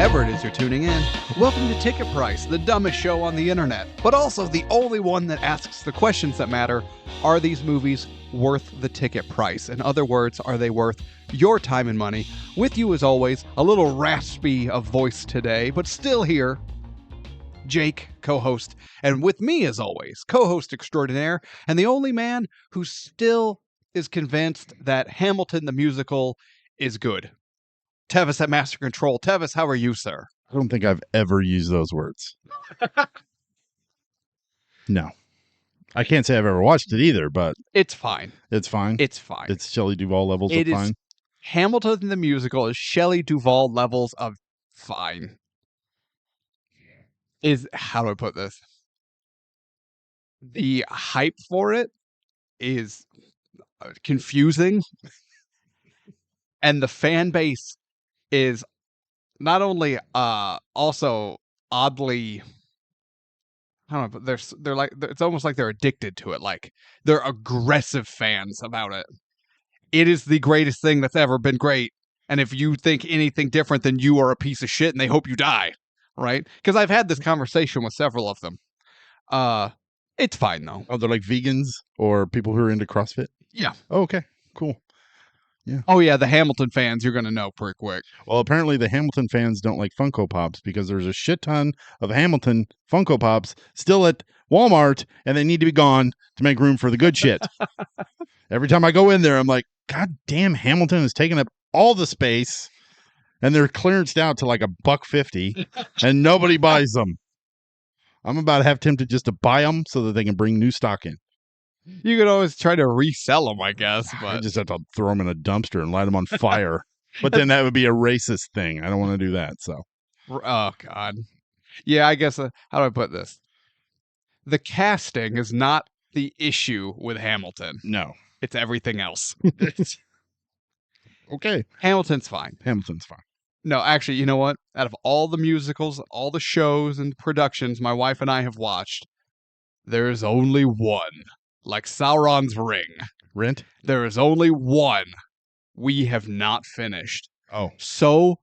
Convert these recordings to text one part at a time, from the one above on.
wherever it is you're tuning in. Welcome to Ticket Price, the dumbest show on the internet, but also the only one that asks the questions that matter. Are these movies worth the ticket price? In other words, are they worth your time and money? With you, as always, a little raspy of voice today, but still here, Jake, co-host, and with me, as always, co-host extraordinaire, and the only man who still is convinced that Hamilton the musical is good. Tevis at Master Control. Tevis, how are you, sir? I don't think I've ever used those words. No. I can't say I've ever watched it either, but It's fine. it's fine. It's fine. It's Shelley Duvall levels It of is fine. Hamilton the musical is Shelley Duvall levels of fine. How do I put this? The hype for it is confusing, and the fan base is not only also oddly, I don't know, but they're like, it's almost like they're addicted to it. Like, they're aggressive fans about it. It is the greatest thing that's ever been great. And if you think anything different, then you are a piece of shit and they hope you die. Right? Because I've had this conversation with several of them. It's fine though. Oh, they're like vegans or people who are into CrossFit? Yeah. Oh, okay. Cool. Yeah. Oh yeah, the Hamilton fans, you're gonna know pretty quick. Well, apparently the Hamilton fans don't like Funko Pops because there's a shit ton of Hamilton Funko Pops still at Walmart and they need to be gone to make room for the good shit. Every time I go in there, I'm like, God damn, Hamilton is taking up all the space and they're clearanced out to like $1.50 and nobody buys them. I'm about half tempted just to buy them so that they can bring new stock in. You could always try to resell them, I guess, I but just have to throw them in a dumpster and light them on fire. But then that would be a racist thing. I don't want to do that. So, oh god. Yeah, I guess, how do I put this? The casting is not the issue with Hamilton. no. It's everything else. Okay. Hamilton's fine. Hamilton's fine. No, actually, you know what? Out of all the musicals, all the shows and productions my wife and I have watched, there is only one. Like Sauron's ring. Rent? There is only one we have not finished. Oh. So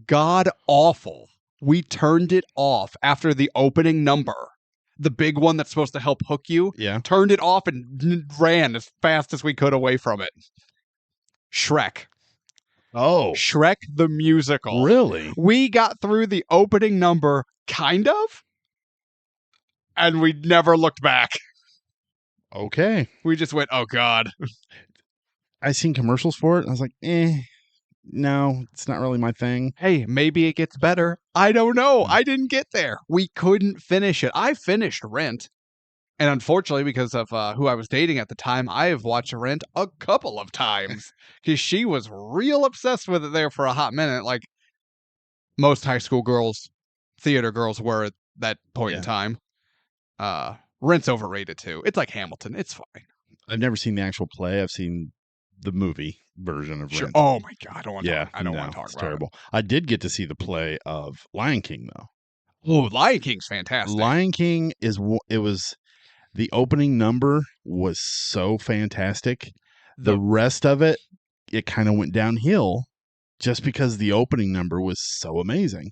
god awful. We turned it off after the opening number. The big one that's supposed to help hook you. Yeah. Turned it off and ran as fast as we could away from it. Shrek. Oh. Shrek the musical. Really? We got through the opening number, kind of, and we never looked back. Okay. We just went, oh god. I seen commercials for it. And I was like, no, it's not really my thing. Hey, maybe it gets better. I don't know. I didn't get there. We couldn't finish it. I finished Rent. And unfortunately, because of who I was dating at the time, I have watched Rent a couple of times. Because she was real obsessed with it there for a hot minute. Like most high school girls, theater girls were at that point in time. Rent's overrated too. It's like Hamilton. It's fine. I've never seen the actual play. I've seen the movie version of Rent. Oh my god, I don't want to talk It's about terrible. I did get to see the play of Lion King though. Oh, Lion King's fantastic. Lion King the opening number was so fantastic. The rest of it kind of went downhill just because the opening number was so amazing.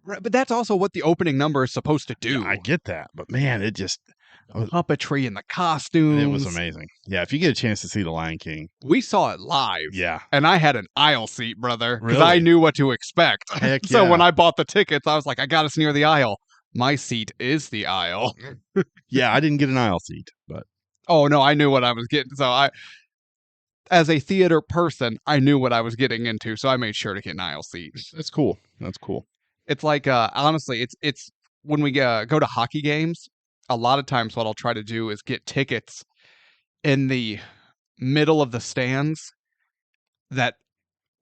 Right, but that's also what the opening number is supposed to do. Yeah, I get that, but man, it just puppetry and the costumes. It was amazing. Yeah, if you get a chance to see The Lion King. We saw it live. Yeah. And I had an aisle seat, brother, because Really? I knew what to expect. Heck So yeah. when I bought the tickets, I was like, I got us near the aisle. My seat is the aisle. Yeah, I didn't get an aisle seat, but Oh, no, I knew what I was getting. So as a theater person, I knew what I was getting into, so I made sure to get an aisle seat. that's cool. That's cool. It's like, honestly, it's when we go to hockey games, a lot of times what I'll try to do is get tickets in the middle of the stands that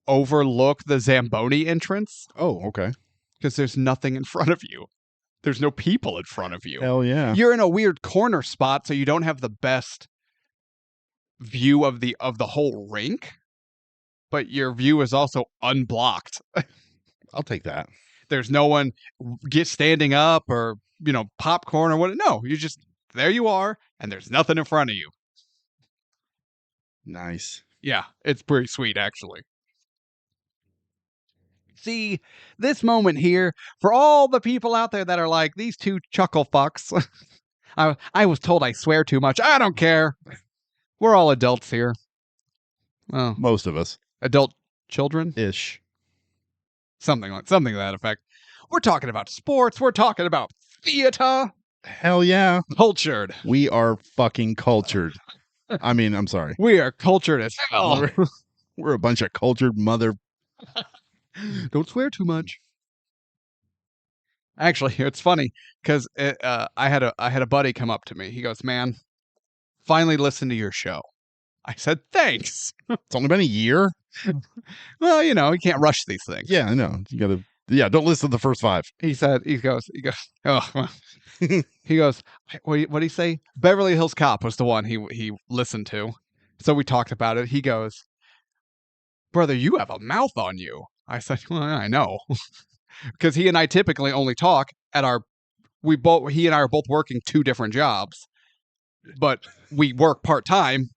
overlook the Zamboni entrance. Oh, okay. Because there's nothing in front of you. There's no people in front of you. Hell yeah. You're in a weird corner spot, so you don't have the best view of the whole rink, but your view is also unblocked. I'll take that. There's no one standing up or, popcorn or what. No, there you are, and there's nothing in front of you. Nice. Yeah, it's pretty sweet, actually. See, this moment here, for all the people out there that are like, these two chuckle fucks. I was told I swear too much. I don't care. We're all adults here. Well, Most of us. adult children? Ish. Something to that effect. We're talking about sports. We're talking about theater. Hell yeah. Cultured. We are fucking cultured. I mean, I'm sorry. We are cultured as hell. We're a bunch of cultured mother. Don't swear too much. Actually, it's funny because I had a buddy come up to me. He goes, "Man, finally listened to your show." I said, "Thanks." It's only been a year. Well, you can't rush these things. Yeah, I know. You gotta. Yeah, don't listen to the first 5. He goes, oh, well. He goes, what did he say? Beverly Hills Cop was the one he listened to. So we talked about it. He goes, "Brother, you have a mouth on you." I said, "Well, I know." Because he and I typically only talk at he and I are both working 2 different jobs, but we work part-time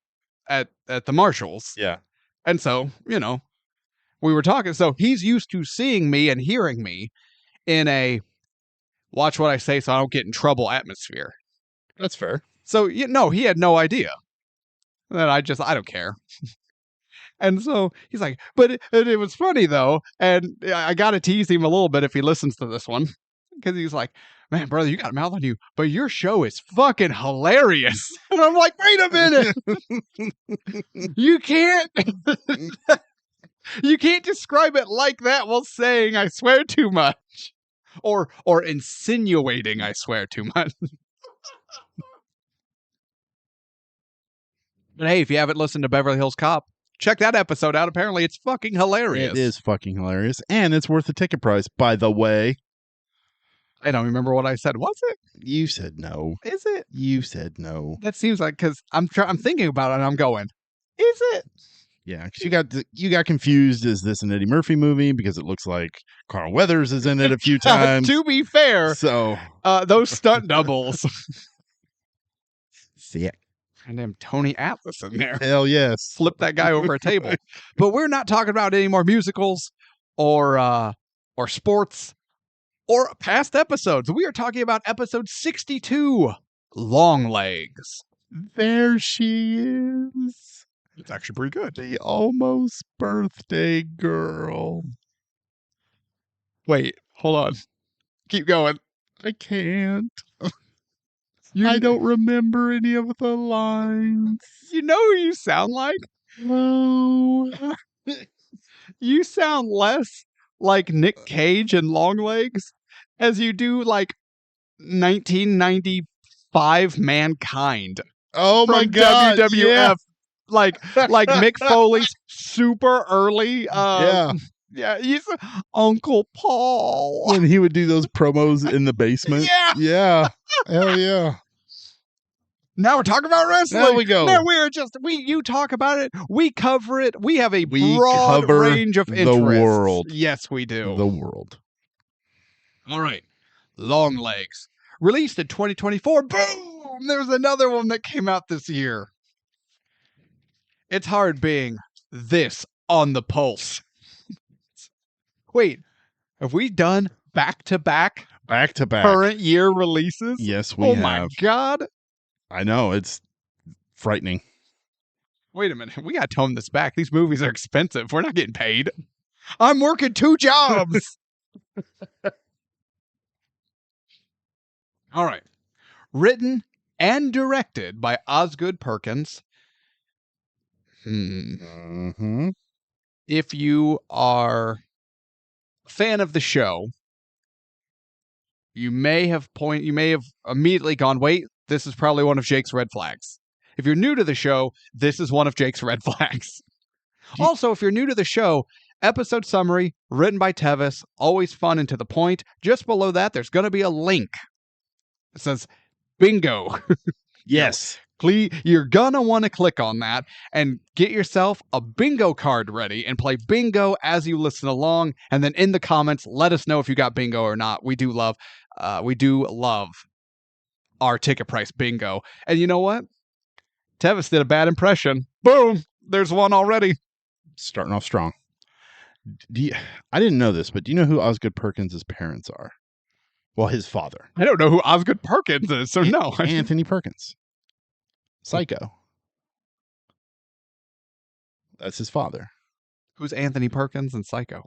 at the Marshalls. Yeah. And so, we were talking. So he's used to seeing me and hearing me in a watch what I say so I don't get in trouble atmosphere. That's fair. So, he had no idea that I don't care. And so he's like, but it was funny though. And I got to tease him a little bit if he listens to this one. Because he's like, "Man, brother, you got a mouth on you, but your show is fucking hilarious." And I'm like, wait a minute. You can't describe it like that while saying I swear too much. Or insinuating I swear too much. But hey, if you haven't listened to Beverly Hills Cop, check that episode out. Apparently it's fucking hilarious. It is fucking hilarious. And it's worth the ticket price, by the way. I don't remember what I said. Was it? You said no. Is it? You said no. That seems like, because I'm thinking about it and I'm going, is it? Yeah, because you got confused. Is this an Eddie Murphy movie? Because it looks like Carl Weathers is in it a few times. To be fair, So those stunt doubles. sick. And then Tony Atlas in there. Hell yes. Flip that guy over a table. But we're not talking about any more musicals or sports or past episodes. We are talking about episode 62, LongLegs. There she is. It's actually pretty good. The almost birthday girl. Wait, hold on. Keep going. I can't. I don't remember any of the lines. You know who you sound like? No. You sound less like Nick Cage and LongLegs as you do like 1995 Mankind. Oh my from God. WWF. Yeah. Like Mick Foley's super early. Yeah, he's Uncle Paul. When he would do those promos in the basement. Yeah. Yeah. Hell yeah. Now we're talking about wrestling. There we go. Now you talk about it, we cover it. We have a We broad cover range of the interests. world. Yes, we do. The world. All right. LongLegs. Released in 2024. Boom! There's another one that came out this year. It's hard being this on the pulse. Wait, have we done back-to-back Back-to-back. current year releases? Yes, we Oh have. my God. I know. It's frightening. Wait a minute. We got to tone this back. These movies are expensive. We're not getting paid. I'm working 2 jobs. All right. Written and directed by Osgood Perkins. Mm-hmm. If you are a fan of the show, you may have immediately gone, wait, this is probably one of Jake's red flags. If you're new to the show, this is one of Jake's red flags. Also, if you're new to the show, episode summary written by Tevis, always fun and to the point. Just below that, there's going to be a link. It says bingo. Yes. You're going to want to click on that and get yourself a bingo card ready and play bingo as you listen along. And then in the comments, let us know if you got bingo or not. We do love our ticket price bingo. And you know what? Tevis did a bad impression. Boom. There's one already. Starting off strong. I didn't know this, but do you know who Osgood Perkins' parents are? Well, his father. I don't know who Osgood Perkins is, so no. Anthony Perkins. Psycho. That's his father. Who's Anthony Perkins in Psycho?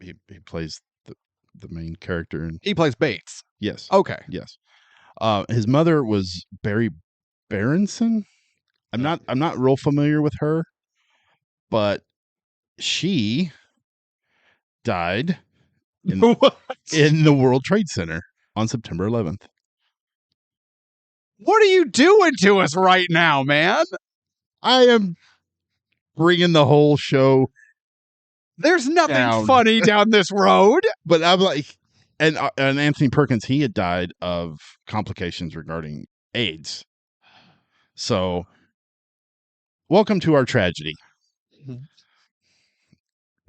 He plays the main character. He plays Bates. Yes. Okay. Yes. His mother was Barry Berenson. I'm not real familiar with her, but she died in the World Trade Center on September 11th. What are you doing to us right now, man? I am bringing the whole show. There's nothing down. funny down this road. But I'm like, and Anthony Perkins, he had died of complications regarding AIDS. So, welcome to our tragedy.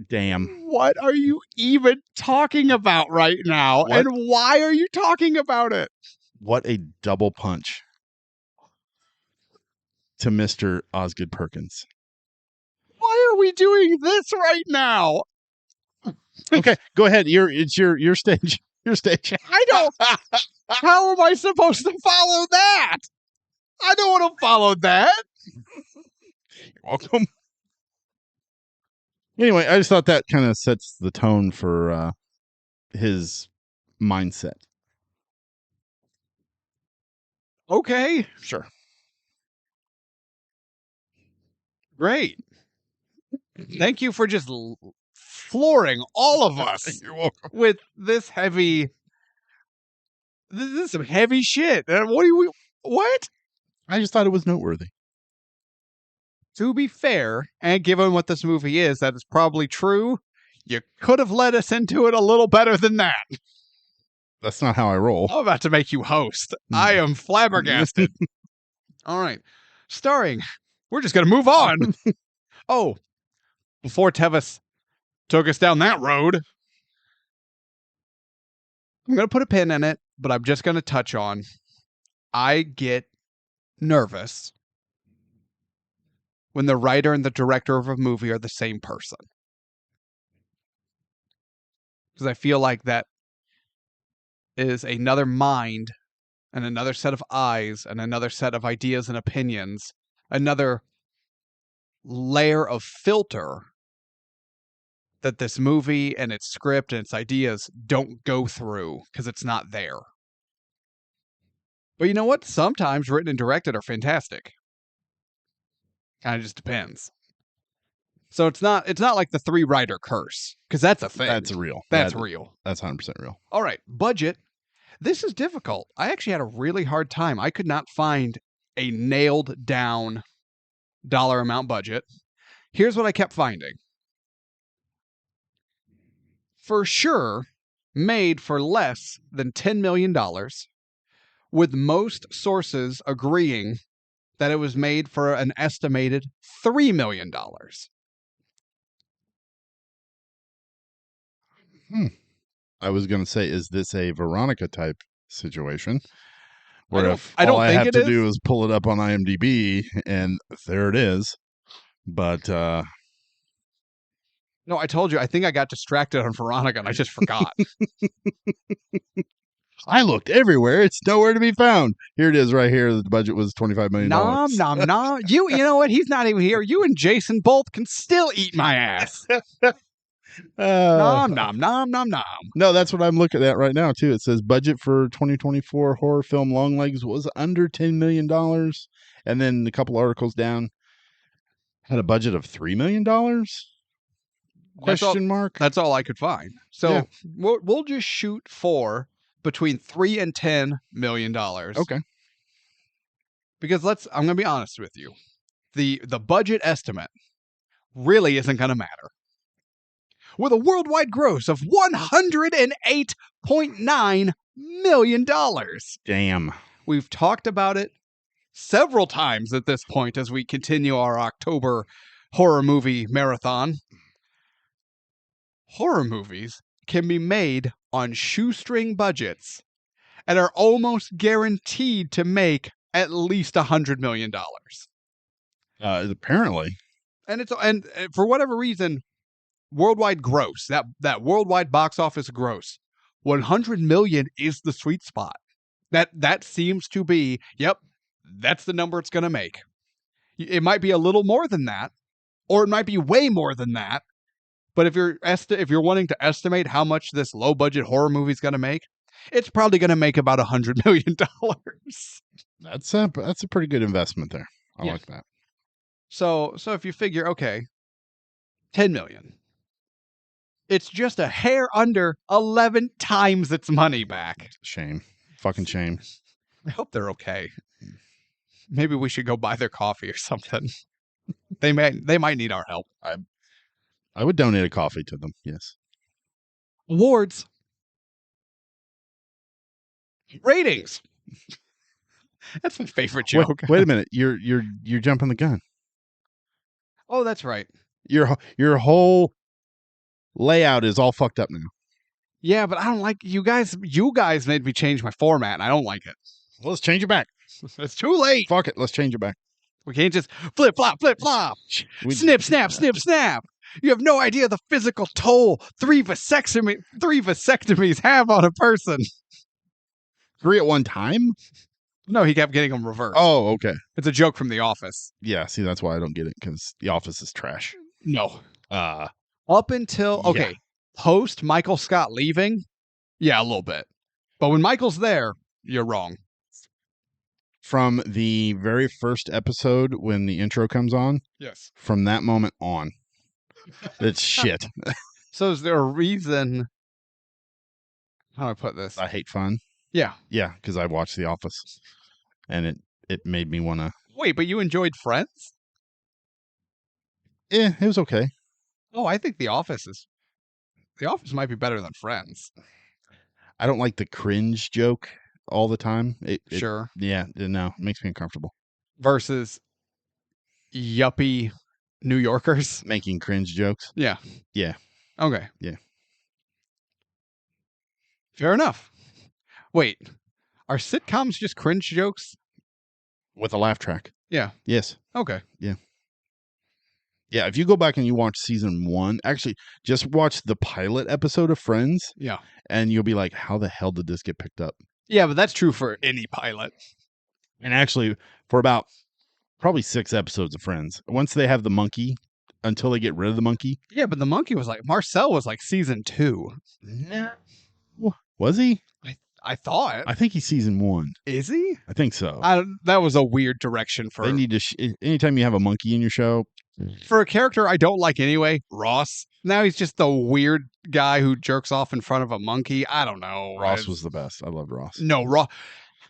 Damn. What are you even talking about right now? What? And why are you talking about it? What a double punch to Mr. Osgood Perkins. Why are we doing this right now? Okay, go ahead. It's your stage. Your stage. I don't. How am I supposed to follow that? I don't want to follow that. You're welcome. Anyway, I just thought that kind of sets the tone for his mindset. Okay, Sure. great. Thank you for just flooring all of us You're welcome. with this heavy. This is some heavy shit. What? I just thought it was noteworthy. To be fair, and given what this movie is, that is probably true. You could have led us into it a little better than that. That's not how I roll. I'm about to make you host. I am flabbergasted. All right. Starring. We're just going to move on. Oh, before Tevis took us down that road, I'm going to put a pin in it, but I'm just going to touch on I get nervous when the writer and the director of a movie are the same person. Because I feel like that is another mind and another set of eyes and another set of ideas and opinions, another layer of filter that this movie and its script and its ideas don't go through because it's not there. But you know what? Sometimes written and directed are fantastic. Kind of just depends. So it's not like the 3-writer curse, because that's a thing. That's real. That's real. That's 100% real. All right, budget. This is difficult. I actually had a really hard time. I could not find a nailed down dollar amount budget. Here's what I kept finding. For sure, made for less than $10 million, with most sources agreeing that it was made for an estimated $3 million. I was going to say, is this a Veronica type situation? Where if I don't all I think have it to is. do is pull it up on IMDb and there it is. But No, I told you, I think I got distracted on Veronica and I just forgot. I looked everywhere. It's nowhere to be found. Here it is right here. The budget was $25 million. Nom, nom, nom. You know what? He's not even here. You and Jason both can still eat my ass. Nom, nom, nom, nom, nom. No, that's what I'm looking at right now, too. It says budget for 2024 horror film LongLegs was under $10 million. And then a couple articles down had a budget of $3 million? Question mark? That's all I could find. So Yeah. we'll just shoot for between $3 and $10 million. Okay. Because I'm going to be honest with you. The budget estimate really isn't going to matter. With a worldwide gross of $108.9 million. Damn. We've talked about it several times at this point as we continue our October horror movie marathon. Horror movies can be made on shoestring budgets and are almost guaranteed to make at least $100 million. Apparently. And for whatever reason, worldwide gross, that worldwide box office gross, 100 million is the sweet spot. That seems to be, yep, that's the number it's going to make. It might be a little more than that, or it might be way more than that. But if you're wanting to estimate how much this low budget horror movie is going to make, it's probably going to make about $100 million. That's a pretty good investment there. I like that. So if you figure, okay, 10 million, it's just a hair under 11 times its money back. Shame. Fucking shame. I hope they're okay. Maybe we should go buy their coffee or something. They might need our help. I would donate a coffee to them. Yes. Awards. Ratings. That's my favorite joke. Wait a minute. You're jumping the gun. Oh, that's right. Your whole layout is all fucked up now. Yeah, but I don't like you guys. You guys made me change my format, and I don't like it. Well, let's change it back. It's too late. Fuck it. Let's change it back. We can't just flip, flop, snip, snap, snip, snap. You have no idea the physical toll 3 vasectomies have on a person. 3 at one time? No, he kept getting them reversed. Oh, okay. It's a joke from The Office. Yeah, see, that's why I don't get it, because The Office is trash. No. Up until, okay, post Michael Scott leaving, yeah, a little bit. But when Michael's there, you're wrong. From the very first episode when the intro comes on, yes, from that moment on, it's shit. So is there a reason? How do I put this? I hate fun. Yeah. Yeah, because I watched The Office, and it made me want to... Wait, but you enjoyed Friends? Yeah, it was okay. Oh, I think The Office might be better than Friends. I don't like the cringe joke all the time. Sure. Yeah, no, it makes me uncomfortable. Versus yuppie New Yorkers. Making cringe jokes? Yeah. Yeah. Okay. Yeah. Fair enough. Wait, are sitcoms just cringe jokes? With a laugh track. Yeah. Yes. Okay. Yeah. Yeah, if you go back and you watch season 1, actually, just watch the pilot episode of Friends. Yeah. And you'll be like, how the hell did this get picked up? Yeah, but that's true for any pilot. And actually, for about probably 6 episodes of Friends, once they have the monkey, until they get rid of the monkey. Yeah, but the monkey was like, Marcel was like season 2. No. Was he? I thought. I think he's season 1. Is he? I think so. That was a weird direction for... They need to... anytime you have a monkey in your show... For a character I don't like anyway, Ross. Now he's just the weird guy who jerks off in front of a monkey. I don't know. Ross was the best. I loved Ross. No, Ross...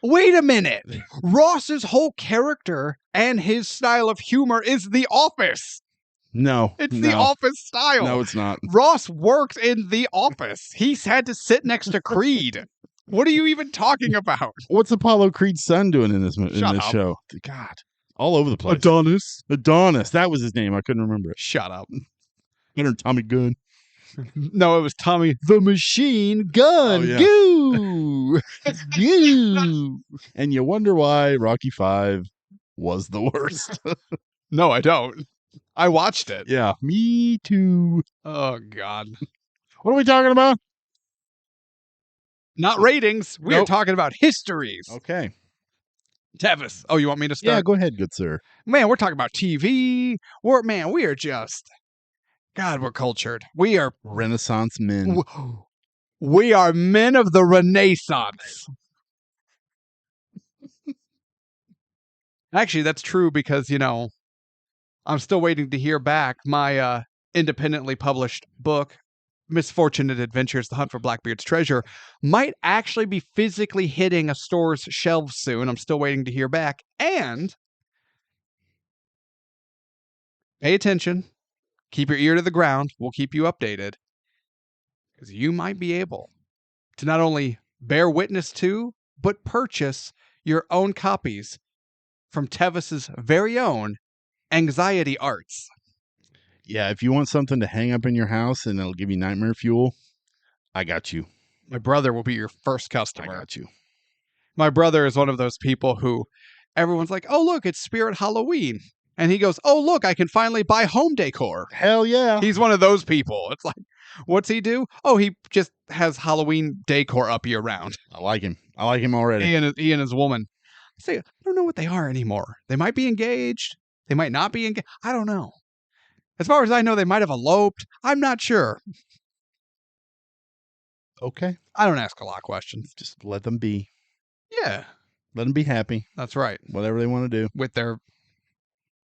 Wait a minute. Ross's whole character and his style of humor is The Office. No. It's The Office style. No, it's not. Ross works in The Office. He's had to sit next to Creed. What are you even talking about? What's Apollo Creed's son doing in this show? God. All over the place. Adonis. That was his name. I couldn't remember it. Shut up. Better Tommy Gunn. No, it was Tommy the Machine Gun. Oh, yeah. Goo. Goo. And you wonder why Rocky V was the worst. No, I don't. I watched it. Yeah, me too. Oh, God. What are we talking about? Not ratings. We are talking about histories. Okay. Tevis. Oh, you want me to start? Yeah, go ahead, good sir. Man, we're talking about TV. We are just... God, we're cultured. We are... Renaissance men. We are men of the Renaissance. Actually, that's true because, I'm still waiting to hear back. My independently published book, Misfortunate Adventures, The Hunt for Blackbeard's Treasure, might actually be physically hitting a store's shelves soon. I'm still waiting to hear back. And pay attention. Keep your ear to the ground. We'll keep you updated. Because you might be able to not only bear witness to, but purchase your own copies from Tevis's very own Anxiety Arts. Yeah, if you want something to hang up in your house and it'll give you nightmare fuel, I got you. My brother will be your first customer. I got you. My brother is one of those people who everyone's like, oh, look, it's Spirit Halloween. And he goes, "Oh, look, I can finally buy home decor." Hell yeah. He's one of those people. It's like, what's he do? Oh, he just has Halloween decor up year round. I like him. I like him already. He and his woman. I say, I don't know what they are anymore. They might be engaged. They might not be engaged. I don't know. As far as I know, they might have eloped. I'm not sure. Okay. I don't ask a lot of questions. Just let them be. Yeah, Let them be happy. that's right. Whatever they want to do. With their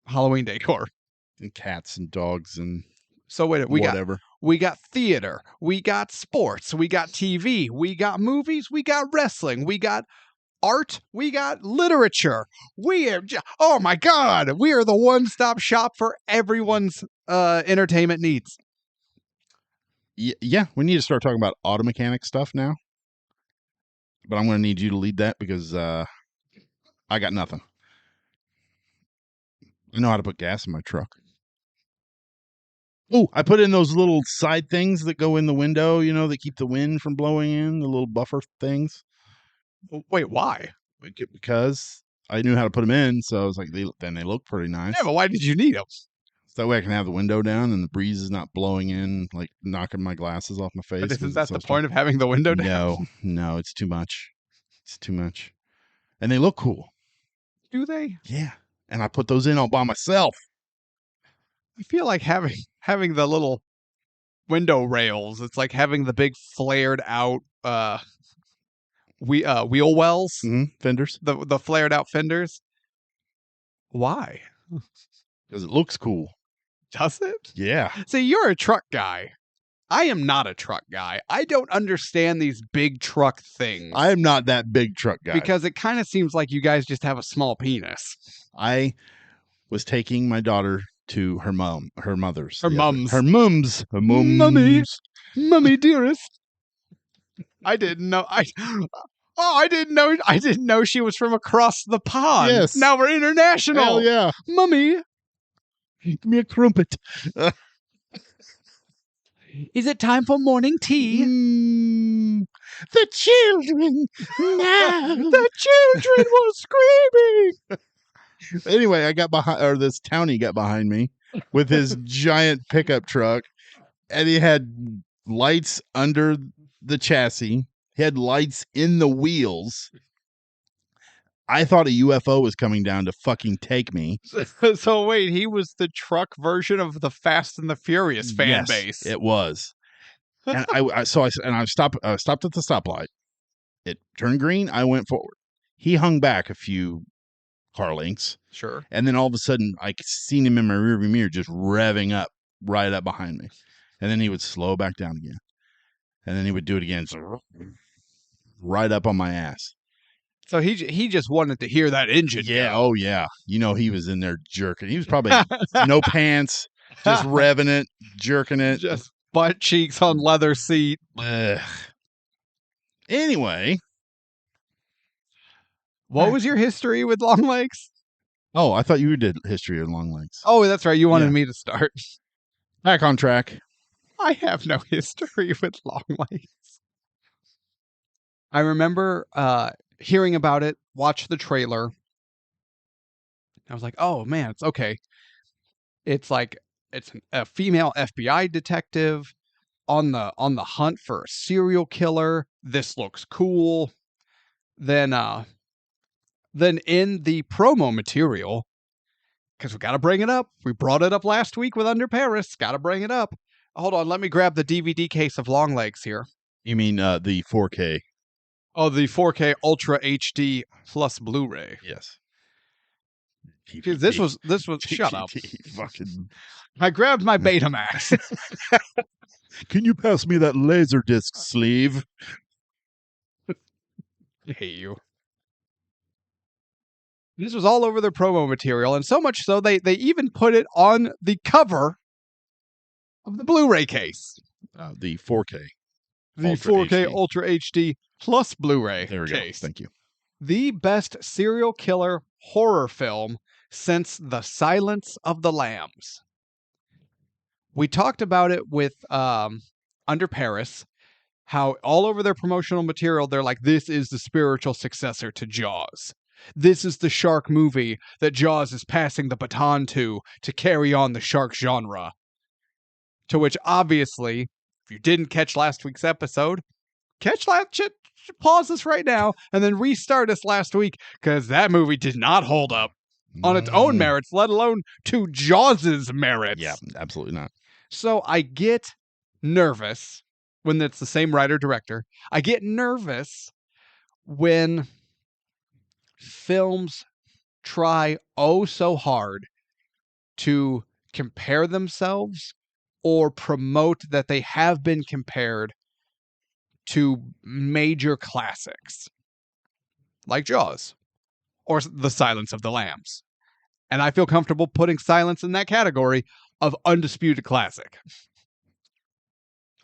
Halloween decor. And cats and dogs and So wait, whatever. we got theater, we got sports, we got TV, we got movies, we got wrestling, we got art, we got literature. Oh my God, we are the one-stop shop for everyone's entertainment needs. Yeah, we need to start talking about auto mechanic stuff now. But I'm going to need you to lead that because I got nothing. I know how to put gas in my truck. Oh, I put in those little side things that go in the window, that keep the wind from blowing in, the little buffer things. Wait, why? Because I knew how to put them in, so I was like, they look pretty nice. Yeah, but why did you need them? So that way I can have the window down and the breeze is not blowing in, like knocking my glasses off my face. But isn't that the point of having the window down? No, it's too much. It's too much. And they look cool. Do they? Yeah. And I put those in all by myself. I feel like having the little window rails. It's like having the big flared out wheel wells. Fenders. The flared out fenders. Why? Because it looks cool. Does it? Yeah. See, you're a truck guy. I am not a truck guy. I don't understand these big truck things. I am not that big truck guy. Because it kind of seems like you guys just have a small penis. I was taking my daughter to her mother's. Her mums. Mummy dearest. I didn't know. I didn't know she was from across the pond. Yes. Now we're international. Hell yeah. Mummy. Give me a crumpet. Is it time for morning tea? The children. No. The children were screaming. Anyway, I got behind, or this townie got behind me with his giant pickup truck, and he had lights under the chassis. He had lights in the wheels. I thought a UFO was coming down to fucking take me. So wait, he was the truck version of the Fast and the Furious fan base. It was. And I stopped at the stoplight. It turned green. I went forward. He hung back a few car lengths. Sure. And then all of a sudden, I seen him in my rearview mirror just revving up right up behind me. And then he would slow back down again. And then he would do it again. So right up on my ass. So he just wanted to hear that engine. Yeah. Go. Oh, yeah. He was in there jerking. He was probably no pants, just revving it, jerking it. Just butt cheeks on leather seat. Ugh. Anyway. What was your history with LongLegs? Oh, I thought you did history of LongLegs. Oh, that's right. You wanted me to start. Back on track. I have no history with LongLegs. I remember hearing about it, watched the trailer. I was like, oh man, it's okay. It's like it's a female FBI detective on the hunt for a serial killer. This looks cool. Then in the promo material, because we got to bring it up. We brought it up last week with Under Paris. Got to bring it up. Hold on, let me grab the DVD case of LongLegs here. You mean the 4K? Oh, the 4K Ultra HD Plus Blu-ray. Yes. This was shut up. Fucking. I grabbed my Betamax. Can you pass me that laser disc sleeve? I hate you. This was all over their promo material, and so much so they even put it on the cover of the Blu-ray case. The 4K. The Ultra 4K HD. Ultra HD Plus Blu-ray There we case. go. Thank you. The best serial killer horror film since The Silence of the Lambs. We talked about it with Under Paris, how all over their promotional material, they're like, this is the spiritual successor to Jaws. This is the shark movie that Jaws is passing the baton to carry on the shark genre. To which, obviously, if you didn't catch last week's episode, pause this right now and then restart us last week, because that movie did not hold up on its own merits, let alone to Jaws' merits. Yeah, absolutely not. So I get nervous when it's the same writer-director. I get nervous when films try oh so hard to compare themselves or promote that they have been compared to major classics like Jaws or The Silence of the Lambs. And I feel comfortable putting Silence in that category of undisputed classic.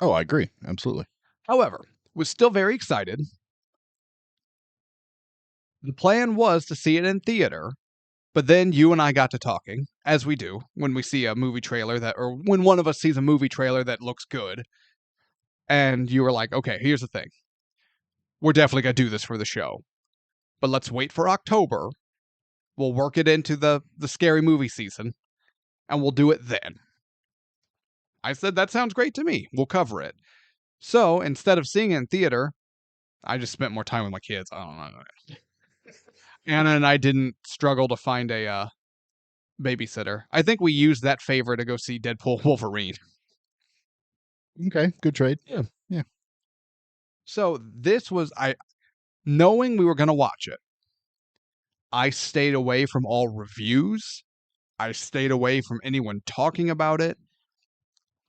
Oh, I agree. Absolutely. However, was still very excited. The plan was to see it in theater, but then you and I got to talking, as we do when we see a movie trailer or when one of us sees a movie trailer that looks good. And you were like, okay, here's the thing. We're definitely going to do this for the show, but let's wait for October. We'll work it into the scary movie season, and we'll do it then. I said, that sounds great to me. We'll cover it. So instead of seeing it in theater, I just spent more time with my kids. I don't know. Anna and I didn't struggle to find a babysitter. I think we used that favor to go see Deadpool Wolverine. Okay, good trade. Yeah. So this was, knowing we were going to watch it, I stayed away from all reviews. I stayed away from anyone talking about it.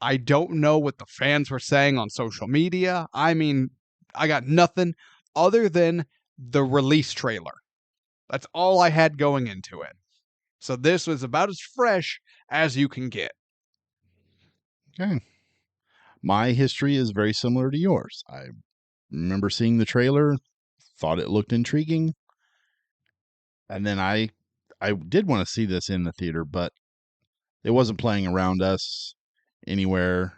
I don't know what the fans were saying on social media. I mean, I got nothing other than the release trailer. That's all I had going into it. So this was about as fresh as you can get. Okay. My history is very similar to yours. I remember seeing the trailer, thought it looked intriguing. And then I did want to see this in the theater, but it wasn't playing around us anywhere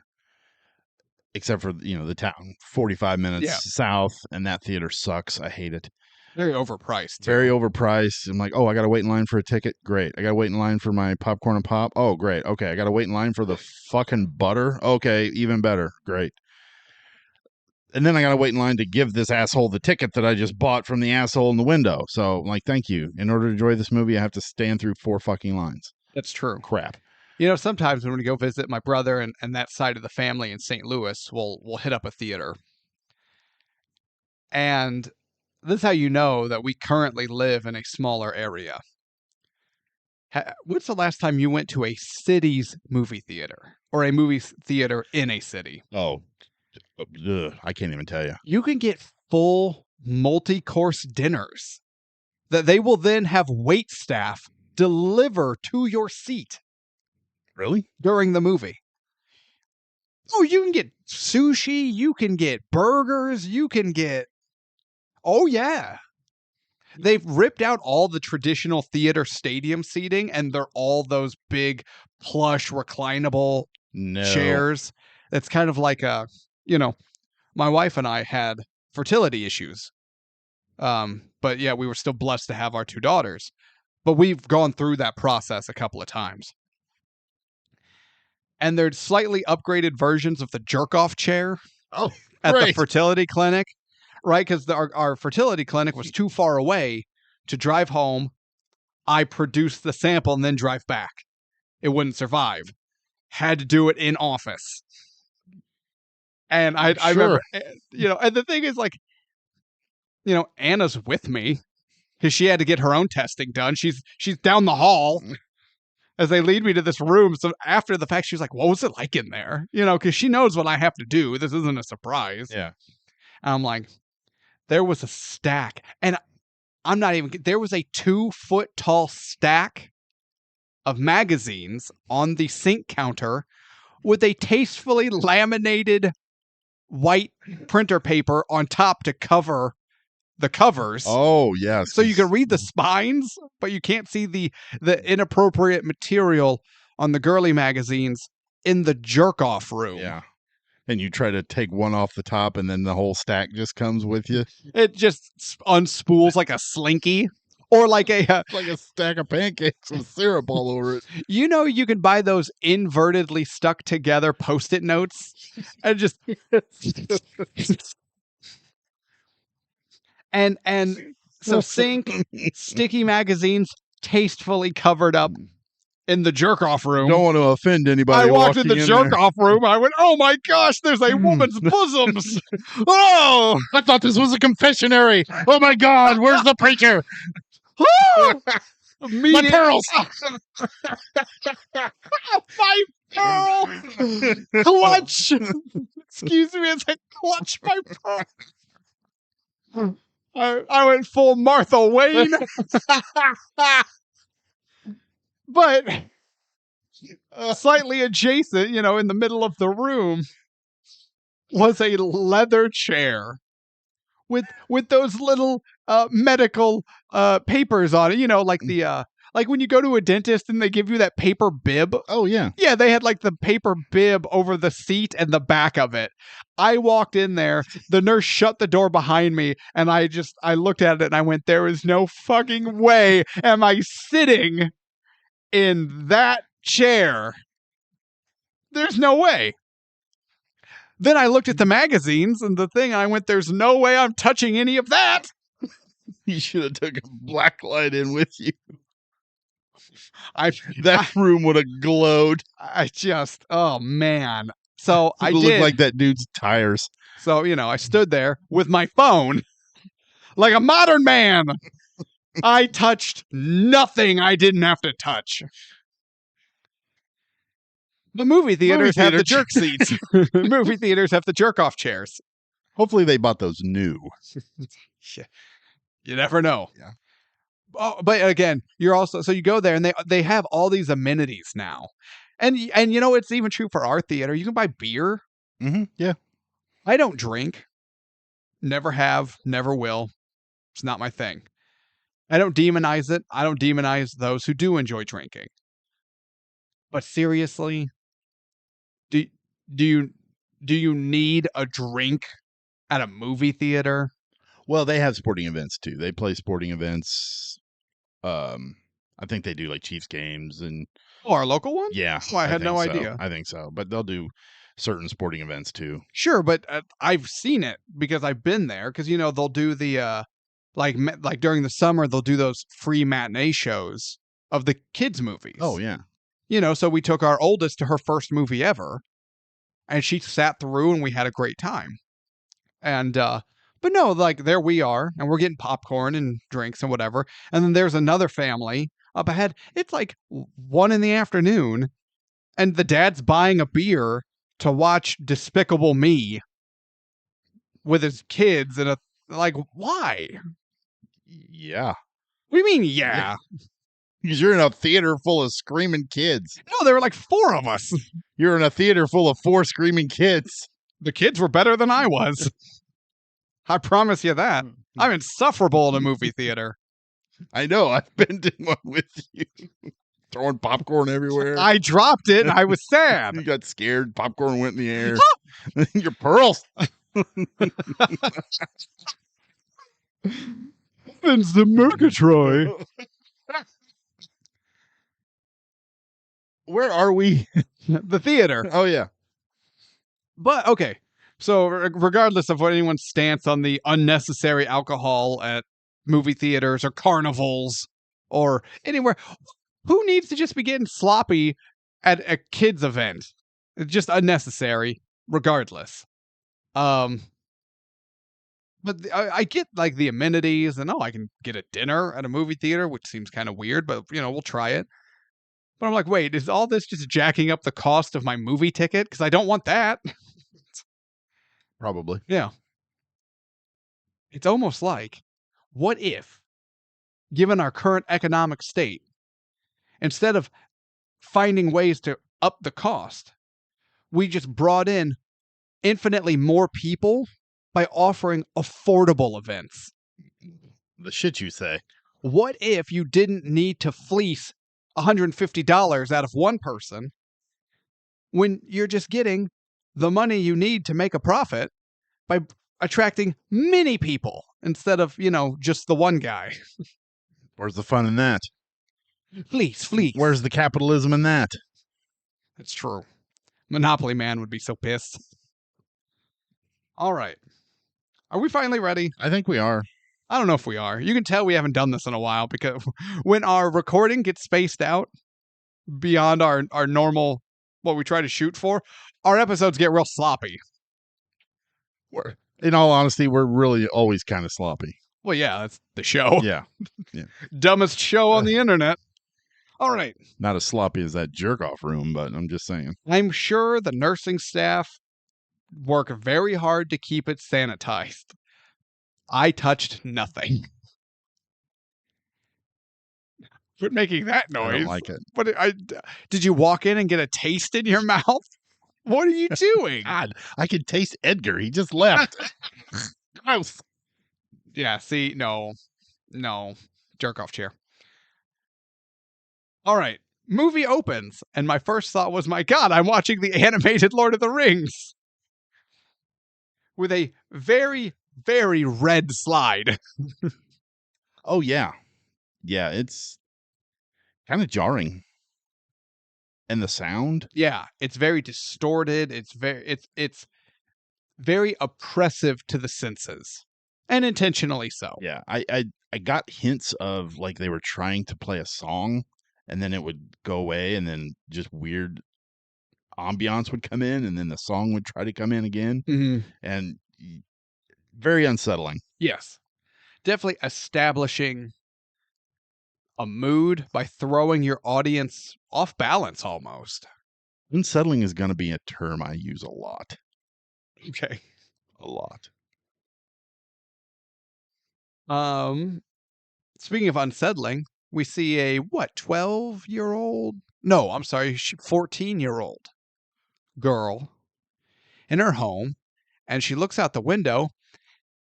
except for, the town 45 minutes south, and that theater sucks. I hate it. Very overpriced. Very overpriced. I'm like, oh, I got to wait in line for a ticket. Great. I got to wait in line for my popcorn and pop. Oh, great. Okay. I got to wait in line for the fucking butter. Okay. Even better. Great. And then I got to wait in line to give this asshole the ticket that I just bought from the asshole in the window. So I'm like, thank you. In order to enjoy this movie, I have to stand through 4 fucking lines. That's true. Crap. Sometimes when we go visit my brother and that side of the family in St. Louis, we'll hit up a theater. And this is how you know that we currently live in a smaller area. When's the last time you went to a city's movie theater or a movie theater in a city? Oh, I can't even tell you. You can get full multi-course dinners that they will then have wait staff deliver to your seat. Really? During the movie. Oh, you can get sushi, you can get burgers, you can get... Oh, yeah. They've ripped out all the traditional theater stadium seating, and they're all those big, plush, reclinable chairs. It's kind of like my wife and I had fertility issues. But yeah, we were still blessed to have our 2 daughters. But we've gone through that process a couple of times. And they're slightly upgraded versions of the jerk-off chair at the fertility clinic, right? Because our fertility clinic was too far away to drive home. I produced the sample and then drive back. It wouldn't survive. Had to do it in office. And I remember, and the thing is, Anna's with me because she had to get her own testing done. She's down the hall. As they lead me to this room. So after the fact, she's like, what was it like in there? Because she knows what I have to do. This isn't a surprise. Yeah. And I'm like, there was a stack. And there was a 2-foot tall stack of magazines on the sink counter with a tastefully laminated white printer paper on top to cover the covers. Oh, yes. So you can read the spines, but you can't see the inappropriate material on the girly magazines in the jerk-off room. Yeah. And you try to take one off the top, and then the whole stack just comes with you. It just unspools like a slinky. Or like a, It's like a stack of pancakes with syrup all over it. you can buy those invertedly stuck together Post-it notes and just and so sink sticky magazines tastefully covered up in the jerk off room. Don't want to offend anybody. I walked in the walking jerk there. off room. I went, oh my gosh, there's a woman's bosoms. Oh, I thought this was a confessionary. Oh my God, where's the preacher? My pearls. My pearl. Clutch. Excuse me, it's a clutch my pearl. I went full Martha Wayne. But slightly adjacent, in the middle of the room was a leather chair with those little medical papers on it, like the like when you go to a dentist and they give you that paper bib. Oh yeah. Yeah, they had like the paper bib over the seat and the back of it. I walked in there, the nurse shut the door behind me, and I looked at it and I went, there is no fucking way am I sitting in that chair. There's no way. Then I looked at the magazines and the thing, and I went, there's no way I'm touching any of that. You should have took a black light in with you. I That room would have glowed. oh man. So I It did. looked like that dude's tires. So, I stood there with my phone like a modern man. I touched nothing I didn't have to touch. The movie theaters have the jerk seats. Movie theaters have the jerk off chairs. Hopefully they bought those new. You never know. Yeah. Oh, but again, you're also, so you go there and they have all these amenities now. And it's even true for our theater. You can buy beer. Mm-hmm. Yeah. I don't drink. Never have, never will. It's not my thing. I don't demonize it. I don't demonize those who do enjoy drinking. But seriously, do you need a drink at a movie theater? Well, they have sporting events too. They play sporting events. I think they do like Chiefs games and Our local one? yeah. Oh, I had no think so. idea. I think so, but they'll do certain sporting events too. Sure, but I've seen it because I've been there. Because they'll do the like during the summer they'll do those free matinee shows of the kids' movies. Oh yeah. So we took our oldest to her first movie ever, and she sat through, and we had a great time. And but no, like there we are, and we're getting popcorn and drinks and whatever. And then there's another family up ahead. It's like 1 p.m, and the dad's buying a beer to watch Despicable Me with his kids, and like, why? Yeah. What do you mean, yeah? Because you're in a theater full of screaming kids. No, there were like 4 of us. You're in a theater full of 4 screaming kids. The kids were better than I was. I promise you that. I'm insufferable in a movie theater. I know. I've been to one with you. Throwing popcorn everywhere. I dropped it and I was sad. You got scared. Popcorn went in the air. Your pearls. It's the Murgatroyd. Where are we? The theater. Oh, yeah. But, okay. So, regardless of what anyone's stance on the unnecessary alcohol at movie theaters or carnivals or anywhere, who needs to just be getting sloppy at a kid's event? It's just unnecessary, regardless. But I get like the amenities and I can get a dinner at a movie theater, which seems kind of weird, but we'll try it. But I'm like, wait, is all this just jacking up the cost of my movie ticket? Because I don't want that. Probably. Yeah. It's almost like, what if, given our current economic state, instead of finding ways to up the cost, we just brought in infinitely more people by offering affordable events? The shit you say. What if you didn't need to fleece $150 out of one person when you're just getting the money you need to make a profit by attracting many people instead of, just the one guy? Where's the fun in that? Fleece. Where's the capitalism in that? That's true. Monopoly Man would be so pissed. All right. Are we finally ready? I think we are. I don't know if we are. You can tell we haven't done this in a while because when our recording gets spaced out beyond our normal, what we try to shoot for, our episodes get real sloppy. In all honesty, we're really always kind of sloppy. Well, yeah, that's the show. Yeah. Dumbest show on the internet. All right. Not as sloppy as that jerk off room, but I'm just saying. I'm sure the nursing staff work very hard to keep it sanitized. I touched nothing. Quit making that noise. I don't like it. But did you walk in and get a taste in your mouth? What are you doing? God, I could taste Edgar. He just left. Gross. Yeah, see, no. Jerk off chair. All right. Movie opens, and my first thought was, my God, I'm watching the animated Lord of the Rings. With a very, very red slide. Oh, yeah. Yeah, it's kind of jarring. And the sound? Yeah, it's very distorted. It's very oppressive to the senses. And intentionally so. Yeah, I got hints of like they were trying to play a song and then it would go away and then just weird ambiance would come in and then the song would try to come in again. Mm-hmm. And very unsettling. Yes. Definitely establishing a mood by throwing your audience off balance almost. Unsettling is going to be a term I use a lot. Okay. A lot. Speaking of unsettling, we see a 12-year-old? No, I'm sorry, 14-year-old girl in her home, and she looks out the window,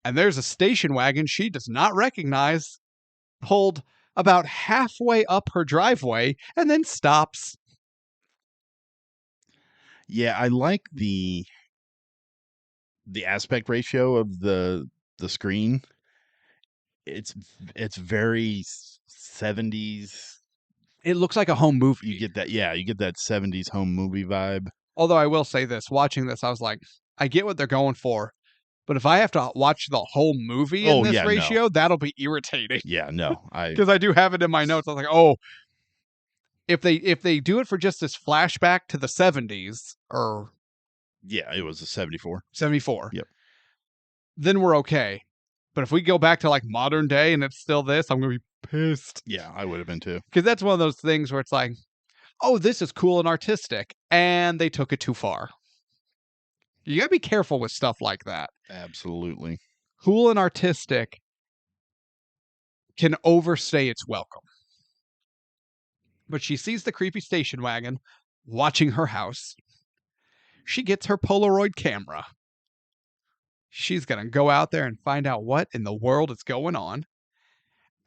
and there's a station wagon she does not recognize pulled about halfway up her driveway and then stops. Yeah, I like the aspect ratio of the screen. It's very 70s. It looks like a home movie. You get that 70s home movie vibe. Although I will say this, watching this, I was like, I get what they're going for, but if I have to watch the whole movie in this ratio, that'll be irritating. Yeah, no. Because I do have it in my notes. I was like, oh, if they do it for just this flashback to the 70s, or yeah, it was a 74. 74. Yep. Then we're okay. But if we go back to like modern day and it's still this, I'm going to be pissed. Yeah, I would have been too. Because that's one of those things where it's like, oh, this is cool and artistic, and they took it too far. You got to be careful with stuff like that. Absolutely. Cool and artistic can overstay its welcome. But she sees the creepy station wagon watching her house. She gets her Polaroid camera. She's going to go out there and find out what in the world is going on.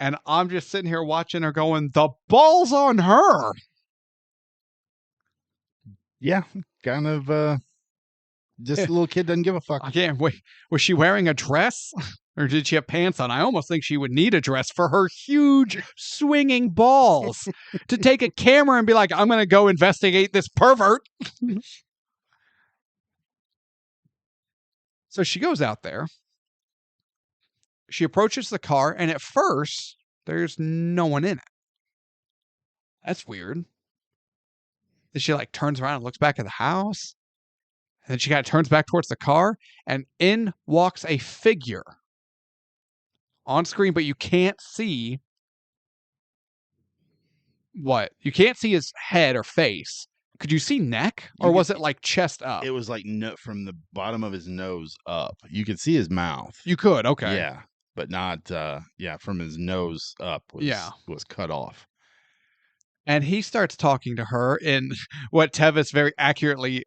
And I'm just sitting here watching her going, the ball's on her. Yeah, kind of just a little kid doesn't give a fuck. I can't wait. Was she wearing a dress? Or did she have pants on? I almost think she would need a dress for her huge swinging balls to take a camera and be like, I'm going to go investigate this pervert. So she goes out there. She approaches the car, and at first, there's no one in it. That's weird. Then she like turns around and looks back at the house. And then she kind of turns back towards the car, and in walks a figure on screen, but you can't see what? You can't see his head or face. Could you see neck, or was it like chest up? It was like from the bottom of his nose up. You could see his mouth. You could, okay. Yeah, but not from his nose up was cut off. And he starts talking to her in what Tevis very accurately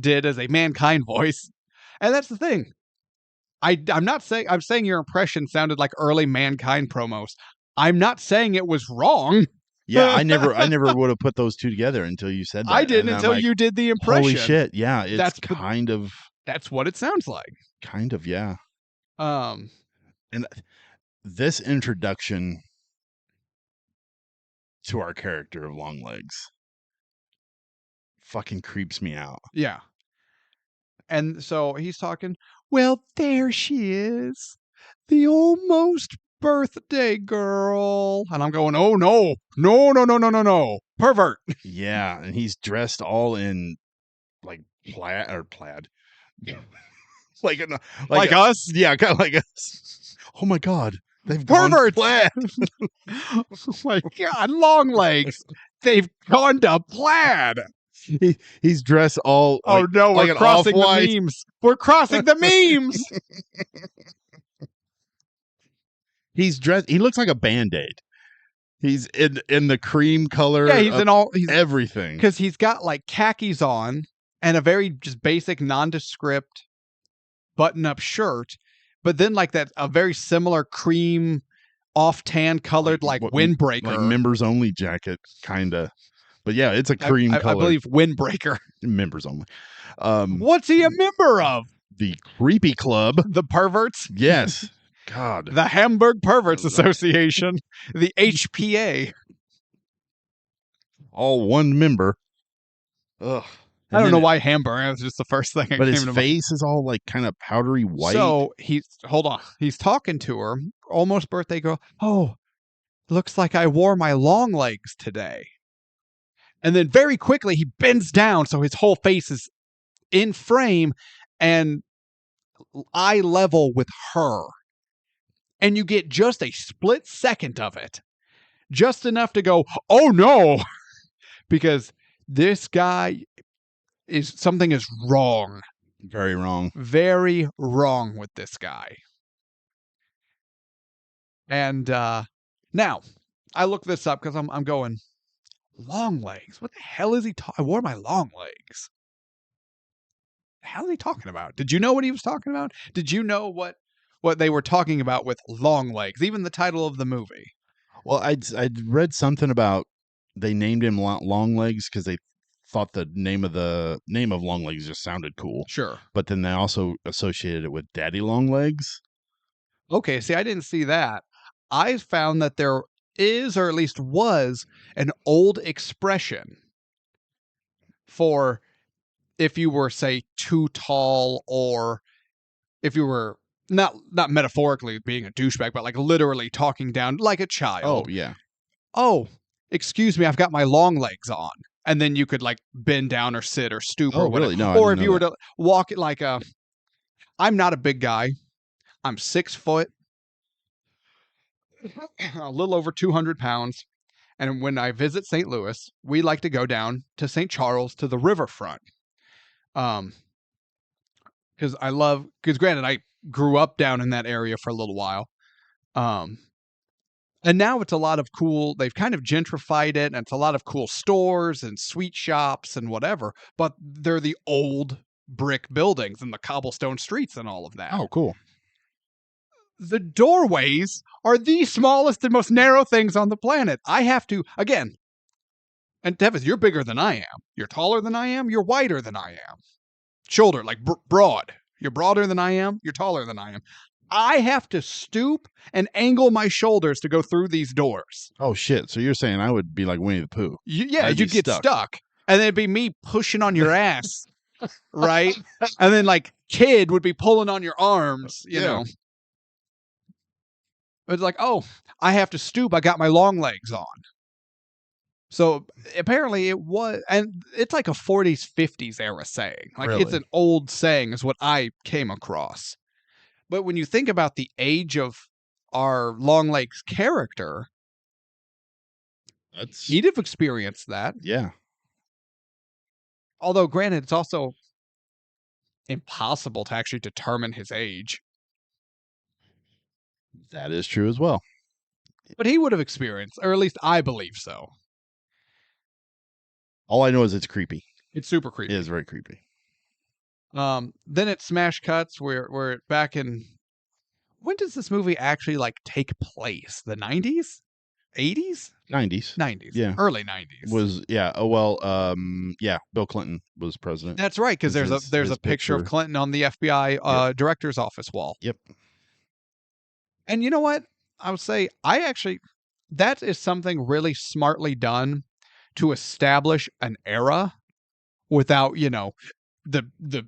did as a mankind voice. And that's the thing. I'm saying your impression sounded like early Mankind promos. I'm not saying it was wrong. Yeah, I never would have put those two together until you said that. I didn't until you did the impression. Holy shit! Yeah, that's what it sounds like. Kind of, yeah. And this introduction to our character of Longlegs. Fucking creeps me out. Yeah. And so he's talking, well, there she is, the almost birthday girl. And I'm going, oh, no, no, no, no, no, no, no. Pervert. Yeah, and he's dressed all in like plaid. like us? Yeah, kind of like us. Oh my god, they've gone Perverts. plaid. Oh my God, Longlegs. They've gone to plaid. He's dressed all Oh no, like we're an crossing off-white. the memes. We're crossing the memes. He's dressed. He looks like a Band-Aid. He's in the cream color. Yeah, he's in all. He's everything because he's got like khakis on and a very just basic nondescript button-up shirt, but then like that a very similar cream off tan colored like windbreaker, like members only jacket, kinda. But yeah, it's a cream color. I believe windbreaker. Members only. What's he a member of? The Creepy Club. The perverts? Yes. God. The Hamburg Perverts Association. The HPA. All one member. Ugh. I don't know why Hamburg. That was just the first thing. But his face is all like kind of powdery white. So hold on. He's talking to her. Almost birthday girl. Oh, looks like I wore my long legs today. And then very quickly he bends down so his whole face is in frame and eye level with her. And you get just a split second of it. Just enough to go, oh no, because this guy something is wrong. Very wrong. Very wrong with this guy. And now I look this up because I'm going, long legs. What the hell is he talking? I wore my long legs. The hell is he talking about? Did you know what he was talking about? Did you know what they were talking about with long legs? Even the title of the movie. Well, I'd read something about they named him Longlegs because they thought the name of Longlegs just sounded cool. Sure. But then they also associated it with Daddy Longlegs. Okay, see, I didn't see that. I found that there is, or at least was, an old expression for if you were, say, too tall, or if you were not metaphorically being a douchebag, but like literally talking down like a child. Oh, yeah. Oh, excuse me, I've got my long legs on. And then you could like bend down or sit or stoop or whatever. Really? No, or if you were to walk it like I'm not a big guy. I'm 6 foot, a little over 200 pounds. And when I visit St. Louis, we like to go down to St. Charles to the riverfront. Because granted, I grew up down in that area for a little while. And now it's a lot of cool, they've kind of gentrified it, and it's a lot of cool stores and sweet shops and whatever, but they're the old brick buildings and the cobblestone streets and all of that. Oh, cool. The doorways are the smallest and most narrow things on the planet. I have to, again, and Tevis, you're bigger than I am. You're taller than I am. You're wider than I am. Shoulder, like broad. You're broader than I am. You're taller than I am. I have to stoop and angle my shoulders to go through these doors. Oh, shit. So you're saying I would be like Winnie the Pooh. You'd get stuck. And then it'd be me pushing on your ass, right? And then like kid would be pulling on your arms, you know. It's like, oh, I have to stoop. I got my long legs on. So apparently it was, and it's like a 40s, 50s era saying. Like It's an old saying is what I came across. But when you think about the age of our Longlegs character, he'd have experienced that. Yeah. Although, granted, it's also impossible to actually determine his age. That is true as well. But he would have experienced, or at least I believe so. All I know is it's creepy. It's super creepy. It is very creepy. Then it smash cuts where back in, when does this movie actually like take place? The 90s? 80s? 90s. 90s. Yeah. Early 90s. Yeah, Bill Clinton was president. That's right, because there's a picture of Clinton on the FBI director's office wall. Yep. And you know what? I would say I actually that is something really smartly done to establish an era without, the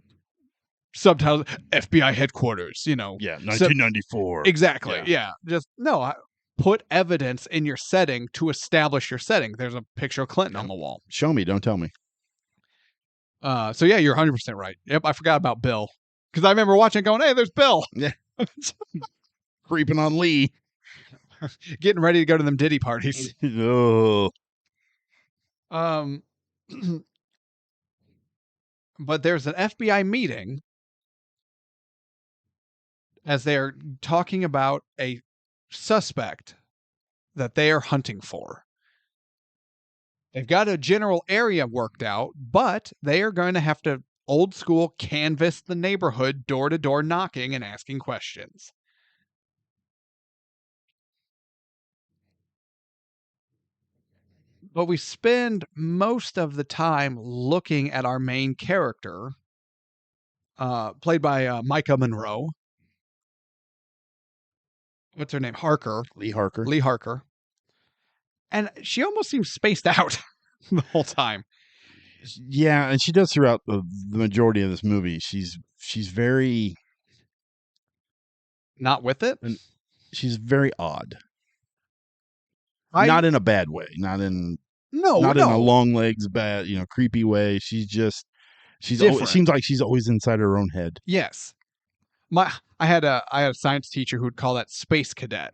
subtitles FBI headquarters, Yeah, So 1994. exactly. Yeah. Yeah. Just no, put evidence in your setting to establish your setting. There's a picture of Clinton on Yep. the wall. Show me, don't tell me. So yeah, you're 100% right. Yep, I forgot about Bill because I remember watching it going, "Hey, there's Bill." Yeah. Creeping on Lee. Getting ready to go to them Diddy parties. Oh. Um, but there's an FBI meeting as they're talking about a suspect that they are hunting for. They've got a general area worked out, but they are going to have to old school canvass the neighborhood door to door knocking and asking questions. But we spend most of the time looking at our main character, played by Micah Monroe. What's her name? Harker. Lee Harker. Lee Harker. And she almost seems spaced out the whole time. Yeah, and she does throughout the majority of this movie. She's very Not with it. she's very odd. I Not in a bad way. Not in no, not no. in a LongLegs bad, creepy way. She's Different. it seems like she's always inside her own head. Yes. I had a science teacher who'd call that space cadet.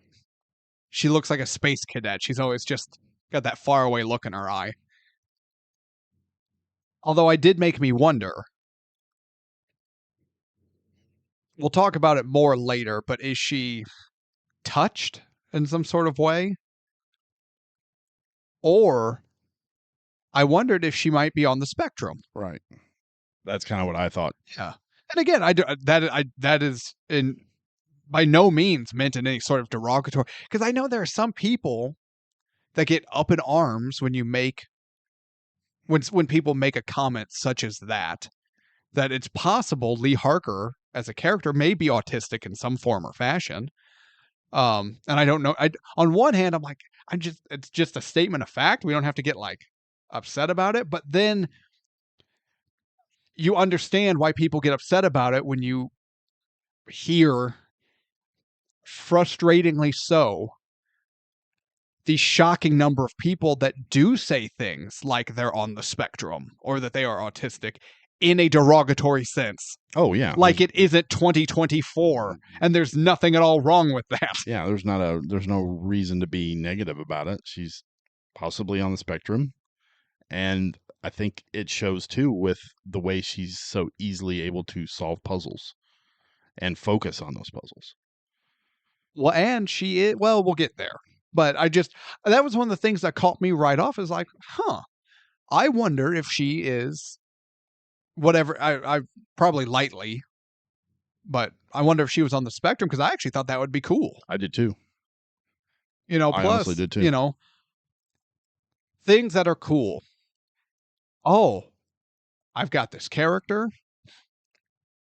She looks like a space cadet. She's always just got that faraway look in her eye. Although I did make me wonder. We'll talk about it more later, but is she touched in some sort of way? Or I wondered if she might be on the spectrum. Right. That's kind of what I thought. Yeah. And again, that is in by no means meant in any sort of derogatory, because I know there are some people that get up in arms when people make a comment such as that it's possible Lee Harker as a character may be autistic in some form or fashion. And I don't know. On one hand, I'm like, it's just a statement of fact. We don't have to get like upset about it. But then you understand why people get upset about it when you hear, frustratingly so, the shocking number of people that do say things like they're on the spectrum or that they are autistic in a derogatory sense. Oh yeah. Like it isn't 2024 and there's nothing at all wrong with that. Yeah, there's no reason to be negative about it. She's possibly on the spectrum. And I think it shows too with the way she's so easily able to solve puzzles and focus on those puzzles. Well, and she is, well, we'll get there. But that was one of the things that caught me right off is like, I wonder if she is whatever. I probably lightly, but I wonder if she was on the spectrum because I actually thought that would be cool. I did too. I honestly plus, did too. Things that are cool. Oh, I've got this character.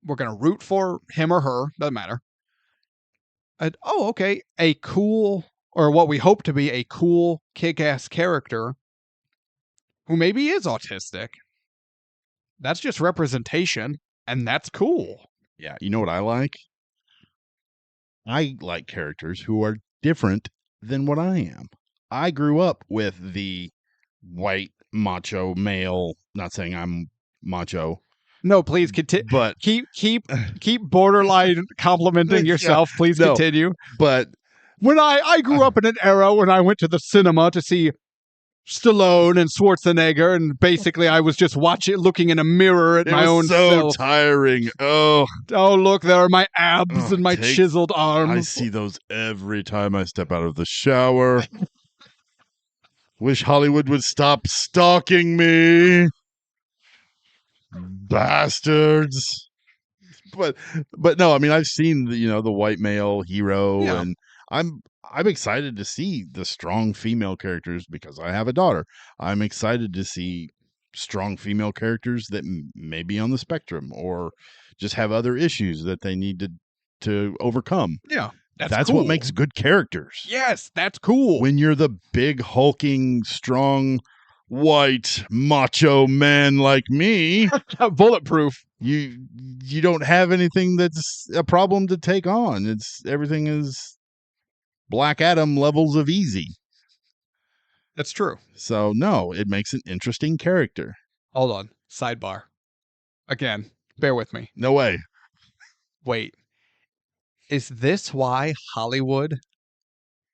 We're going to root for him or her. Doesn't matter. And, okay. A cool, or what we hope to be a cool, kick-ass character who maybe is autistic. That's just representation, and that's cool. Yeah, you know what I like? I like characters who are different than what I am. I grew up with the white macho male, not saying I'm macho. No, please continue. But keep borderline complimenting yourself. Yeah, please continue. But when I grew up in an era when I went to the cinema to see Stallone and Schwarzenegger, and basically I was just looking in a mirror at my own self. So tiring. Oh, look, there are my abs and my chiseled arms. I see those every time I step out of the shower. Wish Hollywood would stop stalking me. Bastards. But no, I mean I've seen the white male hero, and I'm excited to see the strong female characters because I have a daughter. I'm excited to see strong female characters that may be on the spectrum or just have other issues that they need to overcome. Yeah. That's cool. what makes good characters. Yes, that's cool. When you're the big, hulking, strong, white, macho man like me, bulletproof. you don't have anything that's a problem to take on. Everything is Black Adam levels of easy. That's true. So no, it makes an interesting character. Hold on. Sidebar. Again, bear with me. No way. Wait. Is this why Hollywood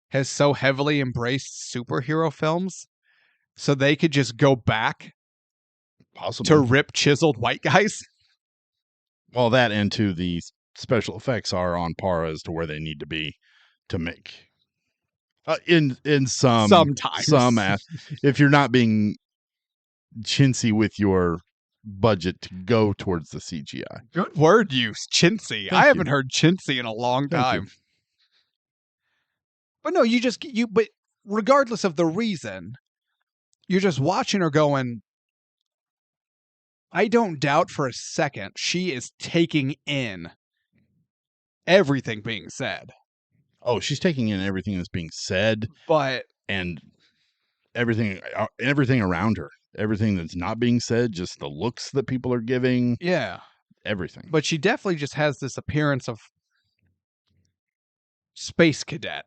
has so heavily embraced superhero films? So they could just go back Possibly. to rip chiseled white guys? Well, that and to the special effects are on par as to where they need to be to make. In Sometimes. if you're not being chintzy with your budget to go towards the CGI. Good word use, chintzy. I haven't heard chintzy in a long time. But no, but regardless of the reason, you're just watching her going, I don't doubt for a second she is taking in everything being said. Oh, she's taking in everything that's being said, but and everything around her. Everything that's not being said, just the looks that people are giving. Yeah. Everything. But she definitely just has this appearance of space cadet.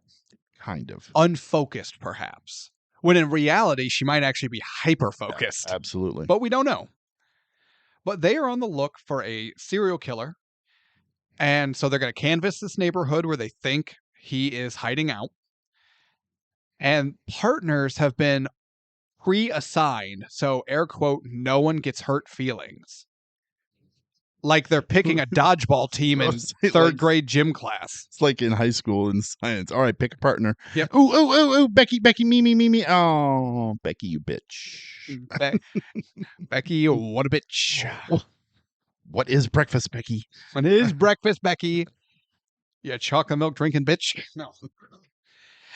Kind of. Unfocused, perhaps. When in reality, she might actually be hyper-focused. Yeah, absolutely. But we don't know. But they are on the look for a serial killer. And so they're going to canvass this neighborhood where they think he is hiding out. And partners have been pre-assigned. So, air quote, no one gets hurt feelings. Like they're picking a dodgeball team in third grade gym class. It's like in high school in science. All right, pick a partner. Yep. Ooh, Becky, me. Oh, Becky, you bitch. Becky, what a bitch. What is breakfast, Becky? What is breakfast, Becky? You chocolate milk drinking bitch? No.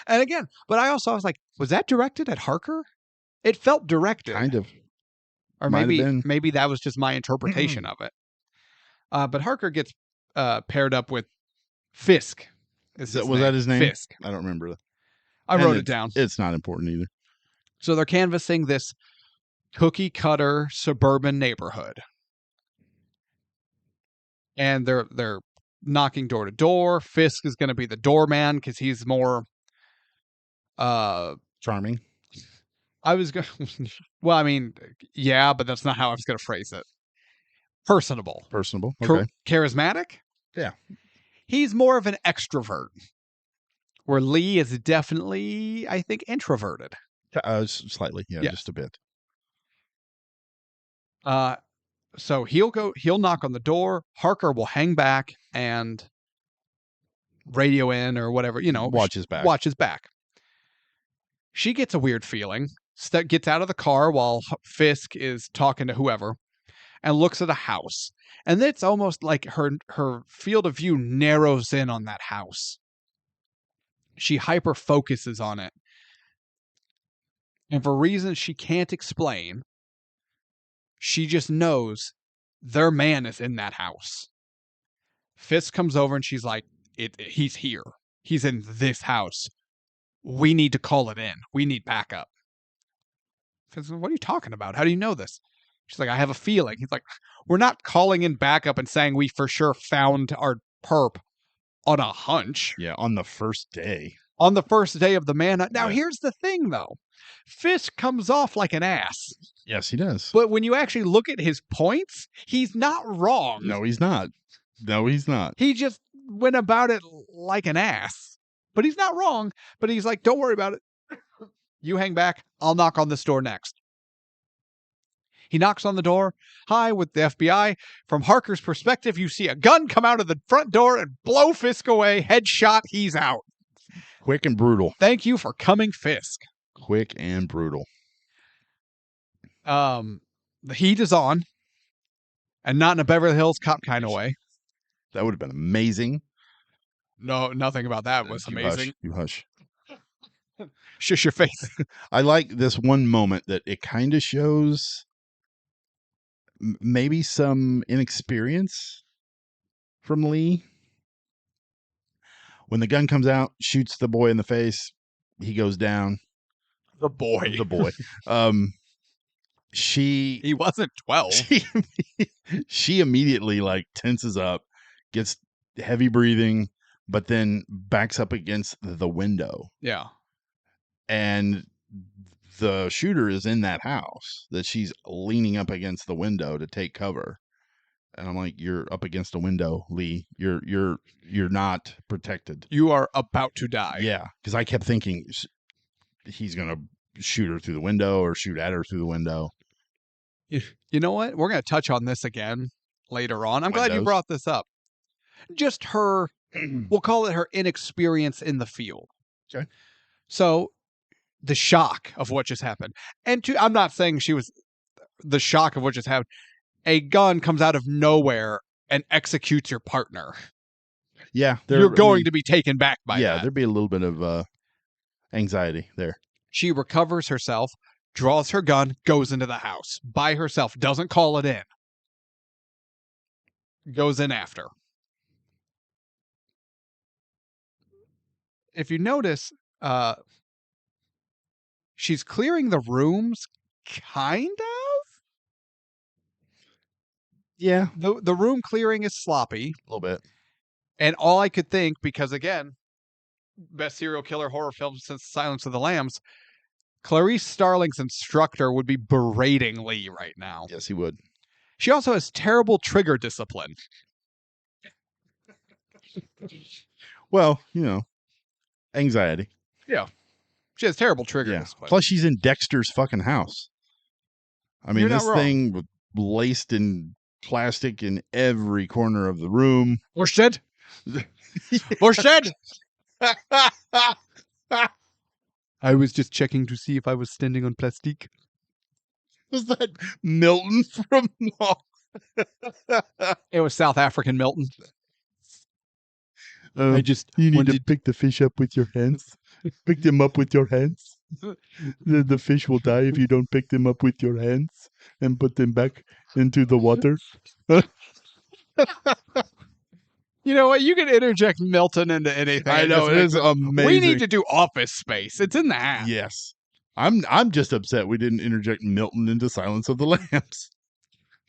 And again, but I was like, was that directed at Harker? It felt directed. Kind of. Or maybe that was just my interpretation of it. But Harker gets paired up with Fisk. Was that his name? Fisk. I don't remember. I wrote it down. It's not important either. So they're canvassing this cookie cutter suburban neighborhood. And they're knocking door to door. Fisk is going to be the doorman because he's more charming. Well, I mean, yeah, but that's not how I was going to phrase it. Personable. Okay. Charismatic? Yeah. He's more of an extrovert. Where Lee is definitely, I think, introverted. Slightly, yeah, just a bit. So he'll knock on the door. Harker will hang back and radio in or whatever, watch his back. She gets a weird feeling, gets out of the car while Fisk is talking to whoever, and looks at a house. And it's almost like her field of view narrows in on that house. She hyper focuses on it. And for reasons she can't explain, she just knows their man is in that house. Fisk comes over and she's like, he's here. He's in this house. We need to call it in. We need backup. Fisk, what are you talking about? How do you know this? She's like, I have a feeling. He's like, we're not calling in backup and saying we for sure found our perp on a hunch. Yeah, on the first day. On the first day of the manhunt. Now, here's the thing, though. Fisk comes off like an ass. Yes, he does. But when you actually look at his points, he's not wrong. No, he's not. He just went about it like an ass. But he's not wrong. But he's like, don't worry about it. You hang back. I'll knock on this door next. He knocks on the door. Hi, with the FBI. From Harker's perspective, you see a gun come out of the front door and blow Fisk away. Headshot, he's out. Quick and brutal. Thank you for coming, Fisk. Quick and brutal. The heat is on. And not in a Beverly Hills Cop kind of way. That would have been amazing. No, nothing about that was amazing. You hush. Shush your face. I like this one moment that it kind of shows maybe some inexperience from Lee. When the gun comes out, shoots the boy in the face. He goes down. The boy. The boy. She He wasn't 12. she immediately like tenses up, gets heavy breathing, but then backs up against the window. Yeah. And the shooter is in that house that she's leaning up against the window to take cover. And I'm like, you're up against a window, Lee. You're not protected. You are about to die. Yeah, because I kept thinking he's gonna shoot her through the window or shoot at her through the window. You know what? We're going to touch on this again later on. I'm glad you Windows. brought this up. Just her, we'll call it her inexperience in the field. Okay. So the shock of what just happened. And I'm not saying she was the shock of what just happened. A gun comes out of nowhere and executes your partner. Yeah, You're going to be taken back by yeah, that. there'd be a little bit of anxiety there. She recovers herself, draws her gun, goes into the house by herself, doesn't call it in. Goes in after. If you notice, she's clearing the rooms, kind of? Yeah, The room clearing is sloppy. a little bit. And all I could think, because again, best serial killer horror film since Silence of the Lambs, Clarice Starling's instructor would be berating Lee right now. Yes, he would. She also has terrible trigger discipline. Well, anxiety. Yeah. She has terrible trigger Yeah. discipline. Plus, she's in Dexter's fucking house. I mean, You're not this wrong. thing was laced in plastic in every corner of the room. Worsted? Worsted? I was just checking to see if I was standing on plastic. Was that Milton from It was South African Milton. I just you need to wanted... pick the fish up with your hands. Pick them up with your hands. The fish will die if you don't pick them up with your hands and put them back into the water. You know what? You can interject Milton into anything. I know, it is amazing. We need to do Office Space. It's in the app. Yes. I'm just upset we didn't interject Milton into Silence of the Lambs.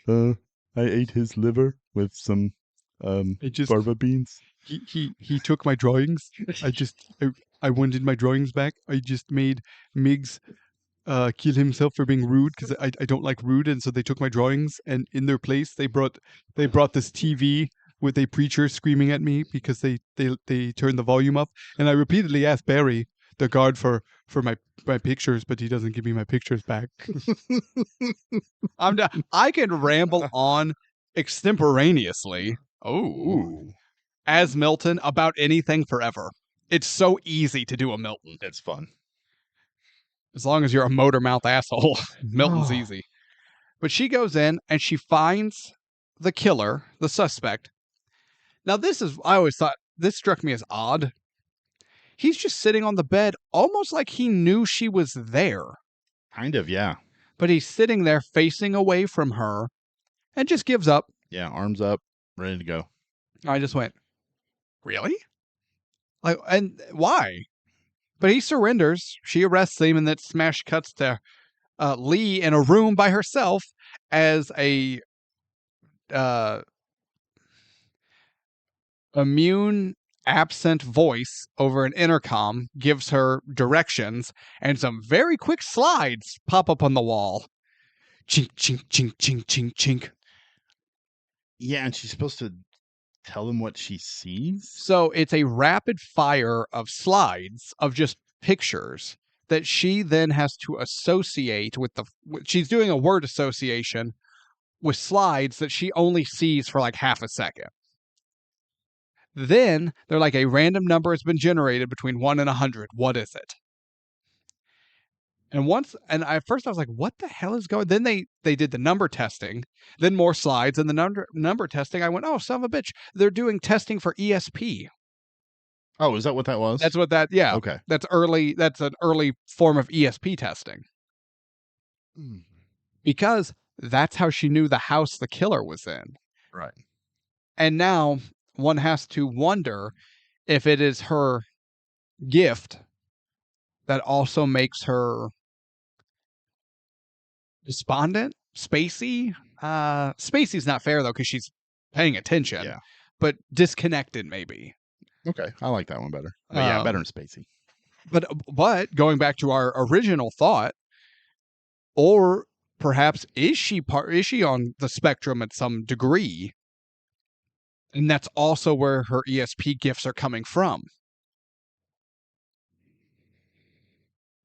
I ate his liver with some fava beans. He took my drawings. I wanted my drawings back. I just made Miggs kill himself for being rude because I don't like rude, and so they took my drawings, and in their place they brought this TV with a preacher screaming at me because they turned the volume up, and I repeatedly asked Barry, the guard, for my pictures, but he doesn't give me my pictures back. I'm done. I can ramble on extemporaneously. Ooh. As Milton about anything forever. It's so easy to do a Milton. That's fun. As long as you're a motor mouth asshole, Milton's easy. But she goes in and she finds the killer, the suspect. Now I always thought, this struck me as odd. He's just sitting on the bed, almost like he knew she was there. Kind of, yeah. But he's sitting there facing away from her and just gives up. Yeah, arms up, ready to go. I just went, really? Like, and why? But he surrenders. She arrests him, and that smash cuts to Lee in a room by herself as a immune absent voice over an intercom gives her directions, and some very quick slides pop up on the wall. Chink, chink, chink, chink, chink, chink. Yeah, and she's supposed to tell him what she sees? So it's a rapid fire of slides of just pictures that she then has to associate with she's doing a word association with slides that she only sees for like half a second. Then they're like, a random number has been generated between 1 and 100. What is it? And at first I was like, what the hell is going? Then they did the number testing, then more slides, and the number testing. I went, oh, son of a bitch. They're doing testing for ESP. Oh, is that what that was? That's what yeah. Okay. That's an early form of ESP testing. Because that's how she knew the house the killer was in. Right. And now one has to wonder if it is her gift that also makes her despondent, spacey. Spacey's not fair though because she's paying attention. Yeah. But disconnected maybe. Okay, I like that one better. But yeah, better than Spacey. But going back to our original thought, or perhaps is she on the spectrum at some degree, and that's also where her ESP gifts are coming from.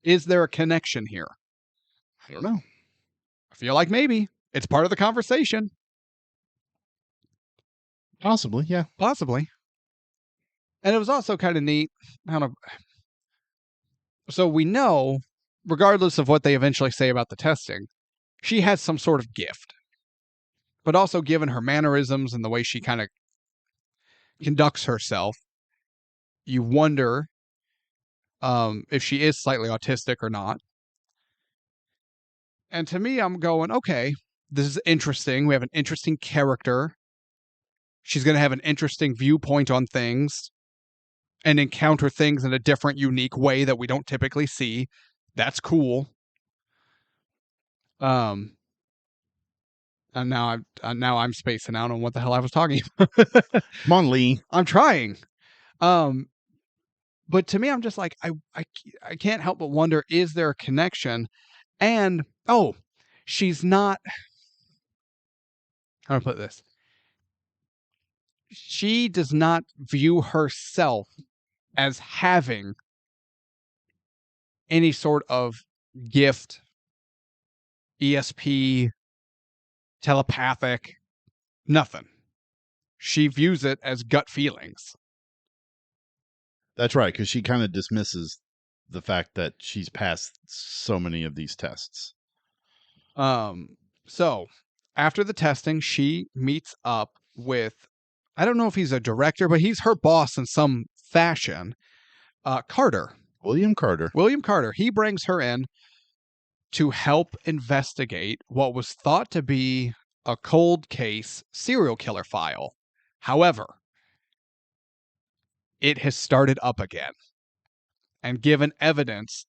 Is there a connection here? I don't know. I feel like maybe it's part of the conversation. Possibly, yeah. Possibly. And it was also kind of neat. I don't know. So we know, regardless of what they eventually say about the testing, she has some sort of gift. But also, given her mannerisms and the way she kind of conducts herself, you wonder if she is slightly autistic or not. And to me, I'm going, okay, this is interesting. We have an interesting character. She's going to have an interesting viewpoint on things and encounter things in a different, unique way that we don't typically see. That's cool. And now I'm spacing out on what the hell I was talking about. Come on, Lee. I'm trying. But to me, I'm just like, I can't help but wonder, is there a connection? And, she's not, how do I put this? She does not view herself as having any sort of gift, ESP, telepathic, nothing. She views it as gut feelings. That's right, because she kind of dismisses the fact that she's passed so many of these tests. So after the testing, she meets up with, I don't know if he's a director, but he's her boss in some fashion. Carter. William Carter. He brings her in to help investigate what was thought to be a cold case serial killer file. However, it has started up again and given evidence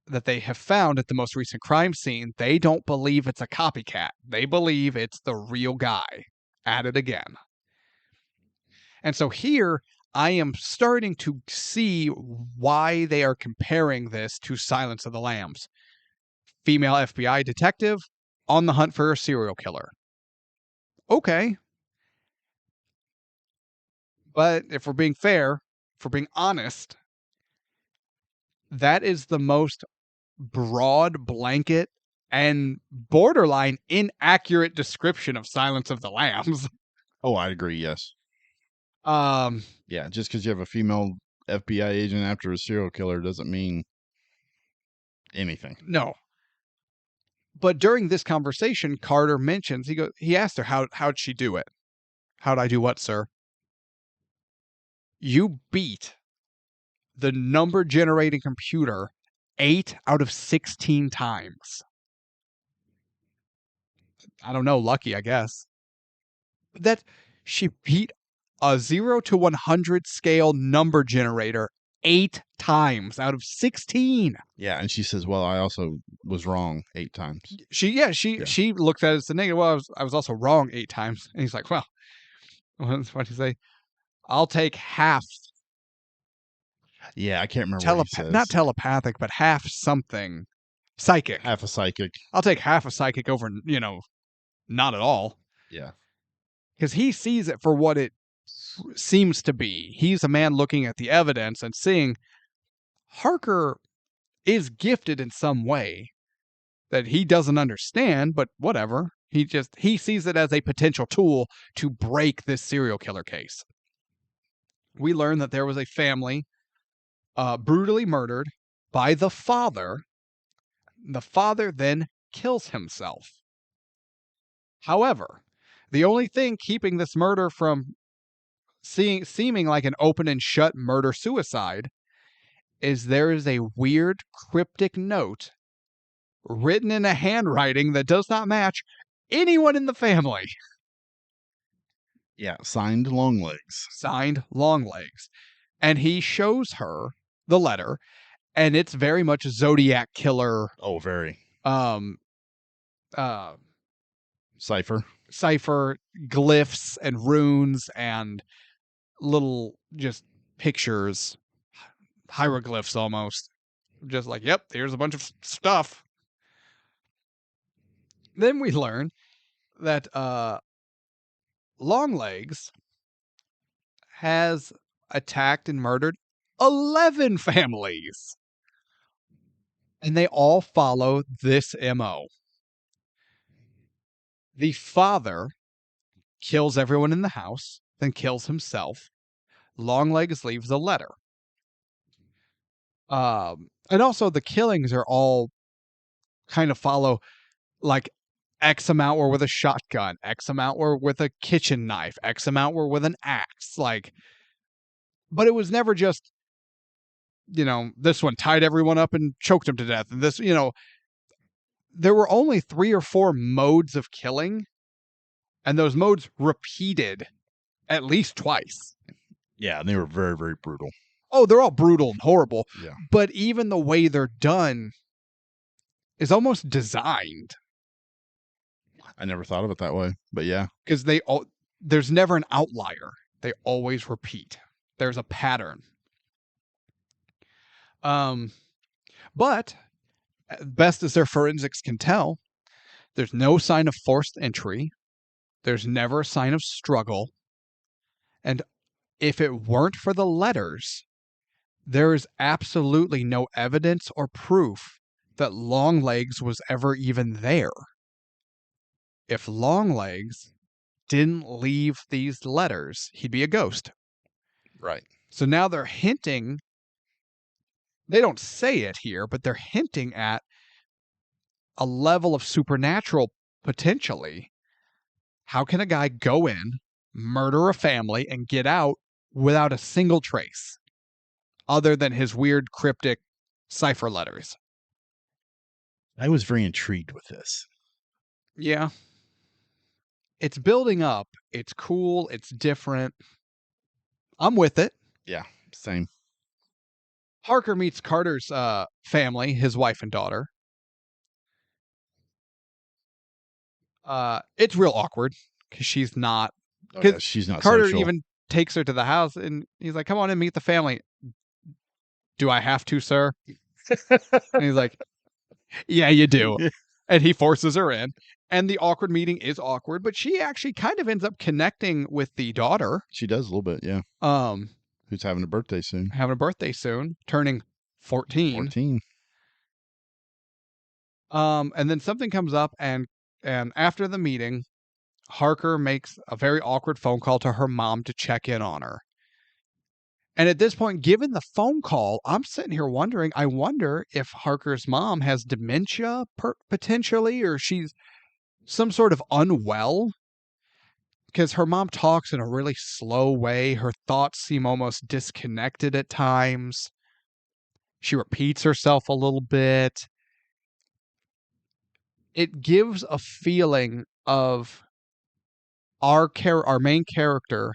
that they have found at the most recent crime scene. They don't believe it's a copycat. They believe it's the real guy at it again. And so here I am starting to see why they are comparing this to Silence of the Lambs. Female FBI detective on the hunt for a serial killer. Okay. But if we're being fair, if we're being honest, that is the most broad blanket and borderline inaccurate description of Silence of the Lambs. Oh, I agree, yes. Yeah, just because you have a female FBI agent after a serial killer doesn't mean anything. No. But during this conversation, Carter mentions, he asked her, how'd she do it? How'd I do what, sir? You beat the number generating computer 8 out of 16 times. I don't know, lucky, I guess. That she beat a 0 to 100 scale number generator 8 times out of 16. Yeah, and she says, well, I also was wrong 8 times. She looks at it as the negative. Well, I was also wrong 8 times. And he's like, well, what do you say? I'll take half. Yeah, I can't remember what he says. Not telepathic, but half something. Psychic. Half a psychic. I'll take half a psychic over, not at all. Yeah. Because he sees it for what it seems to be. He's a man looking at the evidence and seeing Harker is gifted in some way that he doesn't understand, but whatever. He sees it as a potential tool to break this serial killer case. We learn that there was a family brutally murdered by the father. The father then kills himself. However, the only thing keeping this murder from seeming like an open and shut murder-suicide is there is a weird cryptic note written in a handwriting that does not match anyone in the family. Yeah, signed LongLegs. Signed LongLegs. And he shows her the letter, and it's very much Zodiac Killer Oh, very. uh Cipher. glyphs and runes and little just pictures, hieroglyphs almost. Just like, yep, here's a bunch of stuff. Then we learn that LongLegs has attacked and murdered 11 families. And they all follow this MO. The father kills everyone in the house, then kills himself. LongLegs leaves a letter. And also the killings are all kind of follow like X amount were with a shotgun, X amount were with a kitchen knife, X amount were with an axe. Like, but it was never just, this one tied everyone up and choked them to death. And this, there were only 3 or 4 modes of killing, and those modes repeated at least twice. Yeah, and they were very, very brutal. Oh, they're all brutal and horrible. Yeah. But even the way they're done is almost designed. I never thought of it that way, but yeah. Because there's never an outlier. They always repeat. There's a pattern. But best as their forensics can tell, there's no sign of forced entry. There's never a sign of struggle. And if it weren't for the letters, there is absolutely no evidence or proof that LongLegs was ever even there. If LongLegs didn't leave these letters, he'd be a ghost. Right. So now they're hinting, they don't say it here, but they're hinting at a level of supernatural potentially. How can a guy go in, murder a family, and get out without a single trace other than his weird cryptic cipher letters? I was very intrigued with this. Yeah. It's building up. It's cool. It's different. I'm with it. Yeah, same. Harker meets Carter's family, his wife and daughter. It's real awkward because she's not. Oh, yeah, she's not Carter social. even takes her to the house, and he's like, "Come on and meet the family." Do I have to, sir? And he's like, "Yeah, you do." And he forces her in, and the awkward meeting is awkward, but she actually kind of ends up connecting with the daughter. She does a little bit, yeah. Who's having a birthday soon? Turning 14. 14. And then something comes up, and after the meeting, Harker makes a very awkward phone call to her mom to check in on her. And at this point, given the phone call, I'm sitting here wondering, I wonder if Harker's mom has dementia potentially, or she's some sort of unwell. Because her mom talks in a really slow way. Her thoughts seem almost disconnected at times. She repeats herself a little bit. It gives a feeling of our main character.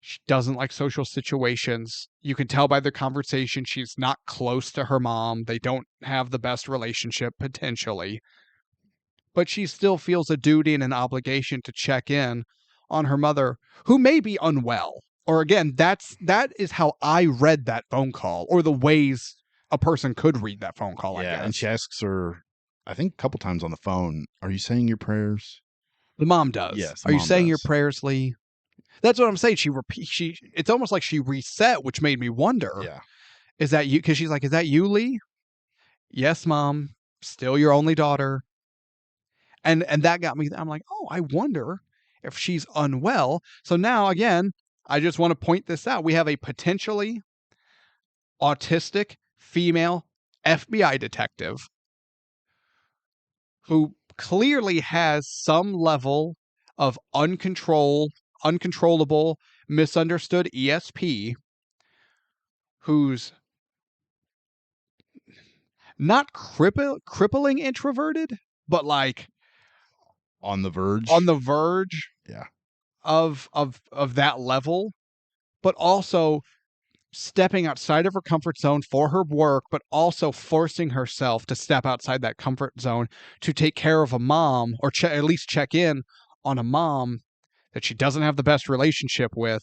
She doesn't like social situations. You can tell by their conversation she's not close to her mom. They don't have the best relationship, potentially. But she still feels a duty and an obligation to check in on her mother, who may be unwell. Or again, that is how I read that phone call, or the ways a person could read that phone call, I guess. And she asks her, I think a couple times on the phone, are you saying your prayers? The mom does. Yes. Are you saying your prayers, Lee? That's what I'm saying. It's almost like she reset, which made me wonder. Yeah. Is that you? Because she's like, is that you, Lee? Yes, Mom. Still your only daughter. And that got me. I'm like, oh, I wonder if she's unwell. So now, again, I just want to point this out. We have a potentially autistic female FBI detective who clearly has some level of uncontrollable, misunderstood ESP, who's not crippling introverted, but like on the verge. Yeah. Of that level, but also stepping outside of her comfort zone for her work, but also forcing herself to step outside that comfort zone to take care of a mom, or at least check in on a mom that she doesn't have the best relationship with,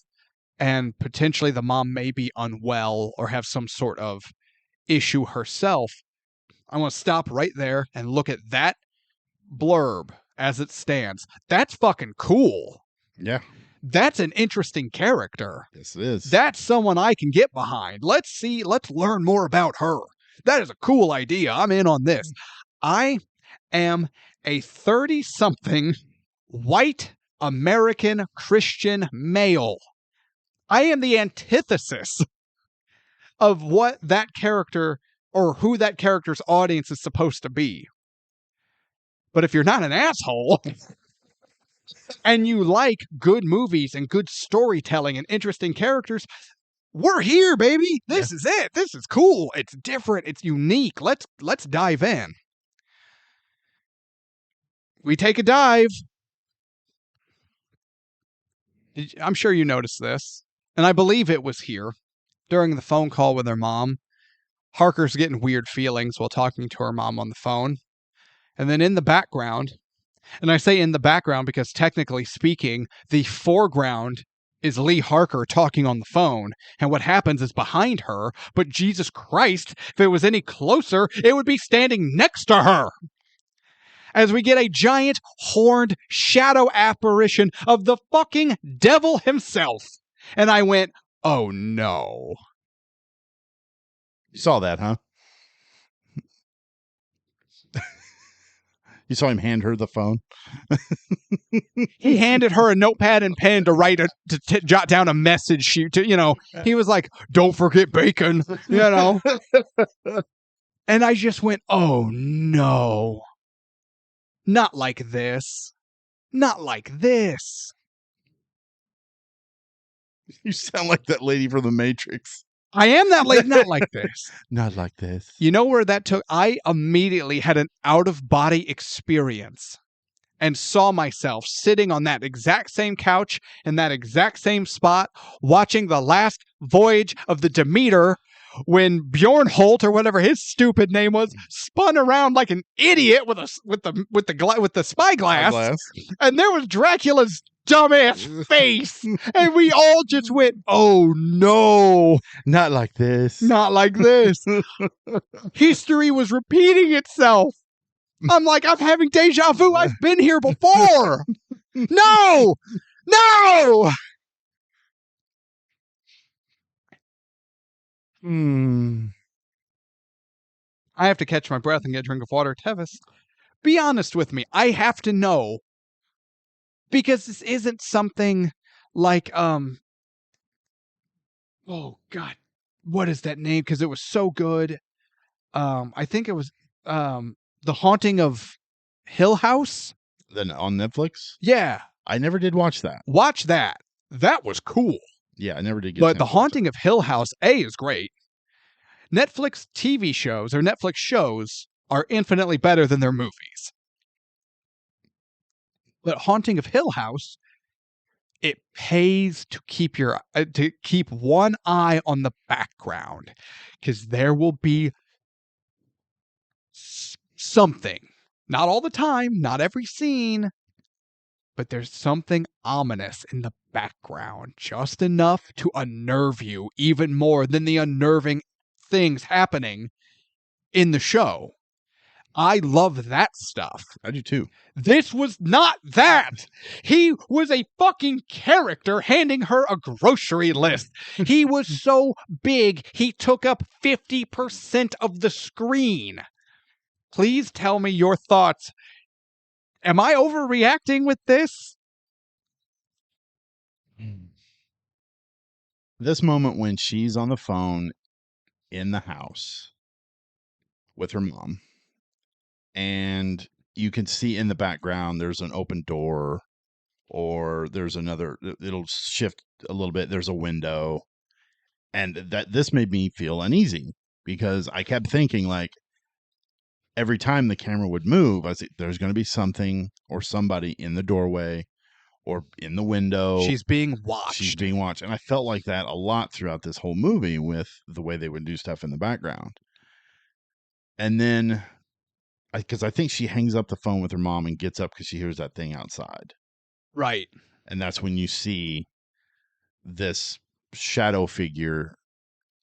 and potentially the mom may be unwell or have some sort of issue herself. I want to stop right there and look at that blurb as it stands. That's fucking cool. Yeah. That's an interesting character. Yes, it is. That's someone I can get behind. Let's learn more about her. That is a cool idea. I'm in on this. I am a 30-something white American Christian male. I am the antithesis of what that character or who that character's audience is supposed to be. But if you're not an asshole and you like good movies and good storytelling and interesting characters, we're here, baby. This is it. This is cool. It's different. It's unique. Let's dive in. We take a dive. I'm sure you noticed this, and I believe it was here during the phone call with her mom. Harker's getting weird feelings while talking to her mom on the phone. And then in the background, and I say in the background because technically speaking, the foreground is Lee Harker talking on the phone, and what happens is behind her, but Jesus Christ, if it was any closer, it would be standing next to her. As we get a giant horned shadow apparition of the fucking devil himself. And I went, oh no. You saw that, huh? You saw him hand her the phone? He handed her a notepad and pen to jot down a message. He was like, don't forget bacon, And I just went, oh no. Not like this. Not like this. You sound like that lady from The Matrix. I am that lady. Not like this. Not like this. You know where that took? I immediately had an out-of-body experience and saw myself sitting on that exact same couch in that exact same spot watching the last voyage of the Demeter when Bjorn Holt, or whatever his stupid name was, spun around like an idiot with the spyglass, and there was Dracula's dumbass face, and we all just went, "Oh no, not like this, not like this." History was repeating itself. I'm like, I'm having deja vu. I've been here before. No. I have to catch my breath and get a drink of water. Tevis, be honest with me. I have to know. Because this isn't something like, oh God, what is that name? Because it was so good. I think it was The Haunting of Hill House. Then on Netflix? Yeah. I never did watch that. Watch that. That was cool. Yeah, I never did get But The Haunting of Hill House, is great. Netflix TV shows or Netflix shows are infinitely better than their movies. But Haunting of Hill House, it pays to keep one eye on the background, because there will be something. Not all the time, not every scene, but there's something ominous in the background, just enough to unnerve you even more than the unnerving things happening in the show. I love that stuff. I do too. This was not that. He was a fucking character handing her a grocery list. He was so big, he took up 50% of the screen. Please tell me your thoughts. Am I overreacting with this? This moment when she's on the phone in the house with her mom, and you can see in the background there's an open door, or there's another, it'll shift a little bit, there's a window, and this made me feel uneasy because I kept thinking, like, every time the camera would move, I was like, there's going to be something or somebody in the doorway or in the window. She's being watched. She's being watched. And I felt like that a lot throughout this whole movie with the way they would do stuff in the background. And then, because I think she hangs up the phone with her mom and gets up because she hears that thing outside. Right. And that's when you see this shadow figure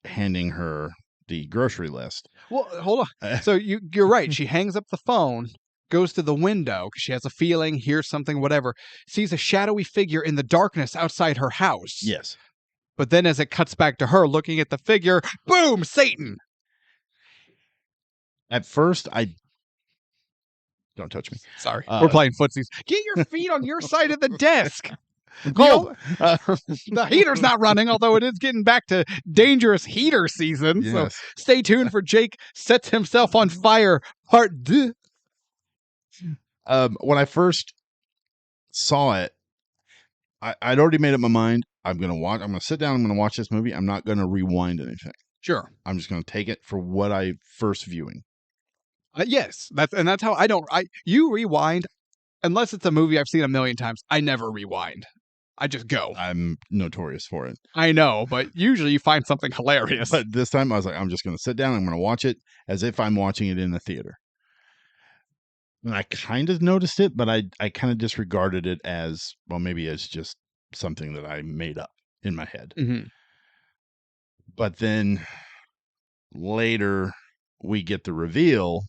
handing her the grocery list. Well, hold on. So you're right. She hangs up the phone, goes to the window because she has a feeling, hears something, whatever, sees a shadowy figure in the darkness outside her house. Yes. But then as it cuts back to her looking at the figure, boom, Satan. At first, don't touch me. Sorry, we're playing footsies. Get your feet on your side of the desk. Cold. The heater's not running, although it is getting back to dangerous heater season. Yes. So stay tuned for Jake Sets Himself on Fire, part 2. When I first saw it, I'd already made up my mind. I'm going to sit down. I'm going to watch this movie. I'm not going to rewind anything. Sure. I'm just going to take it for what I first viewing. Yes, that's how you rewind, unless it's a movie I've seen a million times. I never rewind. I just go. I'm notorious for it. I know, but usually you find something hilarious. But this time I was like, I'm just going to sit down. I'm going to watch it as if I'm watching it in the theater. And I kind of noticed it, but I kind of disregarded it as, well, maybe it's just something that I made up in my head. Mm-hmm. But then later we get the reveal,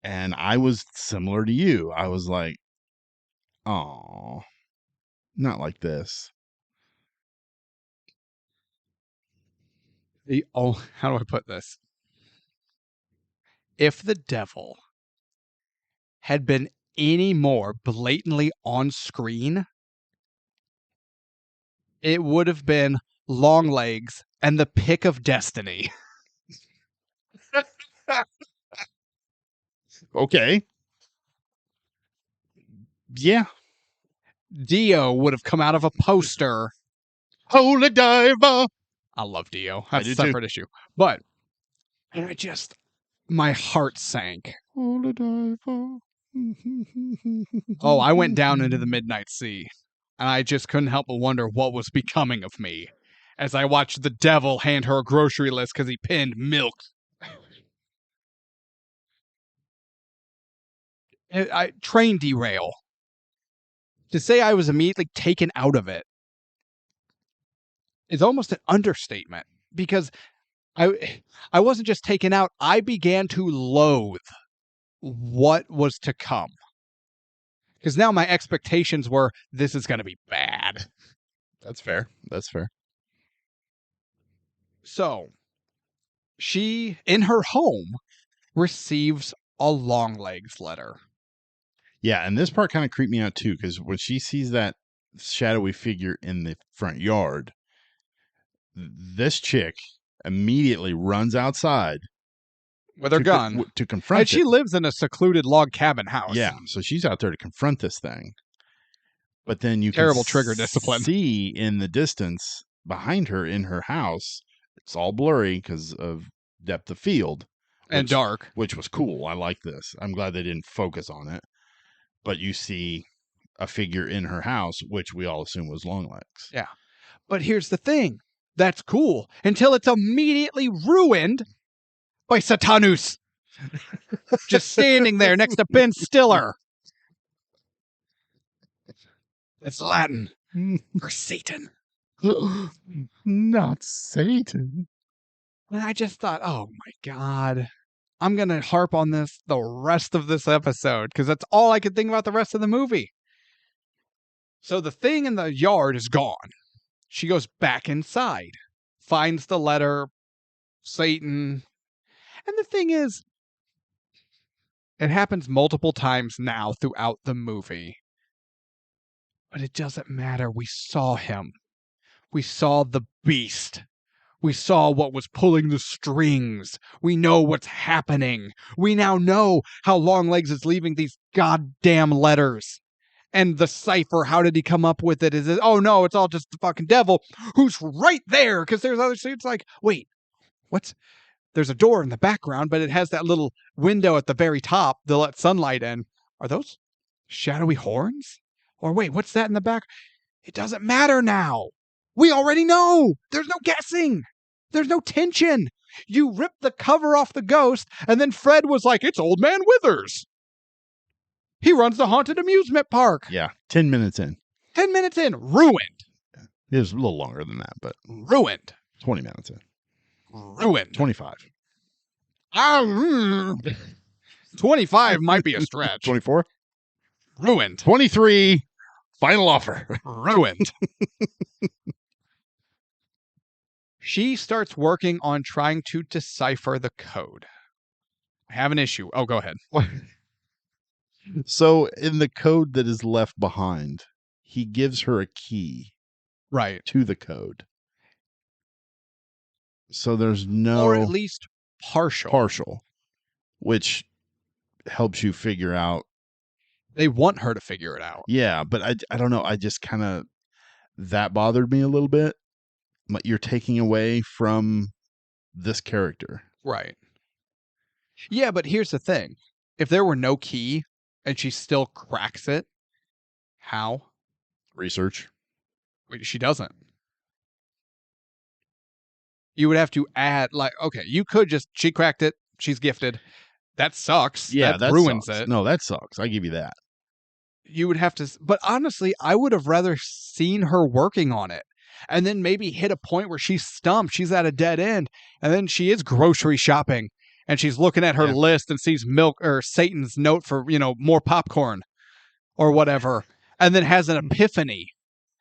and I was similar to you. I was like, oh, not like this. How do I put this? If the devil had been any more blatantly on screen, it would have been LongLegs and the Pick of Destiny. Okay. Yeah. Dio would have come out of a poster. Holy diver. I love Dio. That's I a do separate issue. But my heart sank. Holy diver. Oh, I went down into the midnight sea, and I just couldn't help but wonder what was becoming of me as I watched the devil hand her a grocery list because he pinned milk. Train derail. To say I was immediately taken out of it is almost an understatement, because I wasn't just taken out, I began to loathe what was to come. Because now my expectations were, this is going to be bad. That's fair. That's fair. So, she, in her home, receives a LongLegs letter. Yeah, and this part kind of creeped me out too, because when she sees that shadowy figure in the front yard, this chick immediately runs outside with her gun to confront and she lives in a secluded log cabin house. Yeah, so she's out there to confront this thing. But then you Terrible can trigger discipline. See in the distance behind her in her house, it's all blurry because of depth of field. And dark. Which was cool. I like this. I'm glad they didn't focus on it. But you see a figure in her house, which we all assume was LongLegs. Yeah. But here's the thing. That's cool until it's immediately ruined by Satanus. Just standing there next to Ben Stiller. It's Latin for Satan. Not Satan. And I just thought, oh my God, I'm going to harp on this the rest of this episode because that's all I could think about the rest of the movie. So the thing in the yard is gone. She goes back inside, finds the letter, Satan. And the thing is, it happens multiple times now throughout the movie. But it doesn't matter. We saw him. We saw the beast. We saw what was pulling the strings. We know what's happening. We now know how LongLegs is leaving these goddamn letters. And the cipher, how did he come up with it? Is it, oh no, it's all just the fucking devil who's right there. Because there's other scenes like, wait, what's... There's a door in the background, but it has that little window at the very top to let sunlight in. Are those shadowy horns? Or wait, what's that in the back? It doesn't matter now. We already know. There's no guessing. There's no tension. You ripped the cover off the ghost, and then Fred was like, it's Old Man Withers. He runs the haunted amusement park. Yeah, 10 minutes in. 10 minutes in, ruined. It was a little longer than that, but Ruined. 20 minutes in. Ruined. 25. 25 might be a stretch. 24. Ruined. 23. Final offer. Ruined. She starts working on trying to decipher the code. I have an issue. Oh, go ahead. So in the code that is left behind, he gives her a key Right. to the code. So there's no Or at least partial. which helps you figure out. They want her to figure it out. Yeah, but I don't know. I just kind of, that bothered me a little bit. You're taking away from this character. Right. Yeah, but here's the thing. If there were no key and she still cracks it, how? Research. Wait, she doesn't. You would have to add, like, okay, you could just, she cracked it, she's gifted. That sucks. Yeah, that ruins sucks. it. No, that sucks. I give you that. You would have to, but honestly, I would have rather seen her working on it and then maybe hit a point where she's stumped, she's at a dead end, and then she is grocery shopping and she's looking at her list and sees milk or Satan's note for, more popcorn or whatever, and then has an epiphany.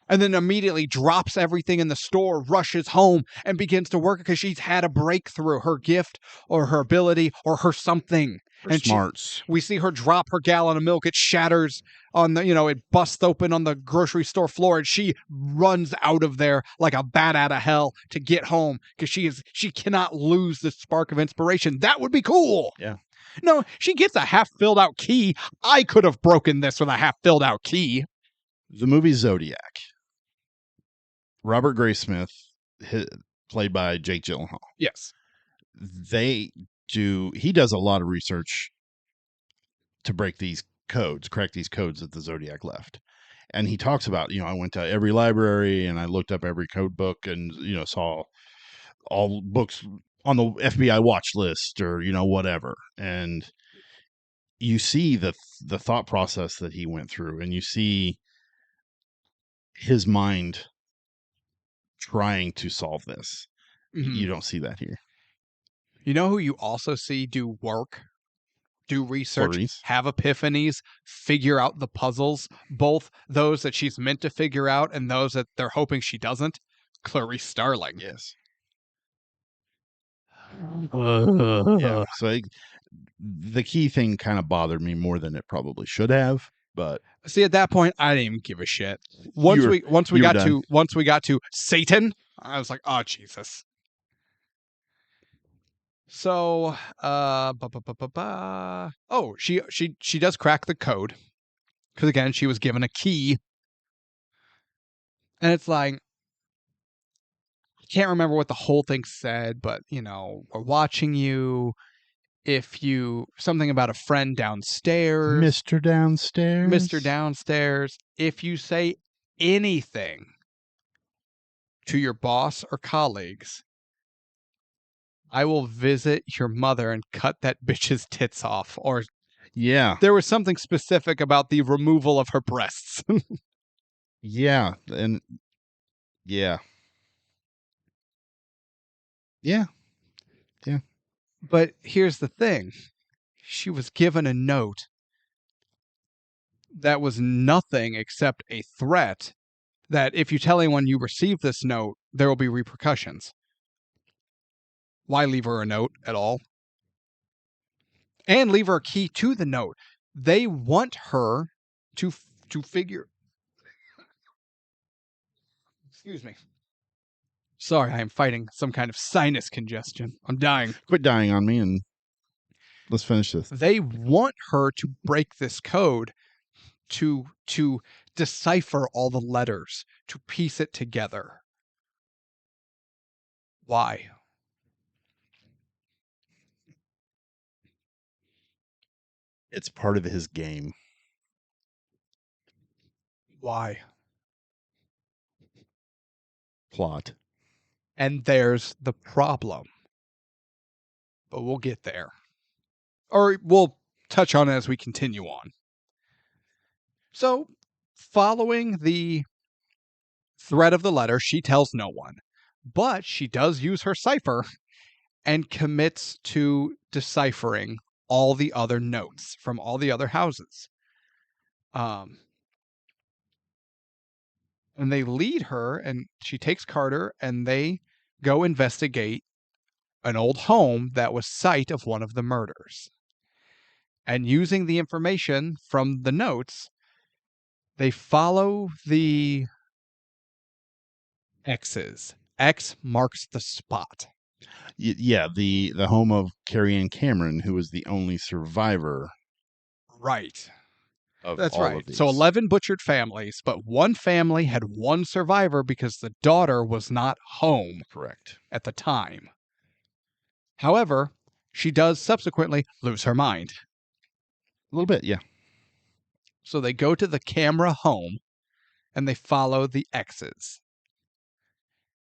And then immediately drops everything in the store, rushes home, and begins to work because she's had a breakthrough, her gift or her ability or her something. And smarts. We see her drop her gallon of milk. It shatters on the, it busts open on the grocery store floor, and she runs out of there like a bat out of hell to get home because she cannot lose the spark of inspiration. That would be cool. Yeah. No, she gets a half filled out key. I could have broken this with a half filled out key. The movie Zodiac. Robert Graysmith, played by Jake Gyllenhaal. Yes. He does a lot of research to crack these codes that the Zodiac left. And he talks about, I went to every library and I looked up every code book and, saw all books on the FBI watch list or, whatever. And you see the thought process that he went through, and you see his mind trying to solve this. Mm-hmm. You don't see that here. You know who you also see do work, do research, Clarice. Have epiphanies, figure out the puzzles, both those that she's meant to figure out and those that they're hoping she doesn't? Clarice Starling. Yes. Yeah. So the key thing kind of bothered me more than it probably should have. But see, at that point, I didn't even give a shit. Once we got to Satan, I was like, oh Jesus. So, oh, she does crack the code because again, she was given a key, and it's like, I can't remember what the whole thing said, but we're watching you. If you something about a friend downstairs, Mr. Downstairs, if you say anything to your boss or colleagues, I will visit your mother and cut that bitch's tits off. Or yeah, there was something specific about the removal of her breasts. Yeah, and yeah. But here's the thing. She was given a note that was nothing except a threat that if you tell anyone you received this note, there will be repercussions. Why leave her a note at all? And leave her a key to the note. They want her to figure... Excuse me. Sorry, I am fighting some kind of sinus congestion. I'm dying. Quit dying on me and let's finish this. They want her to break this code to decipher all the letters, to piece it together. Why? It's part of his game. Why? Plot. And there's the problem. But we'll get there. Or we'll touch on it as we continue on. So, following the thread of the letter, she tells no one. But she does use her cipher and commits to deciphering all the other notes from all the other houses. And they lead her, and she takes Carter, and they go investigate an old home that was site of one of the murders. And using the information from the notes, they follow the X's. X marks the spot. Yeah, the home of Carrie Ann Cameron, who was the only survivor. Right. Of That's all right. of these. So 11 butchered families, but one family had one survivor because the daughter was not home Correct. at the time. However, she does subsequently lose her mind. A little bit, yeah. So they go to the camera home and they follow the X's.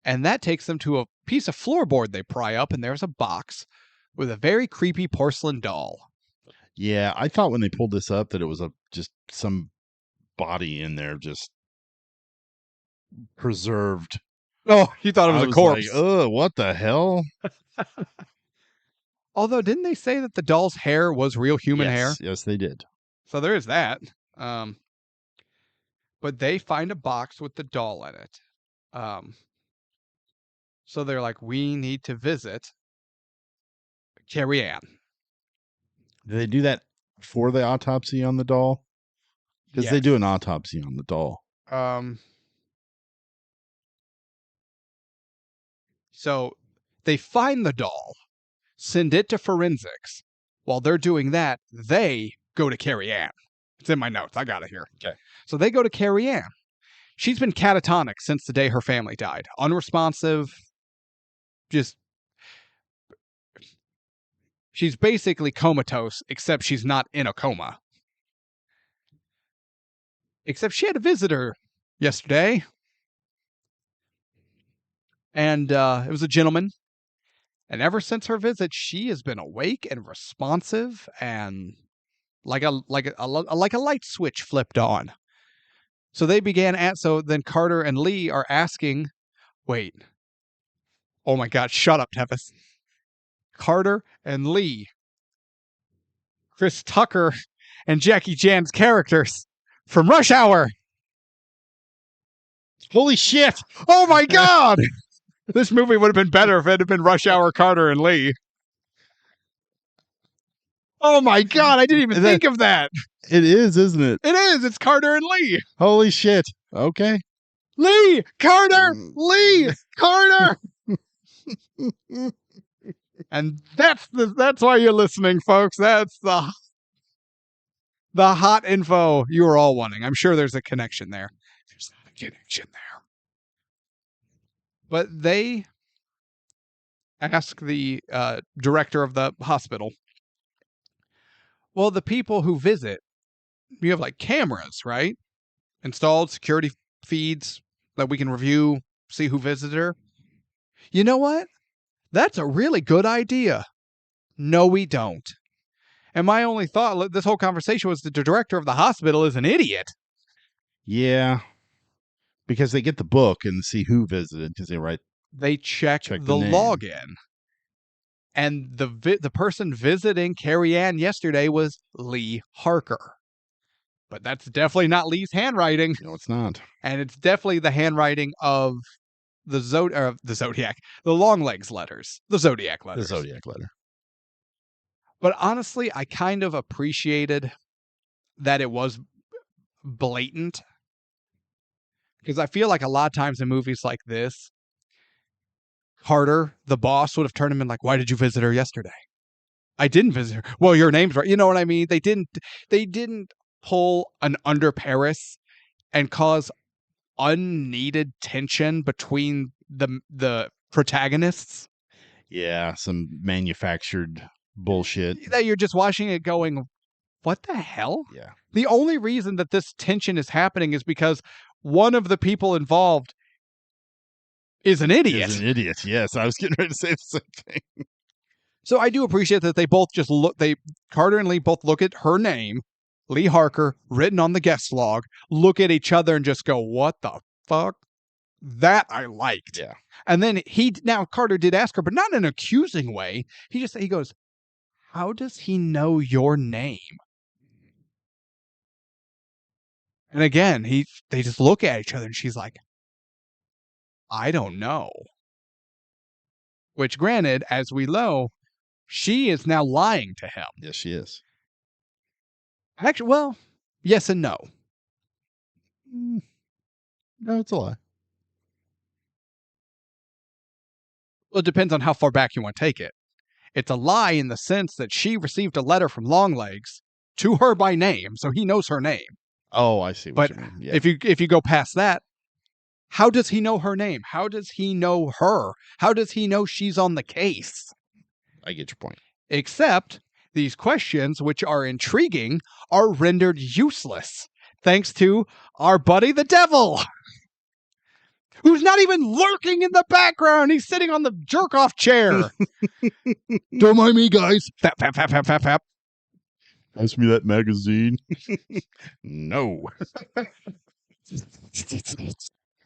And that takes them to a piece of floorboard they pry up, and there's a box with a very creepy porcelain doll. Yeah, I thought when they pulled this up that it was just some body in there, just preserved. Oh, you thought it was a corpse. Like, oh, what the hell? Although, didn't they say that the doll's hair was real human hair? Yes, they did. So there is that. But they find a box with the doll in it. So they're like, we need to visit Carrie Ann. Did they do that for the autopsy on the doll? Because they do an autopsy on the doll. So they find the doll, send it to forensics. While they're doing that, they go to Carrie Ann. It's in my notes. I got it here. Okay. So they go to Carrie Ann. She's been catatonic since the day her family died. Unresponsive. She's basically comatose, except she's not in a coma. Except she had a visitor yesterday. And it was a gentleman. And ever since her visit, she has been awake and responsive and like a light switch flipped on. So they began so then Carter and Lee are asking, wait. Oh my God, shut up, Tevis. Carter and Lee. Chris Tucker and Jackie Chan's characters from Rush Hour. Holy shit! Oh my God! This movie would have been better if it had been Rush Hour, Carter, and Lee. Oh my God, I didn't even think of that. It is, isn't it? It is. It's Carter and Lee. Holy shit. Okay. Lee, Carter, Lee, Carter. And that's why you're listening, folks. That's the hot info you were all wanting. I'm sure there's a connection there. There's not a connection there. But they ask the director of the hospital, well, the people who visit, you have like cameras, right? Installed security feeds that we can review, see who visited her. You know what? That's a really good idea. No, we don't. And my only thought, this whole conversation was the director of the hospital is an idiot. Yeah. Because they get the book and see who visited because they check the login. And the person visiting Carrie Ann yesterday was Lee Harker. But that's definitely not Lee's handwriting. No, it's not. And it's definitely the handwriting of the Zodiac, the LongLegs letters, the Zodiac letters. The Zodiac letter. But honestly, I kind of appreciated that it was blatant. Because I feel like a lot of times in movies like this, Carter, the boss, would have turned him in like, why did you visit her yesterday? I didn't visit her. Well, your name's right. You know what I mean? They didn't pull an under Paris and cause unneeded tension between the protagonists. Yeah, some manufactured bullshit. That you're just watching it going, what the hell? Yeah. The only reason that this tension is happening is because one of the people involved is an idiot. Is an idiot. Yes, I was getting ready to say the same thing. So I do appreciate that they both just Carter and Lee both look at her name, Lee Harker, written on the guest log, look at each other and just go, what the fuck? That I liked. Yeah. And then now Carter did ask her, but not in an accusing way. He goes, how does he know your name? And again, they just look at each other and she's like, I don't know. Which granted, as we know, she is now lying to him. Yes, she is. Actually, well, yes and no. No, it's a lie. Well, it depends on how far back you want to take it. It's a lie in the sense that she received a letter from LongLegs to her by name, so he knows her name. Oh, I see what But you mean. Yeah. if you go past that, how does he know her name? How does he know her? How does he know she's on the case? I get your point. Except these questions, which are intriguing, are rendered useless thanks to our buddy the devil, who's not even lurking in the background. He's sitting on the jerk-off chair. Don't mind me, guys. Fap, fap, fap, fap, fap, fap. Pass me that magazine. No.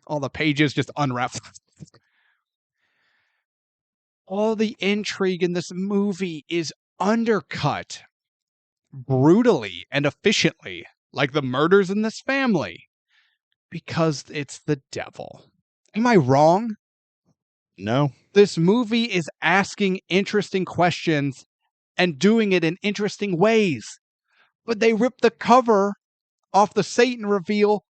All the pages just unwrap. All the intrigue in this movie is undercut brutally and efficiently, like the murders in this family, because it's the devil. Am I wrong? No. This movie is asking interesting questions and doing it in interesting ways. But they rip the cover off the Satan reveal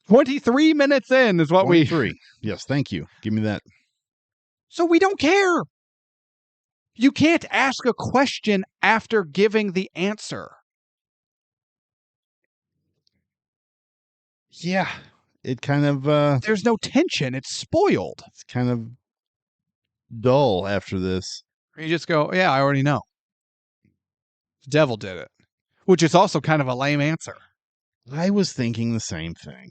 23 minutes in is what 23. Yes, thank you. Give me that. So we don't care. You can't ask a question after giving the answer. Yeah. It kind of There's no tension. It's spoiled. it's kind of dull after this. You just go, yeah, I already know. The devil did it. Which is also kind of a lame answer. I was thinking the same thing.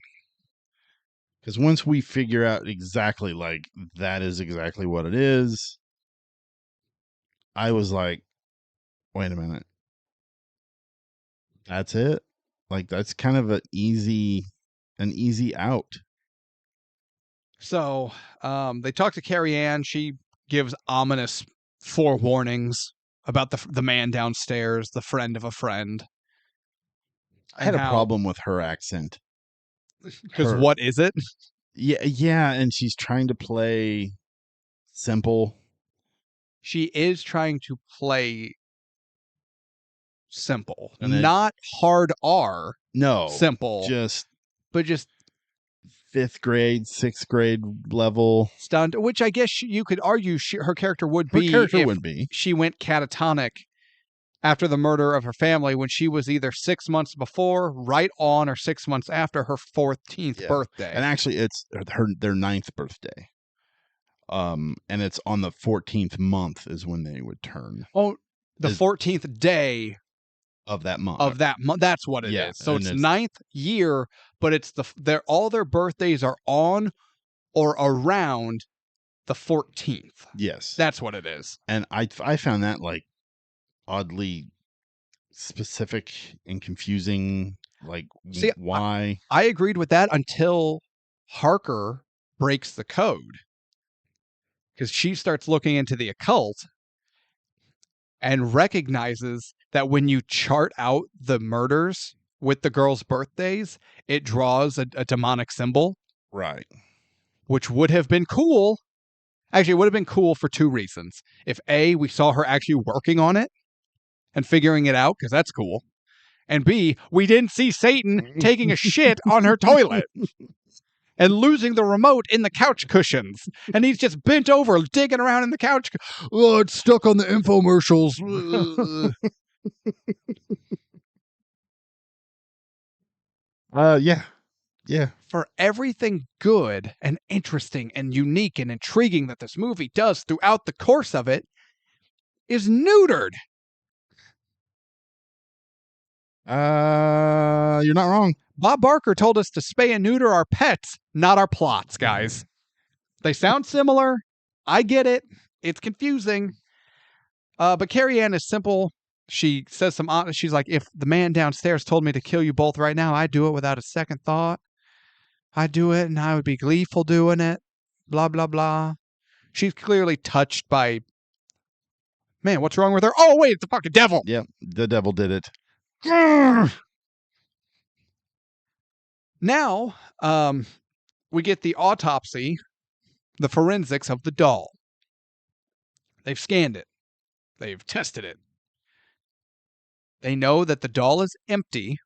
Because once we figure out exactly, like, that is exactly what it is, I was like, wait a minute. That's it? Like, that's kind of an easy out. So they talk to Carrie Ann. She gives ominous forewarnings about the man downstairs, the friend of a friend. I had a problem with her accent. Because what is it? Yeah, and she's trying to play simple. She is trying to play simple, And not hard R. No, simple, but just 5th grade, 6th grade level stunned. Which I guess you could argue her character would be. She went catatonic after the murder of her family when she was either 6 months before, right on, or 6 months after her 14th birthday. And actually, it's their 9th birthday. And it's on the 14th month is when they would turn. Oh, the 14th day of that month. That's what it is. So it's 9th year, but it's all their birthdays are on or around the 14th. Yes, that's what it is. And I found that like oddly specific and confusing. Like, see, why? I agreed with that until Harker breaks the code, because she starts looking into the occult and recognizes that when you chart out the murders with the girls' birthdays, it draws a demonic symbol. Right. Which would have been cool. Actually, it would have been cool for two reasons. If A, we saw her actually working on it and figuring it out, because that's cool. And B, we didn't see Satan taking a shit on her toilet and losing the remote in the couch cushions. And he's just bent over, digging around in the couch. Oh, it's stuck on the infomercials. Yeah. For everything good and interesting and unique and intriguing that this movie does throughout the course of it is neutered. You're not wrong. Bob Barker told us to spay and neuter our pets, not our plots, guys. They sound similar. I get it. It's confusing. But Carrie Ann is simple. She says she's like, if the man downstairs told me to kill you both right now, I'd do it without a second thought. I'd do it and I would be gleeful doing it. Blah, blah, blah. She's clearly touched by, man, what's wrong with her? Oh, wait, it's the fucking devil. Yep, the devil did it. Now, we get the autopsy, the forensics of the doll. They've scanned it. They've tested it. They know that the doll is empty,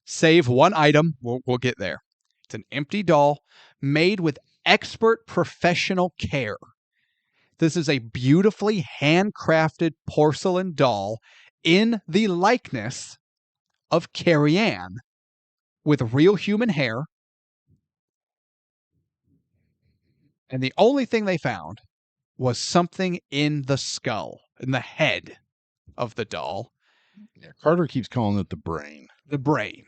save one item. We'll get there. It's an empty doll made with expert professional care. This is a beautifully handcrafted porcelain doll in the likeness of Carrie Ann with real human hair. And the only thing they found was something in the skull, in the head of the doll. Yeah, Carter keeps calling it the brain. The brain.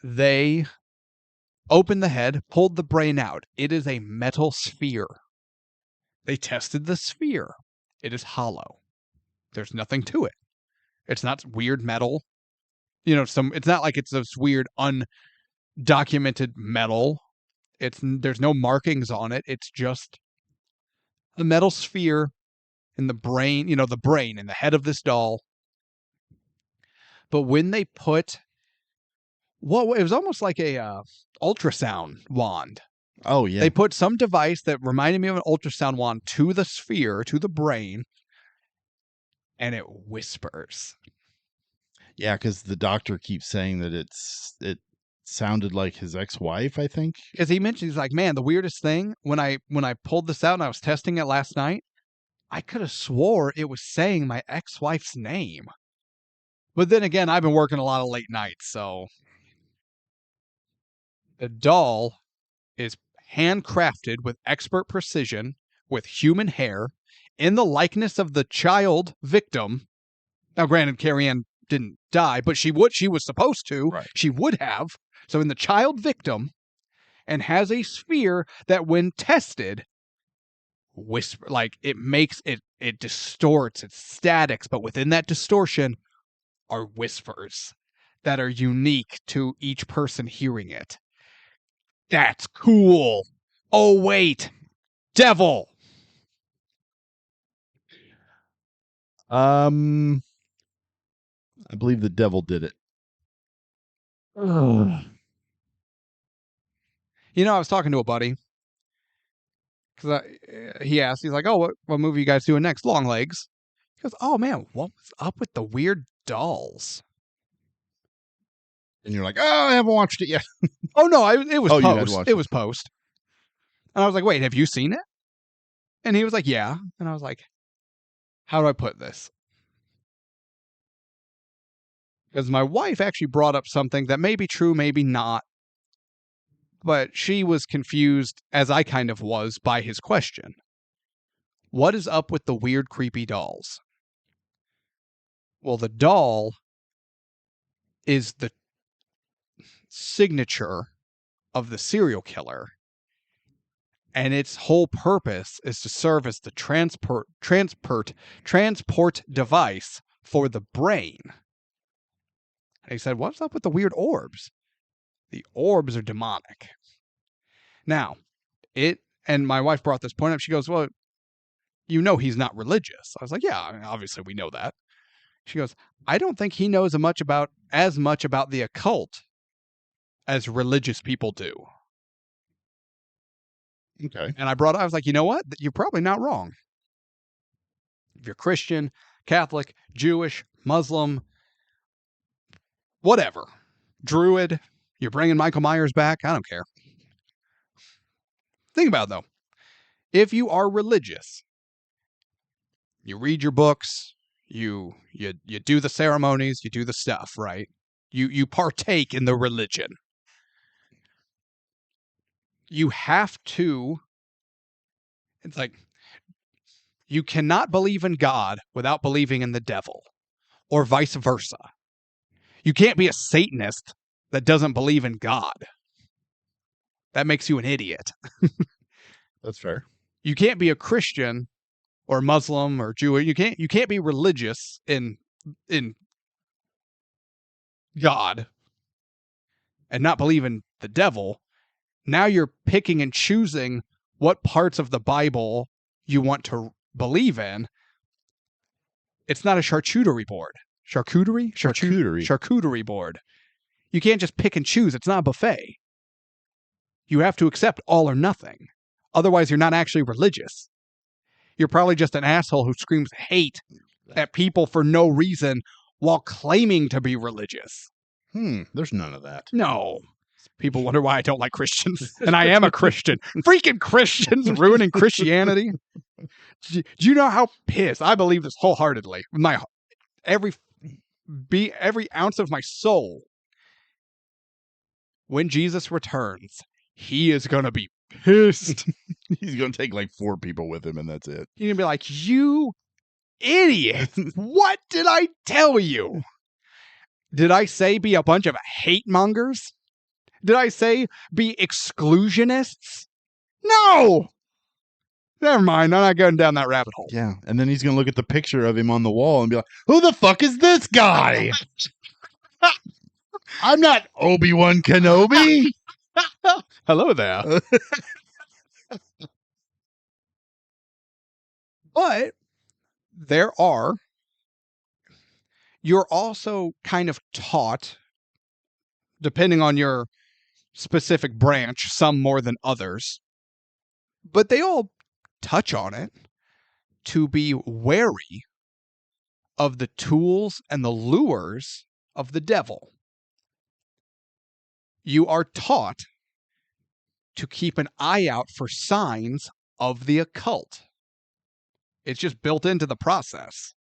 They opened the head, pulled the brain out. It is a metal sphere. They tested the sphere. It is hollow. There's nothing to it. It's not weird metal. It's not like it's this weird undocumented metal. There's no markings on it. It's just a metal sphere in the brain, the brain in the head of this doll. But when they put it was almost like a ultrasound wand. Oh, yeah. They put some device that reminded me of an ultrasound wand to the sphere, to the brain, and it whispers. Yeah, because the doctor keeps saying that it sounded like his ex-wife, I think. Because he mentioned, he's like, man, the weirdest thing, when I pulled this out and I was testing it last night, I could have swore it was saying my ex-wife's name. But then again, I've been working a lot of late nights, so the doll is handcrafted with expert precision, with human hair, in the likeness of the child victim. Now, granted, Carrie Ann didn't die, but she was supposed to. Right. She would have. So in the child victim, and has a sphere that when tested, whisper, like it makes it distorts, it's statics, but within that distortion are whispers that are unique to each person hearing it. That's cool. Oh, wait. Devil. I believe the devil did it. Ugh. I was talking to a buddy because he asked, he's like, oh, what movie are you guys doing next? LongLegs. He goes, oh, man, what was up with the weird dolls? And you're like, oh, I haven't watched it yet. Oh, no, it was Oh, you had post. watched It it. was post. And I was like, wait, have you seen it? And he was like, yeah. And I was like, how do I put this? Because my wife actually brought up something that may be true, maybe not. But she was confused, as I kind of was, by his question. What is up with the weird, creepy dolls? Well, the doll is the signature of the serial killer. And its whole purpose is to serve as the transport device for the brain. And he said, what's up with the weird orbs? The orbs are demonic. Now, and my wife brought this point up. She goes, well, he's not religious. I was like, yeah, I mean, obviously we know that. She goes, I don't think he knows as much about the occult as religious people do. Okay. And I was like, you know what? You're probably not wrong. If you're Christian, Catholic, Jewish, Muslim, whatever, Druid, you're bringing Michael Myers back, I don't care. Think about it, though. If you are religious, you read your books, you do the ceremonies, you do the stuff, right? You partake in the religion. You have to, it's like, you cannot believe in God without believing in the devil, or vice versa. You can't be a Satanist that doesn't believe in God. That makes you an idiot. That's fair. You can't be a Christian or Muslim or Jewish. You can't be religious in God and not believe in the devil. Now you're picking and choosing what parts of the Bible you want to believe in. It's not a charcuterie board. Charcuterie board. You can't just pick and choose. It's not a buffet. You have to accept all or nothing. Otherwise, you're not actually religious. You're probably just an asshole who screams hate at people for no reason while claiming to be religious. There's none of that. No. People wonder why I don't like Christians. And I am a Christian. Freaking Christians ruining Christianity. Do you know how pissed? I believe this wholeheartedly. Every ounce of my soul. When Jesus returns, he is going to be pissed. He's going to take like 4 people with him, and that's it. You're going to be like, you idiot. What did I tell you? Did I say be a bunch of hate mongers? Did I say be exclusionists? No! Never mind. I'm not going down that rabbit hole. Yeah. And then he's going to look at the picture of him on the wall and be like, who the fuck is this guy? I'm not Obi-Wan Kenobi. Hello there. But you're also kind of taught, depending on your specific branch, some more than others, but they all touch on it, to be wary of the tools and the lures of the devil. You are taught to keep an eye out for signs of the occult. It's just built into the process.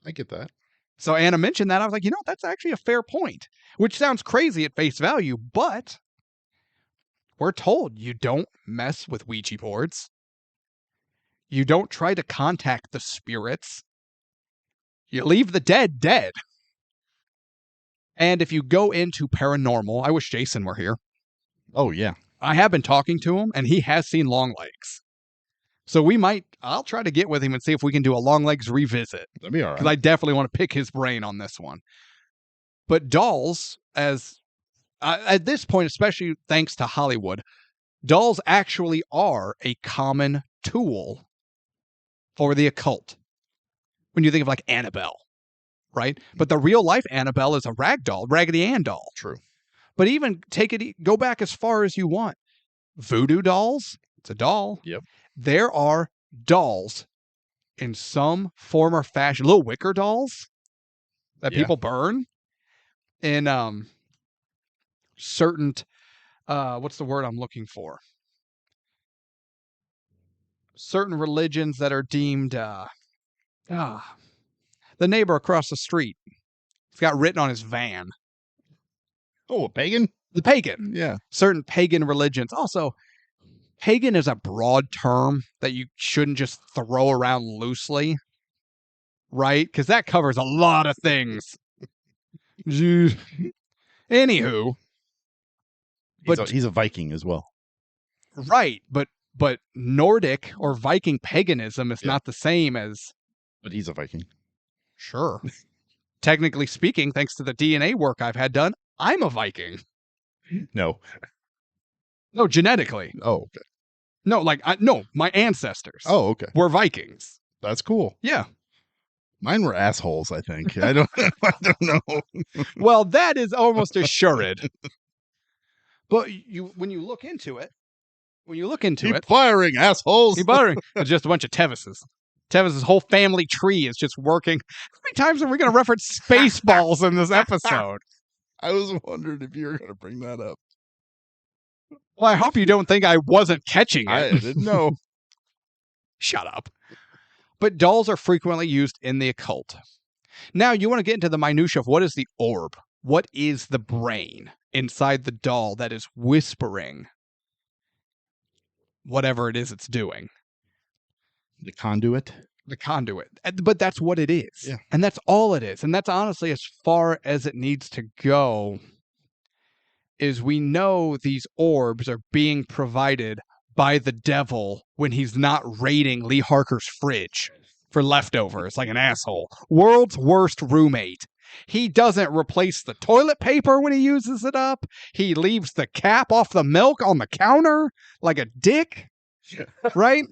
I get that. So Anna mentioned that. I was like, that's actually a fair point, which sounds crazy at face value, but we're told you don't mess with Ouija boards. You don't try to contact the spirits. You leave the dead dead. And if you go into paranormal, I wish Jason were here. Oh, yeah. I have been talking to him, and he has seen LongLegs. So I'll try to get with him and see if we can do a LongLegs revisit. That'd be all right. Because I definitely want to pick his brain on this one. But dolls, at this point, especially thanks to Hollywood, dolls actually are a common tool for the occult. When you think of like Annabelle, right? But the real life Annabelle is a rag doll, Raggedy Ann doll. True. But even go back as far as you want. Voodoo dolls, it's a doll. Yep. There are dolls in some form or fashion, little wicker dolls that people burn in certain, what's the word I'm looking for? Certain religions that are deemed, the neighbor across the street, it's got written on his van. Oh, a pagan? The pagan. Yeah. Certain pagan religions. Also, pagan is a broad term that you shouldn't just throw around loosely, right? Because that covers a lot of things. Anywho. He's a Viking as well. Right, but Nordic or Viking paganism is not the same as... But he's a Viking. Sure. Technically speaking, thanks to the DNA work I've had done, I'm a Viking. No, genetically. Oh, okay. No, my ancestors. Oh, okay. Were Vikings. That's cool. Yeah. Mine were assholes, I think. I don't know. Well, that is almost assured. But when you look into it, Keep firing, assholes. Keep firing. It's just a bunch of Tevises. Tevis' whole family tree is just working. How many times are we going to reference Spaceballs in this episode? I was wondering if you were going to bring that up. Well, I hope you don't think I wasn't catching it. I didn't know. Shut up. But dolls are frequently used in the occult. Now, you want to get into the minutia of what is the orb? What is the brain inside the doll that is whispering whatever it is it's doing? The conduit? The conduit. But that's what it is. Yeah. And that's all it is. And that's honestly as far as it needs to go. Is we know these orbs are being provided by the devil when he's not raiding Lee Harker's fridge for leftovers like an asshole. World's worst roommate. He doesn't replace the toilet paper when he uses it up. He leaves the cap off the milk on the counter like a dick. Right?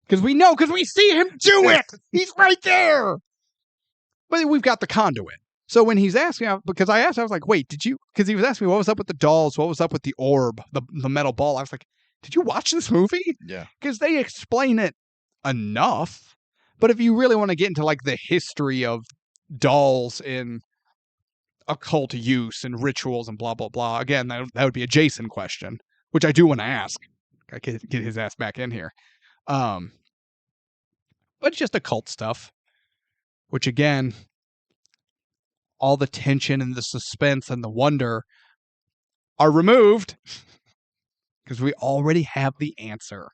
Because we see him do it. He's right there. But we've got the conduit. So when he's asking, because I asked, I was like, wait, did you? Because he was asking me what was up with the dolls, what was up with the orb, the metal ball. I was like, did you watch this movie? Yeah. Because they explain it enough. But if you really want to get into like the history of dolls in occult use and rituals and blah, blah, blah, again, that would be a Jason question, which I do want to ask. I could get his ass back in here. But it's just occult stuff, which again, all the tension and the suspense and the wonder are removed because we already have the answer.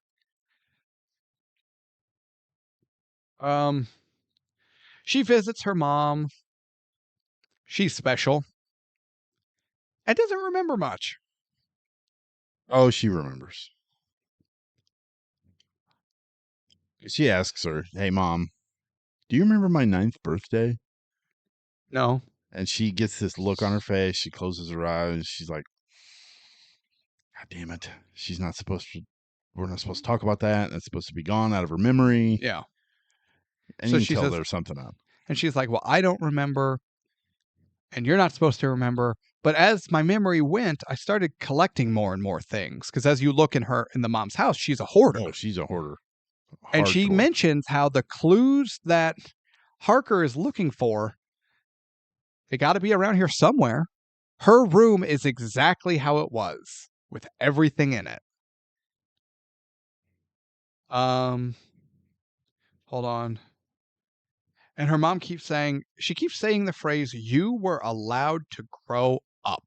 She visits her mom. She's special. And doesn't remember much. Oh, she remembers. She asks her, "Hey, Mom, do you remember my 9th birthday?" No. And she gets this look on her face. She closes her eyes. She's like, God damn it. We're not supposed to talk about that. That's supposed to be gone out of her memory. Yeah. And So you she can tell says- there's something up. And she's like, well, I don't remember. And you're not supposed to remember. But as my memory went, I started collecting more and more things. Because as you look in the mom's house, she's a hoarder. Oh, she's a hoarder. And she Hardcore. mentions how the clues that Harker is looking for, they got to be around here somewhere. Her room is exactly how it was, with everything in it. Hold on. And her mom keeps saying the phrase, "You were allowed to grow up."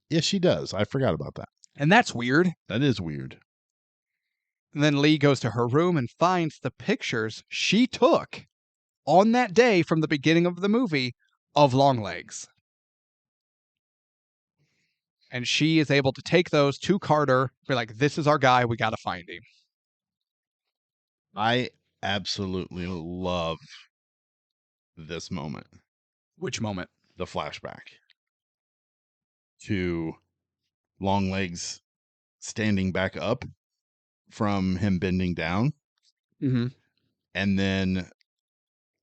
Yes, she does. I forgot about that. And that's weird. That is weird. And then Lee goes to her room and finds the pictures she took on that day from the beginning of the movie of LongLegs. And she is able to take those to Carter, be like, this is our guy, we got to find him. I absolutely love this moment. Which moment? The flashback to LongLegs standing back up from him bending down. Mm-hmm. And then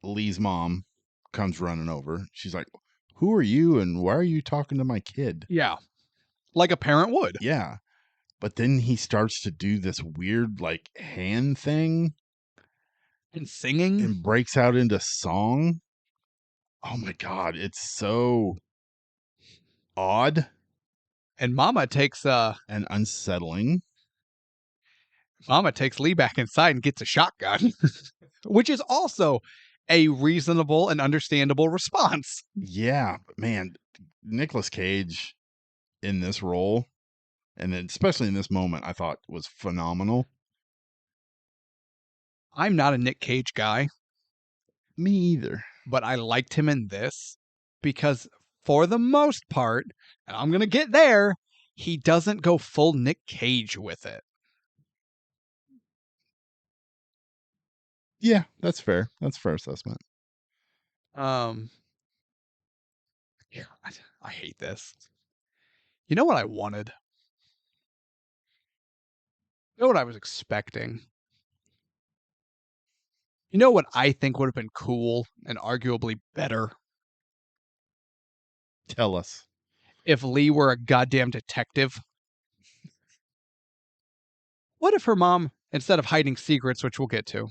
Lee's mom comes running over. She's like, "Who are you and why are you talking to my kid?" Yeah. Like a parent would. Yeah. But then he starts to do this weird, like, hand thing And singing. and breaks out into song. Oh my God. It's so odd And Mama takes and unsettling. Lee back inside and gets a shotgun, which is also a reasonable and understandable response. Yeah. But man, Nicolas Cage in this role, and then especially in this moment, I thought was phenomenal. I'm not a Nick Cage guy, Me either. but I liked him in this because for the most part, and I'm going to get there, he doesn't go full Nick Cage with it. Yeah, that's fair. That's a fair assessment. God, I hate this. You know what I wanted? You know what I was expecting? You know what I think would have been cool and arguably better? Tell us. If Lee were a goddamn detective. What if her mom, instead of hiding secrets, which we'll get to,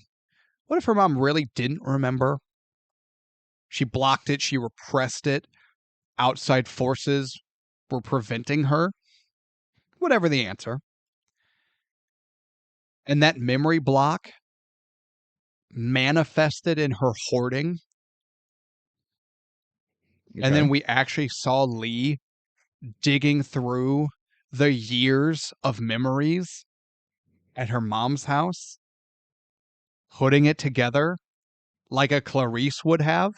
what if her mom really didn't remember? She blocked it, she repressed it, outside forces were preventing her? Whatever the answer. And that memory block manifested in her hoarding. And then we actually saw Lee digging through the years of memories at her mom's house. putting it together like a Clarice would have?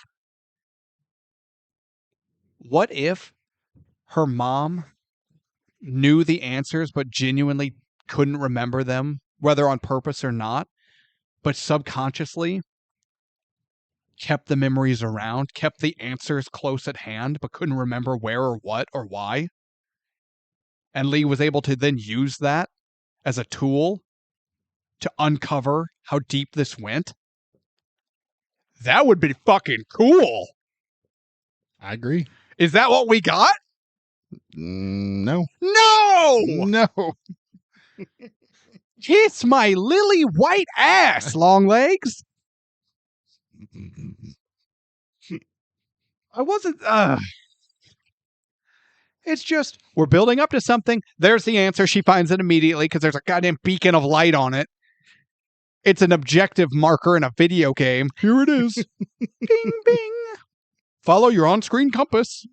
What if her mom knew the answers but genuinely couldn't remember them, whether on purpose or not, but subconsciously kept the memories around, kept the answers close at hand, but couldn't remember where or what or why? And Lee was able to then use that as a tool to uncover how deep this went? That would be fucking cool. I agree. Is that what we got? No. No! No. Kiss my lily white ass, LongLegs. I wasn't. It's just, we're building up to something. There's the answer. She finds it immediately because there's a goddamn beacon of light on it. It's an objective marker in a video game. Here it is. Ding, bing. Follow your on screen compass.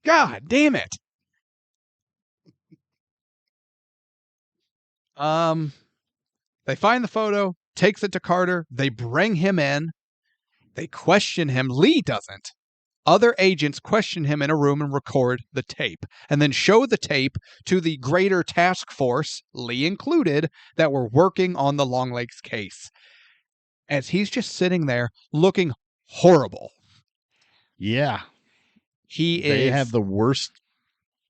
God damn it. They find the photo, takes it to Carter. They bring him in. They question him. Lee doesn't. Other agents question him in a room and record the tape, and then show the tape to the greater task force, Lee included, that were working on the LongLegs case. As he's just sitting there looking horrible. Yeah. They have the worst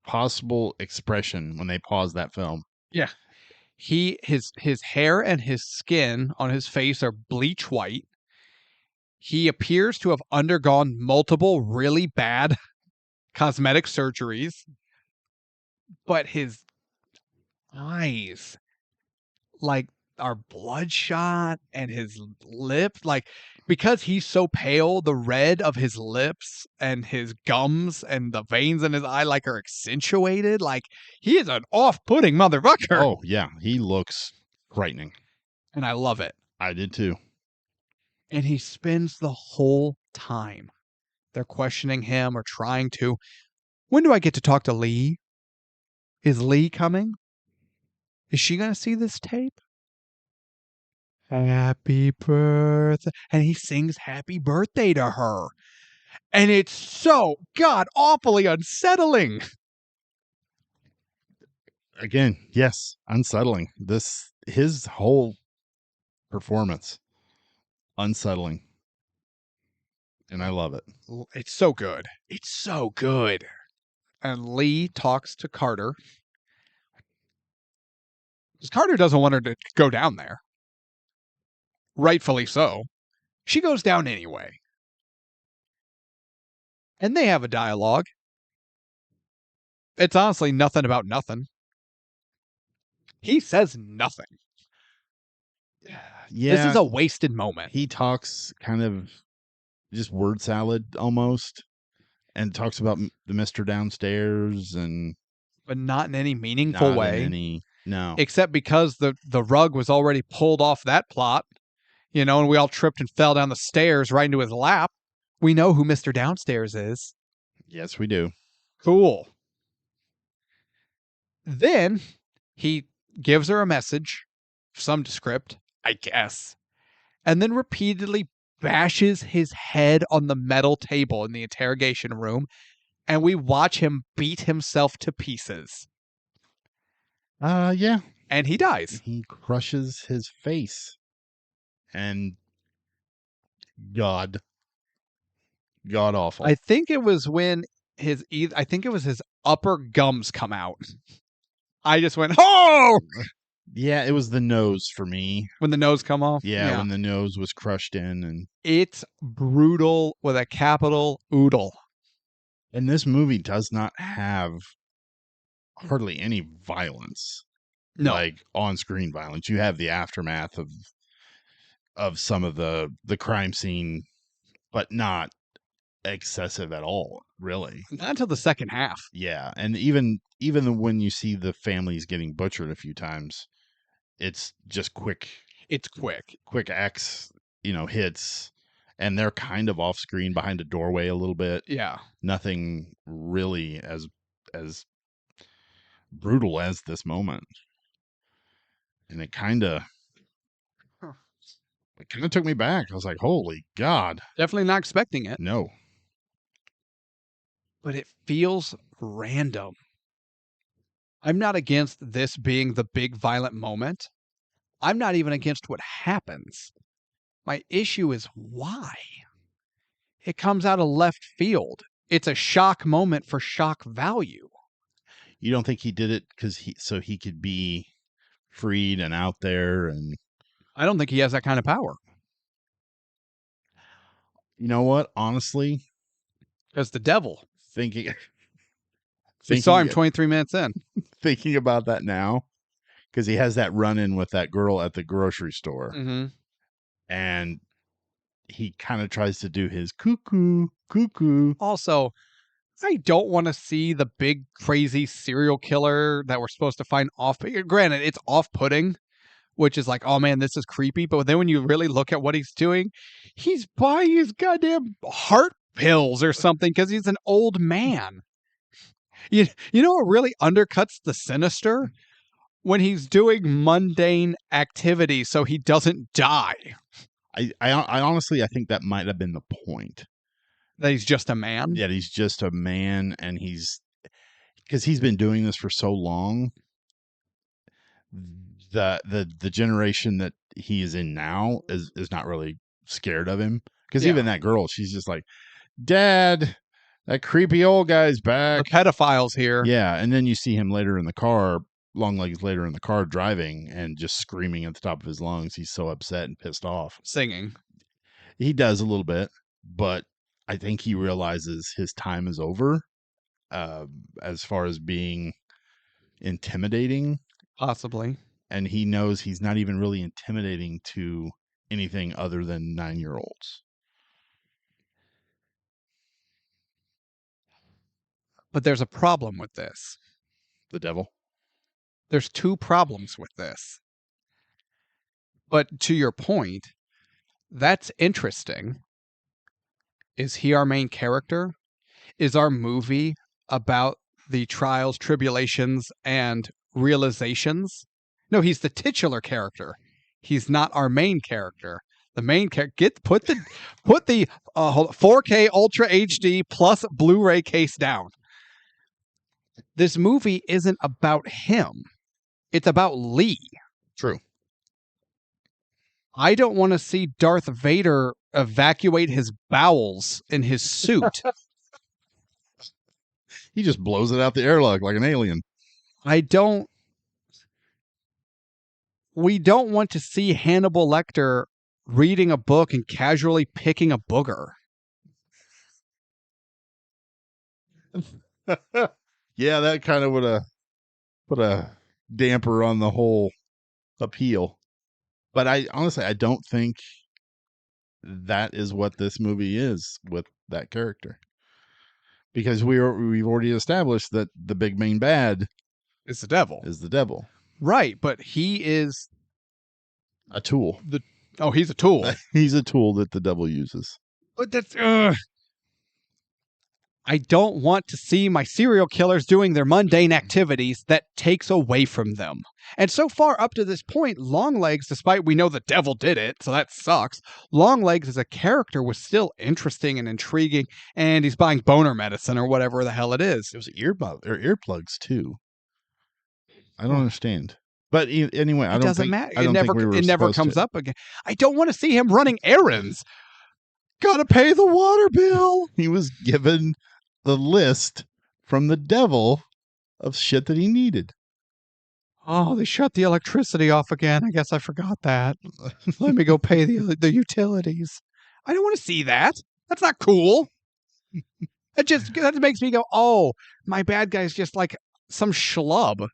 possible expression when they pause that film. Yeah. His hair and his skin on his face are bleach white. He appears to have undergone multiple really bad cosmetic surgeries, but his eyes like are bloodshot, and his lip, like, because he's so pale, the red of his lips and his gums and the veins in his eye like are accentuated. Like, he is an off-putting motherfucker. Oh yeah, he looks frightening, and I love it. I did too. And he spends the whole time they're questioning him or trying to. When do I get to talk to Lee? Is Lee coming? Is she going to see this tape? Happy birthday. And he sings happy birthday to her. And it's so god awfully unsettling. Again, yes, unsettling. His whole performance, unsettling. And I love it. It's so good. It's so good. And Lee talks to Carter. Because Carter doesn't want her to go down there. Rightfully so. She goes down anyway. And they have a dialogue. It's honestly nothing about nothing. He says nothing. Yeah. This is a wasted moment. He talks kind of just word salad almost, and talks about the Mr. Downstairs, and but not in any meaningful way. No. Except because the rug was already pulled off that plot, and we all tripped and fell down the stairs right into his lap. We know who Mr. Downstairs is. Yes, we do. Cool. Then he gives her a message, some script, I guess, and then repeatedly bashes his head on the metal table in the interrogation room, and we watch him beat himself to pieces. Yeah. And he dies. He crushes his face. And God awful. I think it was when his upper gums come out. I just went, oh! Yeah, it was the nose for me. When the nose come off? Yeah, when the nose was crushed in. And it's brutal with a capital oodle. And this movie does not have hardly any violence. No. Like on-screen violence. You have the aftermath of some of the crime scene, but not excessive at all, really. Not until the second half. Yeah, and even when you see the families getting butchered a few times, it's just quick. It's quick X, hits, and they're kind of off screen behind a doorway a little bit. Yeah. Nothing really as brutal as this moment. And it kind of It kind of took me back. I was like, holy God. Definitely not expecting it, No. but it feels random. I'm not against this being the big violent moment. I'm not even against what happens. My issue is why. It comes out of left field. It's a shock moment for shock value. You don't think he did it because he could be freed and out there? And I don't think he has that kind of power. you know what? Honestly, Because the devil. thinking We saw him thinking 23 minutes in. thinking about that now, because he has that run in with that girl at the grocery store, Mm-hmm. and he kind of tries to do his cuckoo, cuckoo. Also, I don't want to see the big crazy serial killer that we're supposed to find off. Granted, it's off-putting, which is like, oh man, this is creepy. But then when you really look at what he's doing, he's buying his goddamn heart pills or something because he's an old man. You know what really undercuts the sinister? When he's doing mundane activities so he doesn't die. I honestly, I think that might have been the point. That he's just a man? Yeah, he's just a man, and because he's been doing this for so long. The generation that he is in now is not really scared of him, because Yeah. even that girl, she's just like, Dad, that creepy old guy's The back. pedophile's here. Yeah, and then you see him later in the car, LongLegs later in the car driving and just screaming at the top of his lungs. He's so upset and pissed off. Singing. He does a little bit, but I think he realizes his time is over, as far as being intimidating. Possibly. And he knows he's not even really intimidating to anything other than 9-year-olds. But there's a problem with this. The devil. There's two problems with this. But to your point, that's interesting. Is he our main character? Is our movie about the trials, tribulations, and realizations? No, he's the titular character. He's not our main character. The main character put the 4K Ultra HD plus Blu-ray case down. This movie isn't about him. It's about Lee. True. I don't want to see Darth Vader evacuate his bowels in his suit. He just blows it out the airlock like an alien. We don't want to see Hannibal Lecter reading a book and casually picking a booger. Yeah, that kind of would have put a damper on the whole appeal. But I honestly, I don't think that is what this movie is with that character. Because we've already established that the big main bad It's the devil. is the devil. Right, but he is A tool. he's a tool. He's a tool that the devil uses. But that's I don't want to see my serial killers doing their mundane activities that takes away from them. And so far up to this point, LongLegs, despite we know the devil did it, so that sucks, LongLegs as a character was still interesting and intriguing, and he's buying boner medicine or whatever the hell it is. It was earplugs too. I don't understand. But anyway, I It don't doesn't think matter. I don't think we were It never supposed comes to. up again. I don't want to see him running errands. Gotta pay the water bill. He was given the list from the devil of shit that he needed. Oh, they shut the electricity off again. I guess I forgot that. Let me go pay the utilities. I don't want to see that. That's not cool. That makes me go, oh, my bad guy's just like some schlub.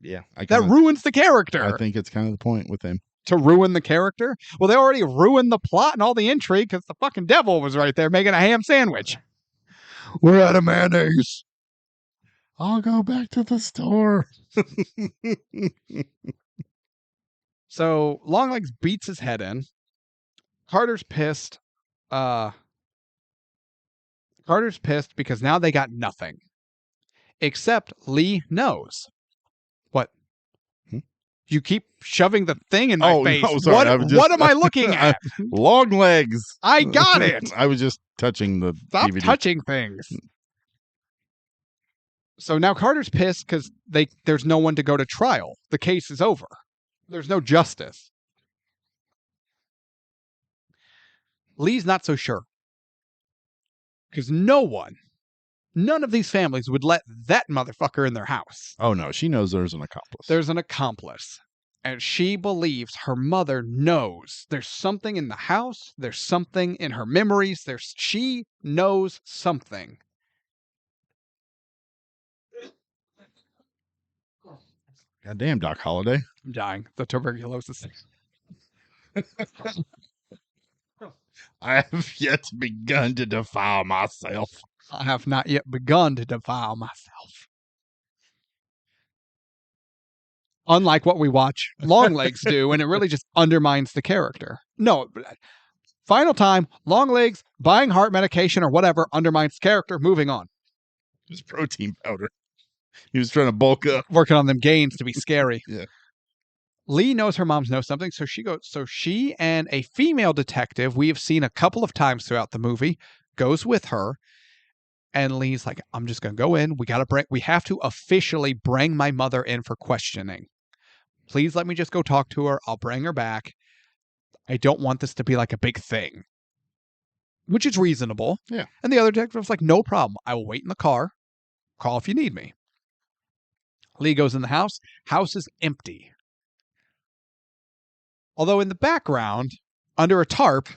Yeah, That ruins the character. I think it's kind of the point with him. To ruin the character? Well, they already ruined the plot and all the intrigue because the fucking devil was right there making a ham sandwich. We're out of mayonnaise. I'll go back to the store. So LongLegs beats his head in. Carter's pissed. Carter's pissed because now they got nothing. Except Lee knows. What? You keep shoving the thing in my Oh, face. no, sorry. What am I looking at? LongLegs. I got it. I was just touching the Stop DVD. touching things. So now Carter's pissed because there's no one to go to trial. The case is over. There's no justice. Lee's not so sure. Because none of these families would let that motherfucker in their house. Oh, no. She knows there's an accomplice. There's an accomplice. And she believes her mother knows there's something in the house. There's something in her memories. She knows something. Goddamn, Doc Holliday. I'm dying. The tuberculosis. I have yet begun to defile myself. I have not yet begun to defile myself. Unlike what we watch LongLegs do, and it really just undermines the character. No, final time, LongLegs buying heart medication or whatever undermines character. Moving on. It was protein powder. He was trying to bulk up. Working on them gains to be scary. Yeah. Lee knows her mom's knows something, so she and a female detective we have seen a couple of times throughout the movie goes with her, and Lee's like, I'm just gonna go in. We have to officially bring my mother in for questioning. Please let me just go talk to her. I'll bring her back. I don't want this to be like a big thing. Which is reasonable. Yeah. And the other detective was like, no problem. I will wait in the car. Call if you need me. Lee goes in the house. House is empty. Although in the background, under a tarp,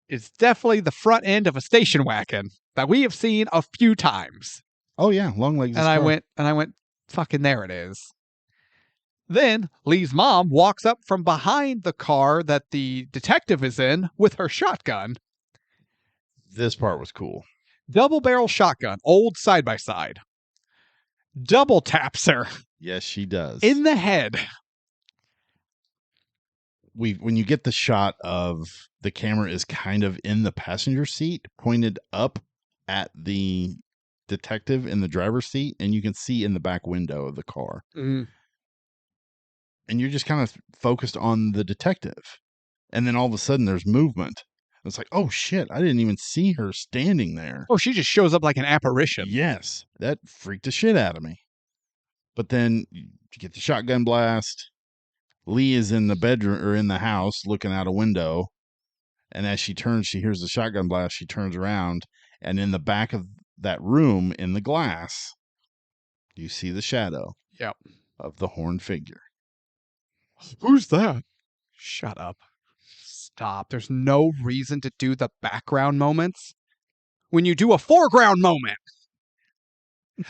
is definitely the front end of a station wagon that we have seen a few times. Oh, yeah. LongLegs. And I went, fucking there it is. Then Lee's mom walks up from behind the car that the detective is in with her shotgun. This part was cool. Double barrel shotgun, old side by side. Double taps her. Yes, she does. In the head. When you get the shot of the camera is kind of in the passenger seat, pointed up at the detective in the driver's seat, and you can see in the back window of the car. Mm. And you're just kind of focused on the detective. And then all of a sudden there's movement. It's like, oh shit, I didn't even see her standing there. Oh, she just shows up like an apparition. Yes, that freaked the shit out of me. But then you get the shotgun blast. Lee is in the bedroom or in the house looking out a window. And as she turns, she hears the shotgun blast. She turns around. And in the back of that room, in the glass, you see the shadow of the horned figure. Who's that? Shut up. Stop. There's no reason to do the background moments when you do a foreground moment.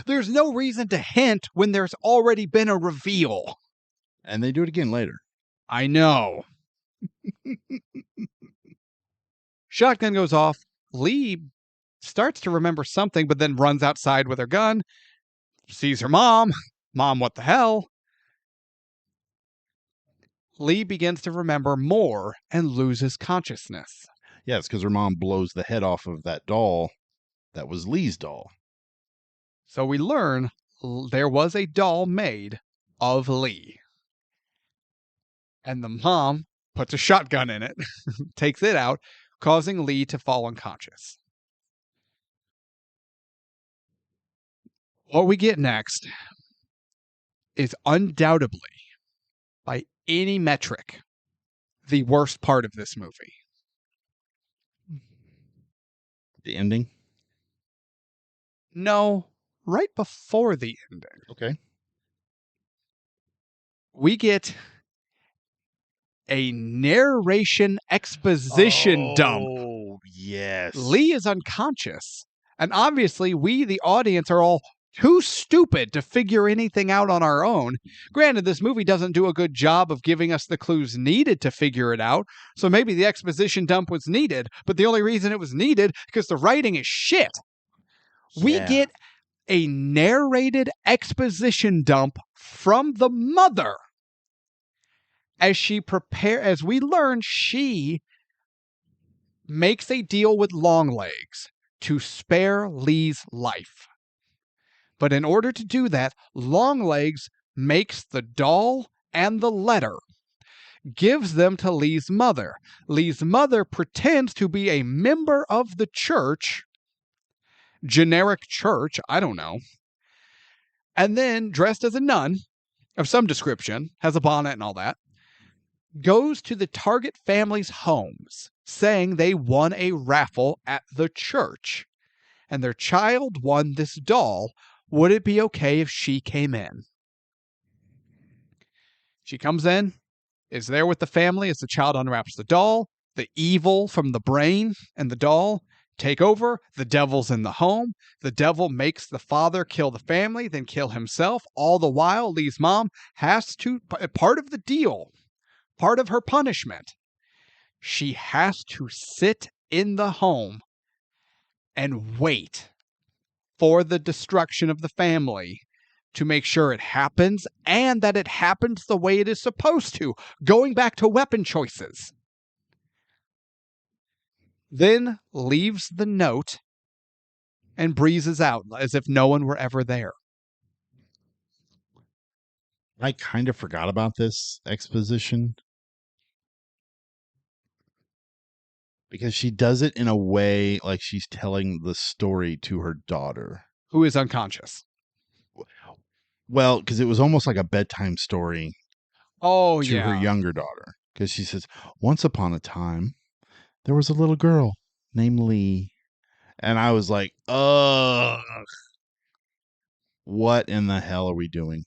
There's no reason to hint when there's already been a reveal. And they do it again later. I know. Shotgun goes off. Lee starts to remember something, but then runs outside with her gun. Sees her mom. Mom, what the hell? Lee begins to remember more and loses consciousness. Yes, because her mom blows the head off of that doll that was Lee's doll. So we learn there was a doll made of Lee. And the mom puts a shotgun in it, takes it out, causing Lee to fall unconscious. What we get next is undoubtedly, by any metric, the worst part of this movie. The ending? No, right before the ending. Okay. We get a narration exposition dump. Oh, yes. Lee is unconscious. And obviously, we, the audience, are all too stupid to figure anything out on our own. Granted, this movie doesn't do a good job of giving us the clues needed to figure it out, so maybe the exposition dump was needed, but the only reason it was needed because the writing is shit. Yeah. We get a narrated exposition dump from the mother. As we learn, she makes a deal with LongLegs to spare Lee's life. But in order to do that, LongLegs makes the doll and the letter, gives them to Lee's mother. Lee's mother pretends to be a member of the church, generic church, I don't know, and then dressed as a nun of some description, has a bonnet and all that, goes to the target family's homes saying they won a raffle at the church and their child won this doll. Would it be okay if she came in? She comes in, is there with the family as the child unwraps the doll. The evil from the brain and the doll take over. The devil's in the home. The devil makes the father kill the family, then kill himself. All the while, Lee's mom has to, part of the deal, part of her punishment, she has to sit in the home and wait for the destruction of the family to make sure it happens and that it happens the way it is supposed to, going back to weapon choices. Then leaves the note and breezes out as if no one were ever there. I kind of forgot about this exposition because she does it in a way like she's telling the story to her daughter, who is unconscious. Well, because it was almost like a bedtime story to her younger daughter. Because she says, once upon a time, there was a little girl named Lee. And I was like, ugh. What in the hell are we doing?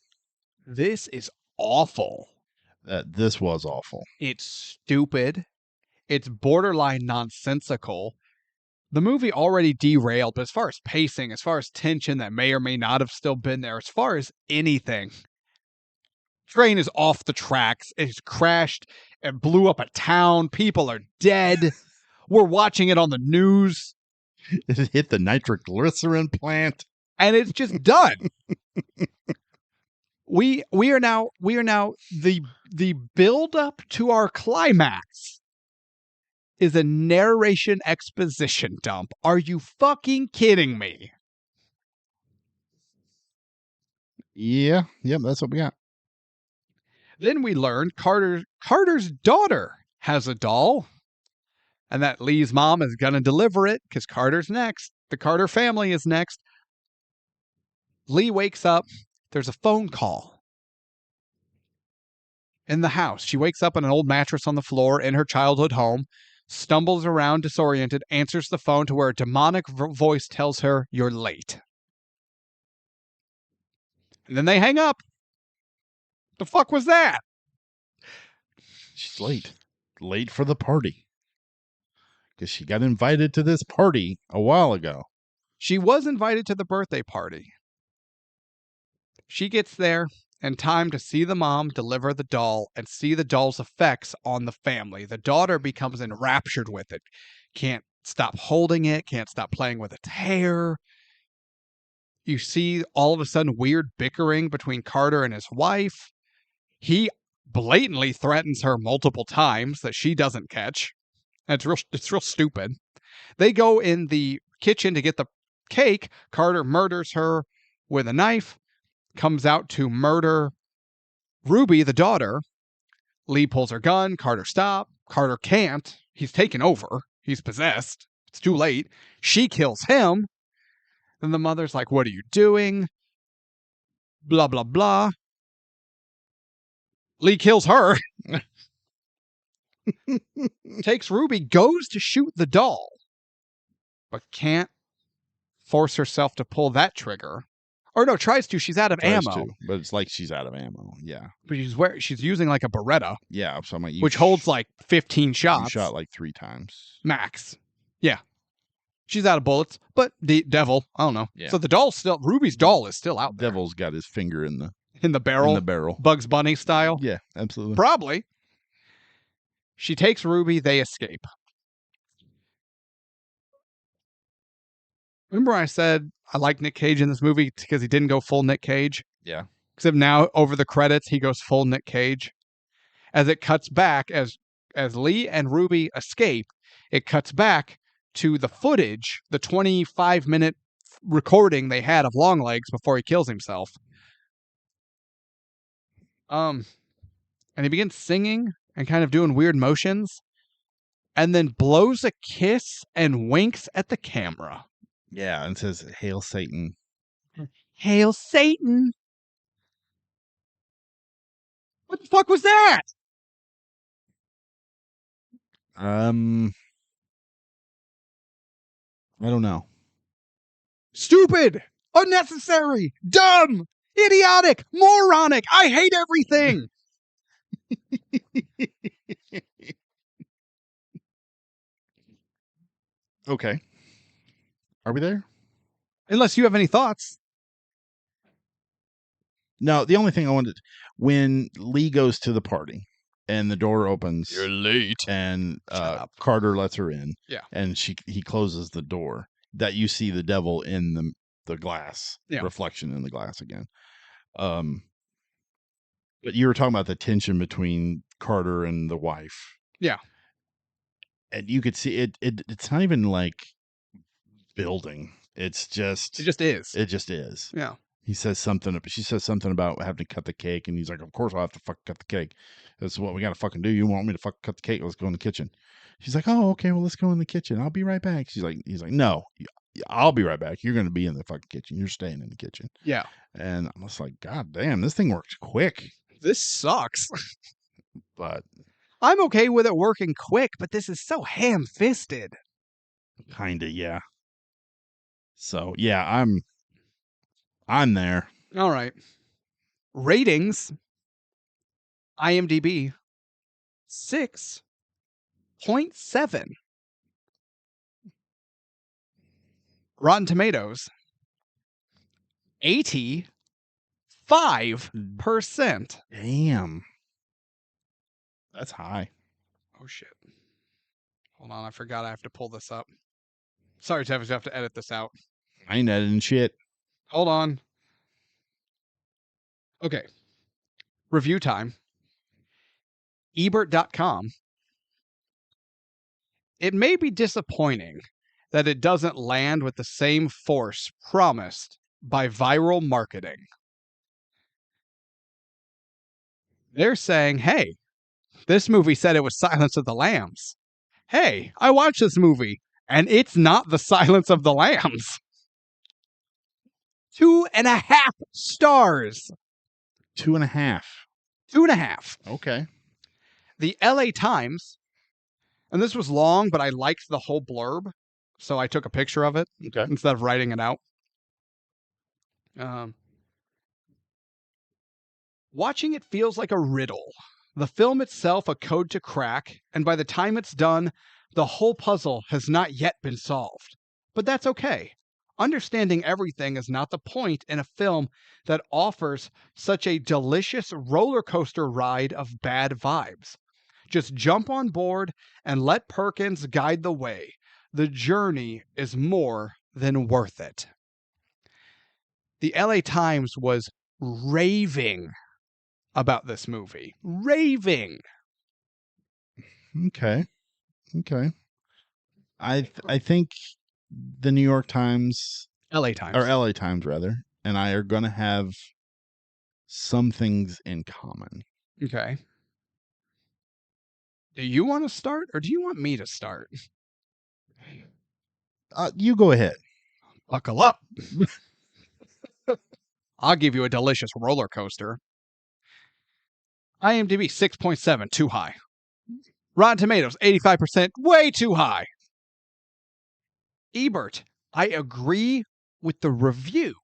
This is awful. This was awful. It's stupid. It's borderline nonsensical. The movie already derailed, but as far as pacing, as far as tension that may or may not have still been there, as far as anything, train is off the tracks. It's crashed and blew up a town. People are dead. We're watching it on the news. It hit the nitroglycerin plant. And it's just done. We are now the build up to our climax is a narration exposition dump. Are you fucking kidding me? Yeah, yep, that's what we got. Then we learn Carter's daughter has a doll, and that Lee's mom is gonna deliver it because Carter's next. The Carter family is next. Lee wakes up. There's a phone call in the house. She wakes up on an old mattress on the floor in her childhood home, stumbles around disoriented, answers the phone to where a demonic voice tells her, "You're late." And then they hang up. The fuck was that? She's late. Late for the party. Because she got invited to this party a while ago. She was invited to the birthday party. She gets there in time to see the mom deliver the doll and see the doll's effects on the family. The daughter becomes enraptured with it. Can't stop holding it, can't stop playing with its hair. You see all of a sudden weird bickering between Carter and his wife. He blatantly threatens her multiple times that she doesn't catch. It's real stupid. They go in the kitchen to get the cake. Carter murders her with a knife, comes out to murder Ruby, the daughter. Lee pulls her gun. Carter stop. Carter can't. He's taken over. He's possessed. It's too late. She kills him. Then the mother's like, "What are you doing?" Blah, blah, blah. Lee kills her. Takes Ruby, goes to shoot the doll, but can't force herself to pull that trigger. Or no, tries to. She's out of ammo. But it's like she's out of ammo. Yeah. But she's using like a Beretta. Yeah. So I'm like, which holds like 15 shots. You shot like 3 times. Max. Yeah. She's out of bullets, but the devil, I don't know. Yeah. So the doll's still, Ruby's doll is still out there. Devil's got his finger in the barrel. In the barrel. Bugs Bunny style. Yeah, absolutely. Probably. She takes Ruby, they escape. Remember I said I like Nick Cage in this movie because he didn't go full Nick Cage? Yeah. Except now, over the credits, he goes full Nick Cage. As it cuts back, as Lee and Ruby escape, it cuts back to the footage, the 25-minute recording they had of LongLegs before he kills himself. And he begins singing and kind of doing weird motions, and then blows a kiss and winks at the camera. Yeah, and says, "Hail Satan." Hail Satan! What the fuck was that? I don't know. Stupid! Unnecessary! Dumb! Idiotic! Moronic! I hate everything! Okay. Are we there? Unless you have any thoughts. No, the only thing I wanted, when Lee goes to the party and the door opens late. and Shut up. Carter lets her in. Yeah. And he closes the door, that you see the devil in the glass, reflection in the glass again. But you were talking about the tension between Carter and the wife. Yeah. And you could see it's not even like building. It just is. It just is. Yeah. She says something about having to cut the cake, and he's like, "Of course I'll have to fucking cut the cake. That's what we gotta fucking do. You want me to fucking cut the cake? Let's go in the kitchen." She's like, "Oh, okay, well, let's go in the kitchen. I'll be right back." He's like, "No, I'll be right back. You're gonna be in the fucking kitchen. You're staying in the kitchen." Yeah. And I'm just like, God damn, this thing works quick. This sucks. But I'm okay with it working quick, but this is so ham-fisted. Kinda, yeah. So yeah, I'm there. All right. Ratings. IMDb 6.7. Rotten Tomatoes 85%. Damn. That's high. Oh shit. Hold on, I forgot I have to pull this up. Sorry, Tevis, you have to edit this out. I ain't editing shit. Hold on. Okay. Review time. Ebert.com. It may be disappointing that it doesn't land with the same force promised by viral marketing. They're saying, hey, this movie said it was Silence of the Lambs. Hey, I watched this movie, and it's not the Silence of the Lambs. 2.5 stars. 2.5. 2.5. Okay. The LA Times, and this was long, but I liked the whole blurb, so I took a picture of it instead of writing it out. Watching it feels like a riddle. The film itself a code to crack, and by the time it's done, the whole puzzle has not yet been solved. But that's okay. Understanding everything is not the point in a film that offers such a delicious roller coaster ride of bad vibes. Just jump on board and let Perkins guide the way. The journey is more than worth it. The LA Times was raving about this movie. Raving. Okay. I think the New York Times, LA Times, or LA Times rather, and I are going to have some things in common. Okay. Do you want to start, or do you want me to start? You go ahead. Buckle up. I'll give you a delicious roller coaster. IMDb 6.7, too high. Rotten Tomatoes 85%, way too high. Ebert, I agree with the review.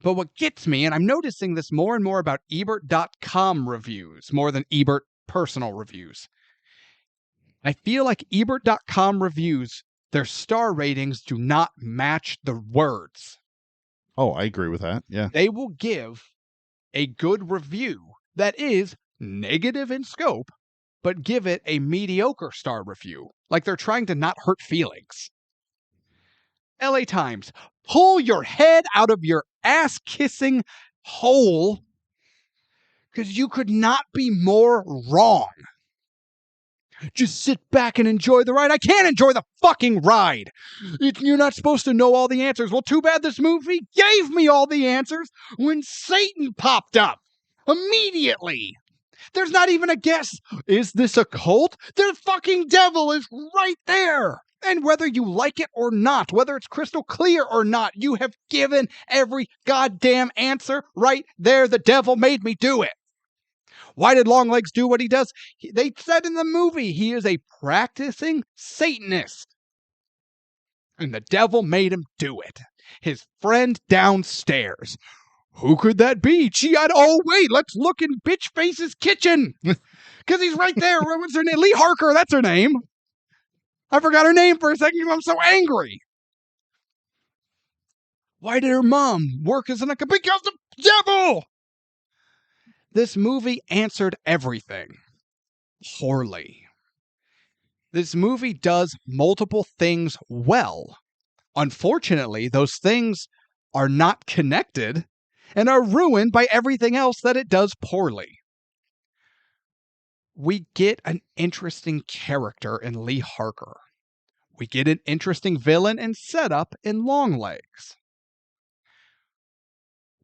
But what gets me, and I'm noticing this more and more about Ebert.com reviews, more than Ebert personal reviews. I feel like Ebert.com reviews, their star ratings do not match the words. Oh, I agree with that. Yeah. They will give a good review that is negative in scope, but give it a mediocre star review. Like they're trying to not hurt feelings. LA Times, pull your head out of your ass-kissing hole, because you could not be more wrong. Just sit back and enjoy the ride. I can't enjoy the fucking ride. You're not supposed to know all the answers. Well, too bad this movie gave me all the answers when Satan popped up. immediately. There's not even a guess. Is this a cult? The fucking devil is right there. And whether you like it or not, whether it's crystal clear or not, you have given every goddamn answer right there. The devil made me do it. Why did LongLegs do what he does? They said in the movie he is a practicing Satanist. And the devil made him do it. His friend downstairs. Who could that be? Oh, wait, let's look in Bitch Face's kitchen. Because he's right there. What's her name? Lee Harker, that's her name. I forgot her name for a second. I'm so angry. Why did her mom work as an account? Because the devil! This movie answered everything poorly. This movie does multiple things well. Unfortunately, those things are not connected and are ruined by everything else that it does poorly. We get an interesting character in Lee Harker. We get an interesting villain and setup in LongLegs.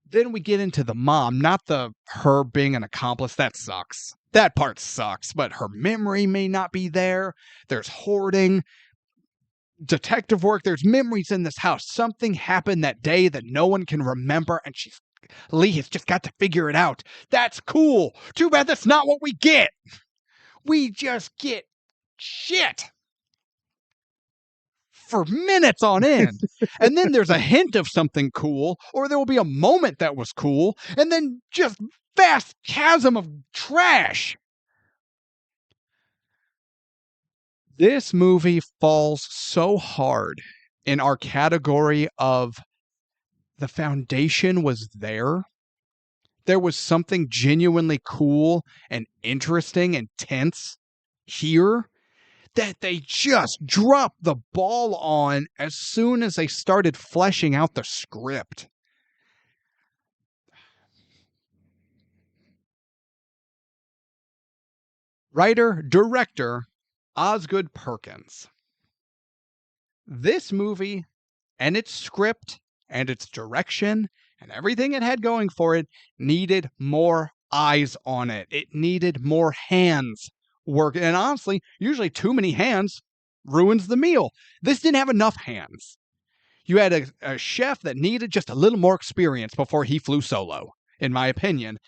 Then we get into the mom, not her being an accomplice. That sucks. That part sucks, but her memory may not be there. There's hoarding, detective work. There's memories in this house. Something happened that day that no one can remember, and Lee has just got to figure it out. That's cool. Too bad that's not what we get. We just get shit for minutes on end. And then there's a hint of something cool, or there will be a moment that was cool, and then just vast chasm of trash. This movie falls so hard in our category of the foundation was there. There was something genuinely cool and interesting and tense here that they just dropped the ball on as soon as they started fleshing out the script. Writer, director, Osgood Perkins. This movie and its script and its direction and everything it had going for it needed more eyes on it. It needed more hands working. And honestly, usually too many hands ruins the meal. This didn't have enough hands. You had a chef that needed just a little more experience before he flew solo, in my opinion.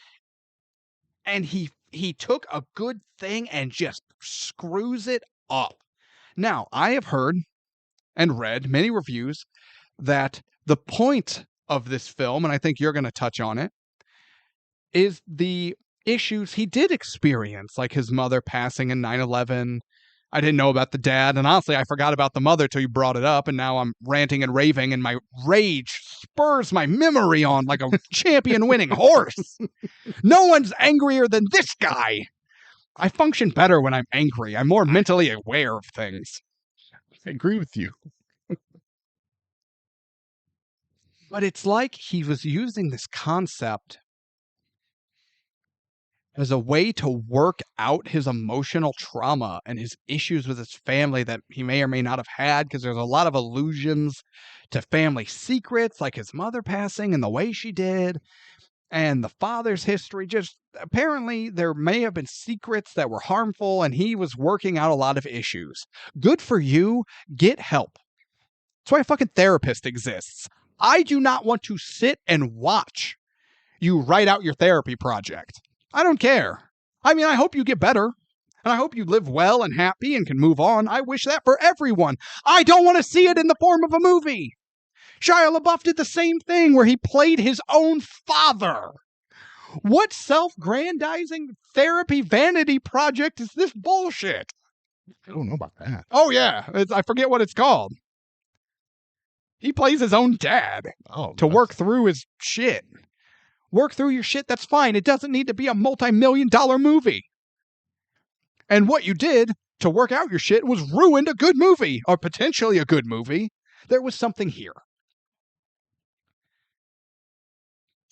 And he took a good thing and just screws it up. Now, I have heard and read many reviews that the point of this film, and I think you're going to touch on it, is the issues he did experience, like his mother passing in 9/11. I didn't know about the dad, and honestly, I forgot about the mother till you brought it up, and now I'm ranting and raving, and my rage spurs my memory on like a champion-winning horse. No one's angrier than this guy. I function better when I'm angry. I'm more mentally aware of things. I agree with you. But it's like he was using this concept as a way to work out his emotional trauma and his issues with his family that he may or may not have had, because there's a lot of allusions to family secrets, like his mother passing and the way she did, and the father's history. Just apparently there may have been secrets that were harmful, and he was working out a lot of issues. Good for you. Get help. That's why a fucking therapist exists. I do not want to sit and watch you write out your therapy project. I don't care. I mean, I hope you get better. And I hope you live well and happy and can move on. I wish that for everyone. I don't want to see it in the form of a movie. Shia LaBeouf did the same thing where he played his own father. What self-grandizing therapy vanity project is this bullshit? I don't know about that. Oh, yeah. I forget what it's called. He plays his own dad to work through his shit. Work through your shit, that's fine. It doesn't need to be a multi-million-dollar movie. And what you did to work out your shit was ruined a good movie, or potentially a good movie. There was something here.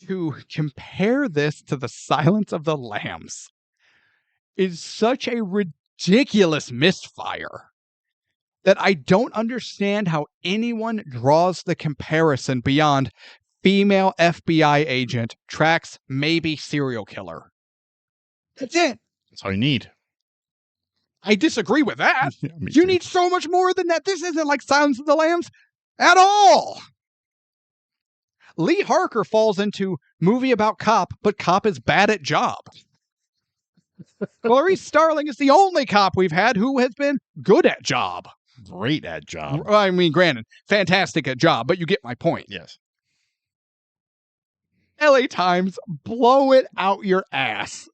To compare this to The Silence of the Lambs is such a ridiculous misfire that I don't understand how anyone draws the comparison beyond female FBI agent tracks maybe serial killer. That's it. That's all you need. I disagree with that. Yeah, me You too. need so much more than that. This isn't like Silence of the Lambs at all. Lee Harker falls into movie about cop, but cop is bad at job. Clarice Starling is the only cop we've had who has been good at job. Great at job. I mean, granted, fantastic at job, but you get my point. Yes. LA Times, blow it out your ass.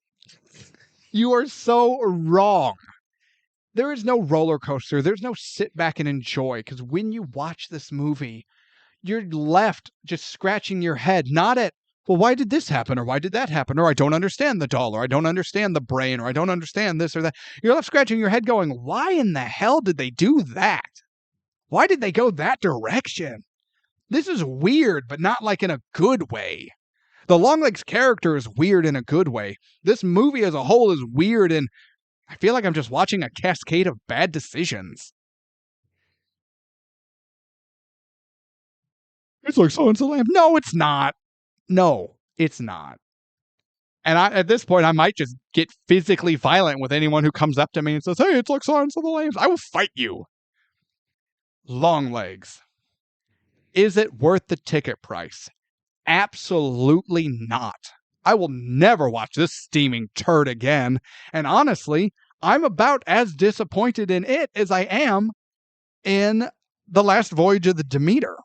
You are so wrong. There is no roller coaster. There's no sit back and enjoy, because when you watch this movie, you're left just scratching your head, not at, well, why did this happen? Or why did that happen? Or I don't understand the doll, or I don't understand the brain, or I don't understand this or that. You're left scratching your head going, why in the hell did they do that? Why did they go that direction? This is weird, but not like in a good way. The LongLegs character is weird in a good way. This movie as a whole is weird, and I feel like I'm just watching a cascade of bad decisions. It's like Silence of the Lambs. No, it's not. No, it's not. And at this point, I might just get physically violent with anyone who comes up to me and says, hey, it's like Silence of the Lambs. I will fight you. LongLegs. Is it worth the ticket price? Absolutely not. I will never watch this steaming turd again. And honestly, I'm about as disappointed in it as I am in The Last Voyage of the Demeter.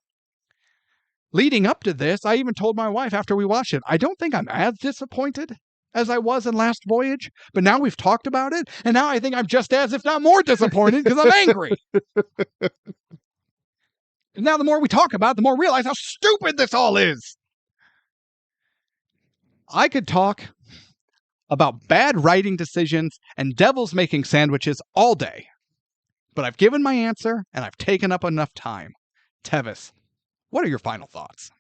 Leading up to this, I even told my wife after we watched it, I don't think I'm as disappointed as I was in Last Voyage, but now we've talked about it, and now I think I'm just as, if not more disappointed, because I'm angry. And now the more we talk about it, the more I realize how stupid this all is. I could talk about bad writing decisions and devils making sandwiches all day, but I've given my answer, and I've taken up enough time. Tevis, what are your final thoughts?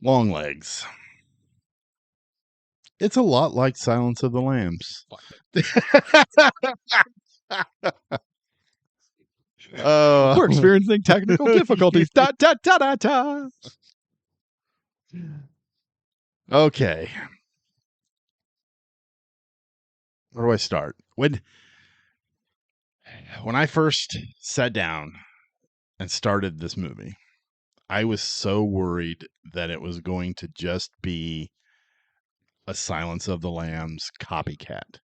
LongLegs. It's a lot like Silence of the Lambs. We're experiencing technical difficulties. Da, da, da, da, da. Okay. Where do I start? When I first sat down and started this movie, I was so worried that it was going to just be a Silence of the Lambs copycat.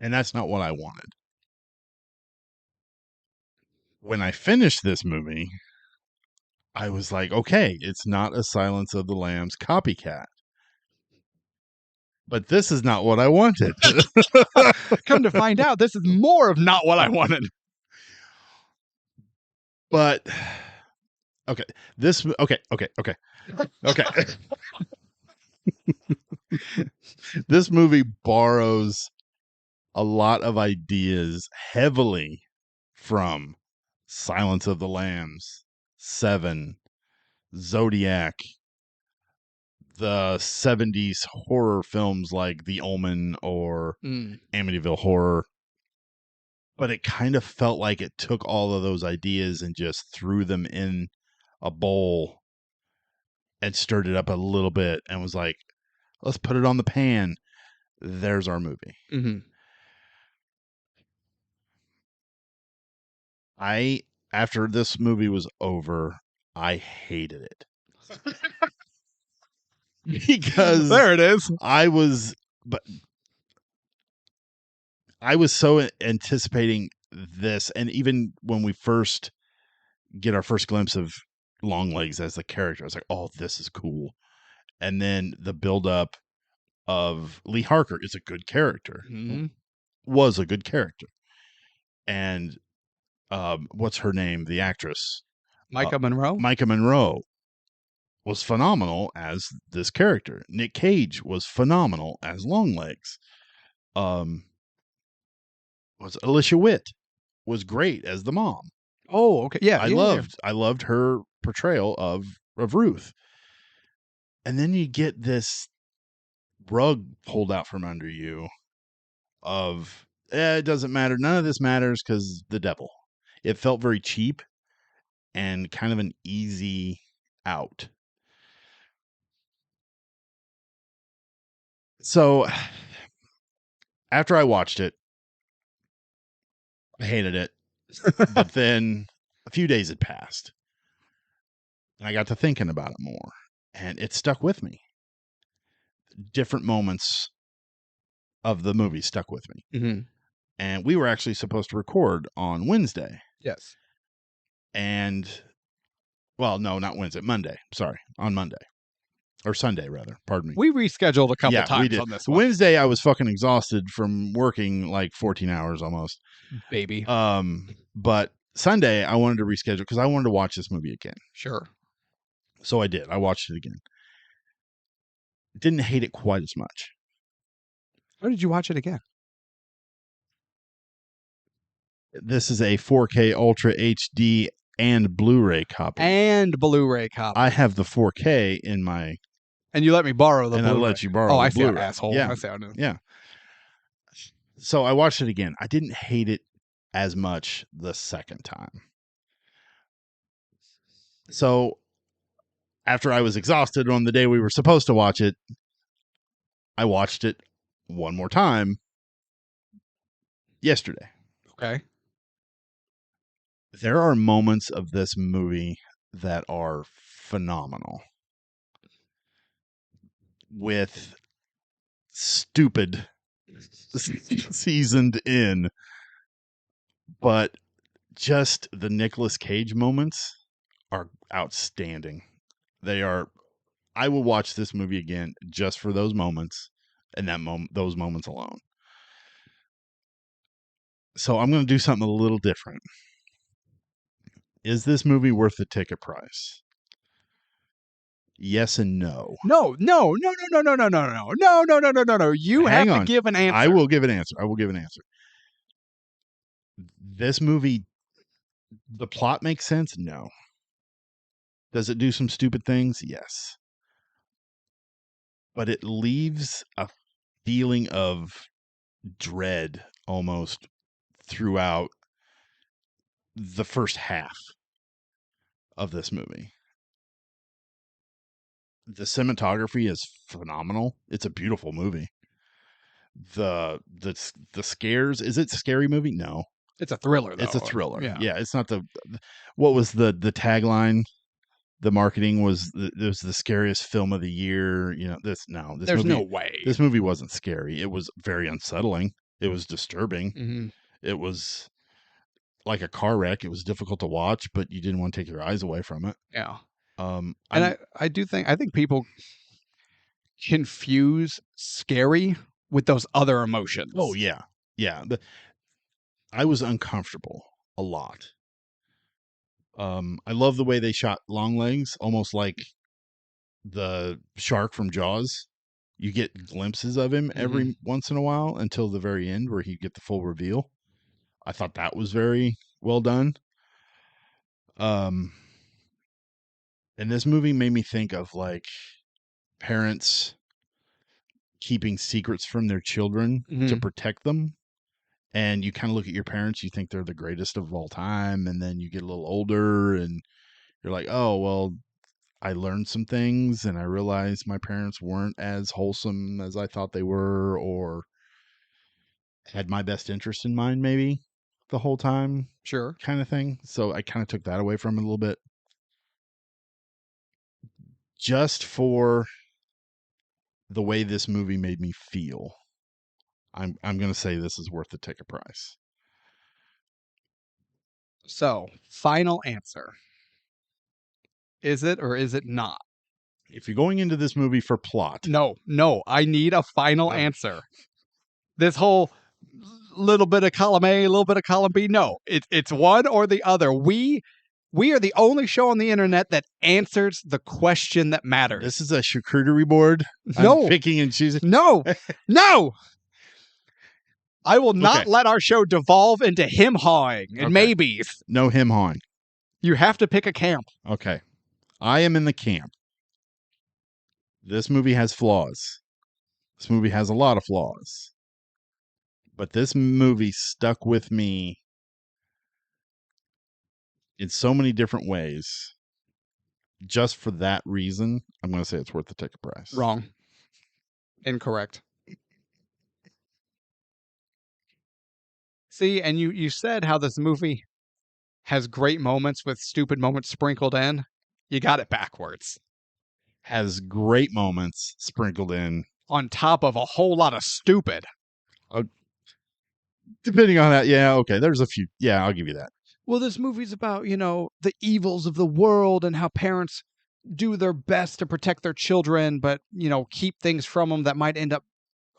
And that's not what I wanted. When I finished this movie, I was like, okay, it's not a Silence of the Lambs copycat. But this is not what I wanted. Come to find out, this is more of not what I wanted. But okay, okay. This movie borrows a lot of ideas heavily from Silence of the Lambs, Seven, Zodiac, the 70s horror films like The Omen or Amityville Horror. But it kind of felt like it took all of those ideas and just threw them in a bowl and stirred it up a little bit and was like, let's put it on the pan. There's our movie. Mm-hmm. After this movie was over, I hated it. Because there it is. I was so anticipating this, and even when we first get our first glimpse of LongLegs as the character, I was like, oh, this is cool. And then the buildup of Lee Harker is a good character. Mm-hmm. Was a good character. And what's her name? The actress. Micah Monroe? Micah Monroe was phenomenal as this character. Nick Cage was phenomenal as LongLegs. Was Alicia Witt was great as the mom. Oh, okay. Yeah. I loved her portrayal of Ruth. And then you get this rug pulled out from under you of it doesn't matter. None of this matters because the devil. It felt very cheap. and kind of an easy out. So after I watched it, I hated it. But then a few days had passed and I got to thinking about it more, and it stuck with me. Different moments of the movie stuck with me. Mm-hmm. And we were actually supposed to record on Wednesday. Yes. And, well, no, not Wednesday, Monday. Sorry, on Monday. Or Sunday, rather. Pardon me. We rescheduled a couple we times did. on this one. Wednesday, I was fucking exhausted from working like 14 hours almost. Baby. But Sunday, I wanted to reschedule because I wanted to watch this movie again. Sure. So I did. I watched it again. Didn't hate it quite as much. Why did you watch it again? This is a 4K Ultra HD and Blu-ray copy. And Blu-ray copy. I have the 4K in my... And you let me borrow the Blu-ray. And I let you borrow the I see, Blu-ray. asshole. Yeah. I see how it is. Yeah. So I watched it again. I didn't hate it as much the second time. So after I was exhausted on the day we were supposed to watch it, I watched it one more time yesterday. Okay. There are moments of this movie that are phenomenal. With stupid seasoned in, but just the Nicolas Cage moments are outstanding. They are. I will watch this movie again just for those moments and those moments alone. So I'm going to do something a little different. Is this movie worth the ticket price? Yes and no. No. You Hang have on. to give an answer. I will give an answer. This movie, the plot makes sense? No. Does it do some stupid things? Yes. But it leaves a feeling of dread almost throughout the first half of this movie. The cinematography is phenomenal. It's a beautiful movie. The scares, is it a scary movie? No. It's a thriller, though. It's a thriller. Yeah. It's not what was the tagline? The marketing was it was the scariest film of the year. There's movie, no way. This movie wasn't scary. It was very unsettling. It was disturbing. Mm-hmm. It was like a car wreck. It was difficult to watch, but you didn't want to take your eyes away from it. Yeah. And I think people confuse scary with those other emotions. Oh yeah. Yeah. I was uncomfortable a lot. I love the way they shot LongLegs, almost like the shark from Jaws. You get glimpses of him every once in a while until the very end where you get the full reveal. I thought that was very well done. And this movie made me think of like parents keeping secrets from their children to protect them. And you kind of look at your parents, you think they're the greatest of all time. And then you get a little older and you're like, oh, well, I learned some things and I realized my parents weren't as wholesome as I thought they were, or had my best interest in mind maybe the whole time. Sure. Kind of thing. So I kind of took that away from it a little bit. Just for the way this movie made me feel, I'm going to say this is worth the ticket price. So, final answer. Is it or is it not? If you're going into this movie for plot. No, I need a final answer. This whole little bit of column A, a little bit of column B. No, it's one or the other. We are the only show on the internet that answers the question that matters. This is a charcuterie board. No. I'm picking and choosing. No. I will not let our show devolve into him hawing and maybes. No him hawing. You have to pick a camp. Okay. I am in the camp. This movie has flaws. This movie has a lot of flaws. But this movie stuck with me in so many different ways. Just for that reason, I'm going to say it's worth the ticket price. Wrong. Incorrect. See, and you said how this movie has great moments with stupid moments sprinkled in. You got it backwards. Has great moments sprinkled in. On top of a whole lot of stupid. Depending on that, yeah, okay. There's a few. Yeah, I'll give you that. Well, this movie's about, the evils of the world and how parents do their best to protect their children, but, keep things from them that might end up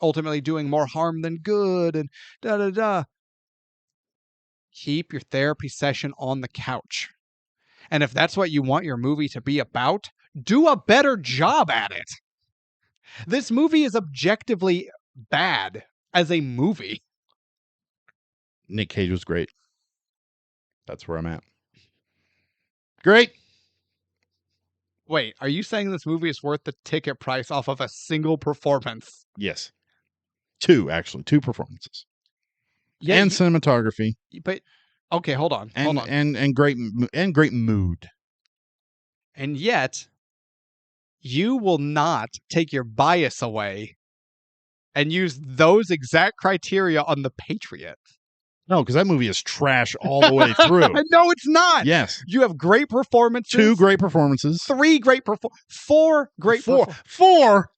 ultimately doing more harm than good, and da-da-da. Keep your therapy session on the couch. And if that's what you want your movie to be about, do a better job at it. This movie is objectively bad as a movie. Nick Cage was great. That's where I'm at. Great. Wait, are you saying this movie is worth the ticket price off of a single performance? Yes. Two performances. Yeah, and cinematography. But okay, hold on. And great mood. And yet, you will not take your bias away and use those exact criteria on The Patriot. No, because that movie is trash all the way through. No, it's not. Yes. You have great performances. 2 great performances. 3 great 4 great 4.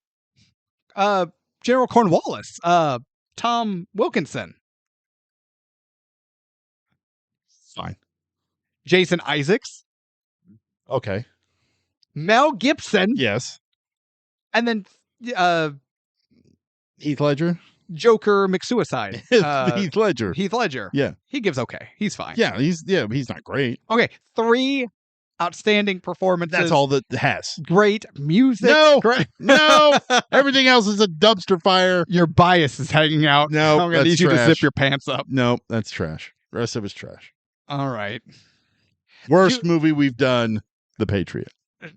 General Cornwallis. Tom Wilkinson. Fine. Jason Isaacs. Okay. Mel Gibson. Yes. And then Heath Ledger. Joker McSuicide. Heath Ledger. Heath Ledger. Yeah. He gives okay. He's fine. Yeah, he's not great. Okay. 3 outstanding performances. That's all that has. Great music. No. Great. No. Everything else is a dumpster fire. Your bias is hanging out. No, I'm gonna need you to zip your pants up. No, that's trash. The rest of it's trash. All right. Worst movie we've done, The Patriot.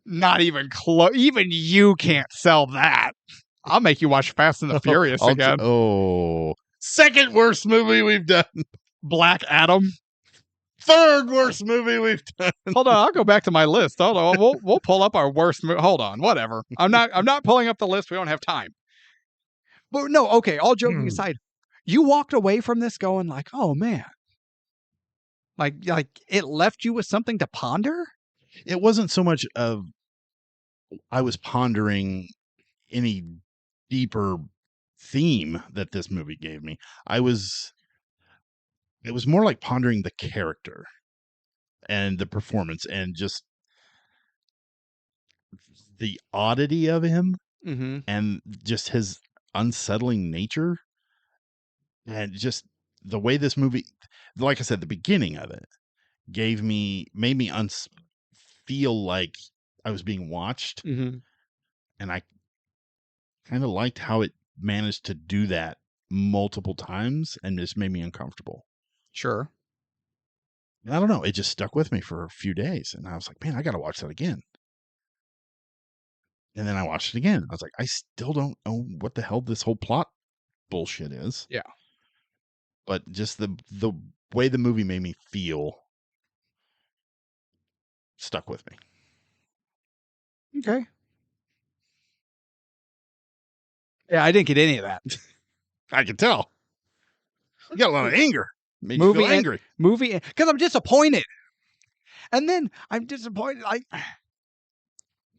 Not even close. Even you can't sell that. I'll make you watch Fast and the Furious again. Second worst movie we've done. Black Adam. Third worst movie we've done. Hold on, I'll go back to my list. Hold on, we'll pull up our worst movie. Hold on, whatever. I'm not pulling up the list. We don't have time. But no, okay. All joking aside, you walked away from this going like, oh man, like it left you with something to ponder. It wasn't so much of I was pondering any deeper theme that this movie gave me. It was more like pondering the character and the performance and just the oddity of him and just his unsettling nature and just the way this movie, like I said, the beginning of it made me feel like I was being watched. And I kind of liked how it managed to do that multiple times and just made me uncomfortable. Sure. And I don't know. It just stuck with me for a few days. And I was like, man, I got to watch that again. And then I watched it again. I was like, I still don't know what the hell this whole plot bullshit is. Yeah. But just the way the movie made me feel stuck with me. Okay. Yeah, I didn't get any of that. I can tell. You got a lot of anger. Made you feel angry. Because I'm disappointed. And then I'm disappointed.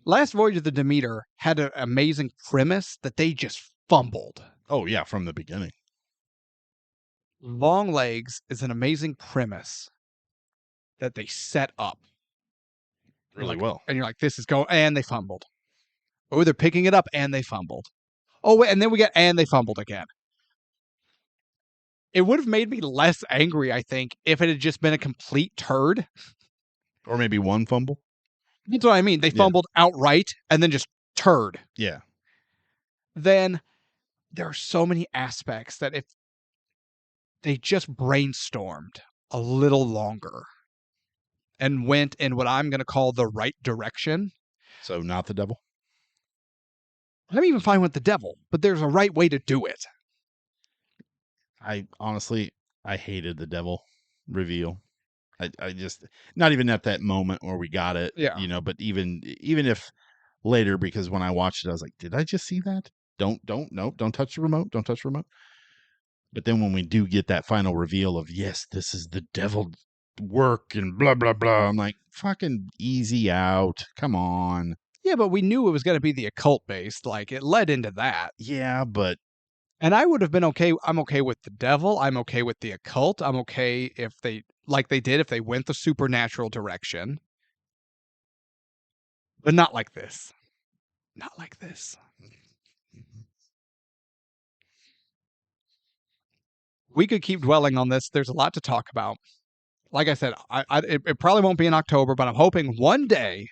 Last Voyage of the Demeter had an amazing premise that they just fumbled. Oh, yeah, from the beginning. LongLegs is an amazing premise that they set up. Really well. And you're like, this is going, and they fumbled. Oh, they're picking it up, and they fumbled. Oh, wait, and then and they fumbled again. It would have made me less angry, I think, if it had just been a complete turd. Or maybe one fumble. That's what I mean. They fumbled outright and then just turd. Yeah. Then there are so many aspects that if they just brainstormed a little longer and went in what I'm going to call the right direction. So not the devil? I'm even fine with the devil, but there's a right way to do it. I honestly hated the devil reveal. I just not even at that moment where we got it. Yeah. You know, but even if later, because when I watched it, I was like, did I just see that? Don't touch the remote. Don't touch the remote. But then when we do get that final reveal of, yes, this is the devil work and blah, blah, blah, I'm like, fucking easy out. Come on. Yeah, but we knew it was going to be the occult based. Like, it led into that. Yeah, but And I would have been okay. I'm okay with the devil. I'm okay with the occult. I'm okay if they, like they did, if they went the supernatural direction. But not like this. Not like this. We could keep dwelling on this. There's a lot to talk about. Like I said, it probably won't be in October, but I'm hoping one day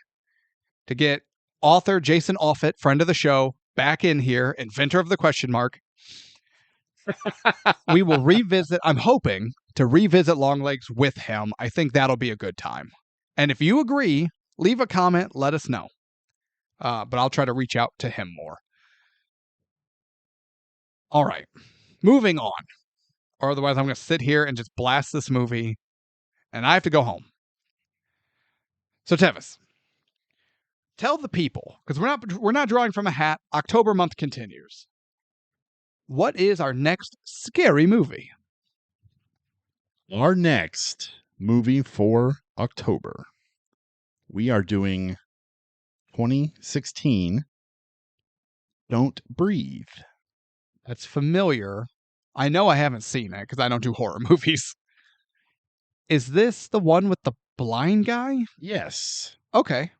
to get author Jason Offutt, friend of the show, back in here, inventor of the question mark. We will revisit. I'm hoping to revisit LongLegs with him. I think that'll be a good time. And if you agree, leave a comment. Let us know. But I'll try to reach out to him more. All right. Moving on. Or otherwise, I'm going to sit here and just blast this movie. And I have to go home. So, Tevis, tell the people, because we're not drawing from a hat. October month continues. What is our next scary movie? our next movie for October, we are doing 2016 Don't Breathe. That's familiar. I know I haven't seen it because I don't do horror movies. Is this the one with the blind guy? Yes. Okay.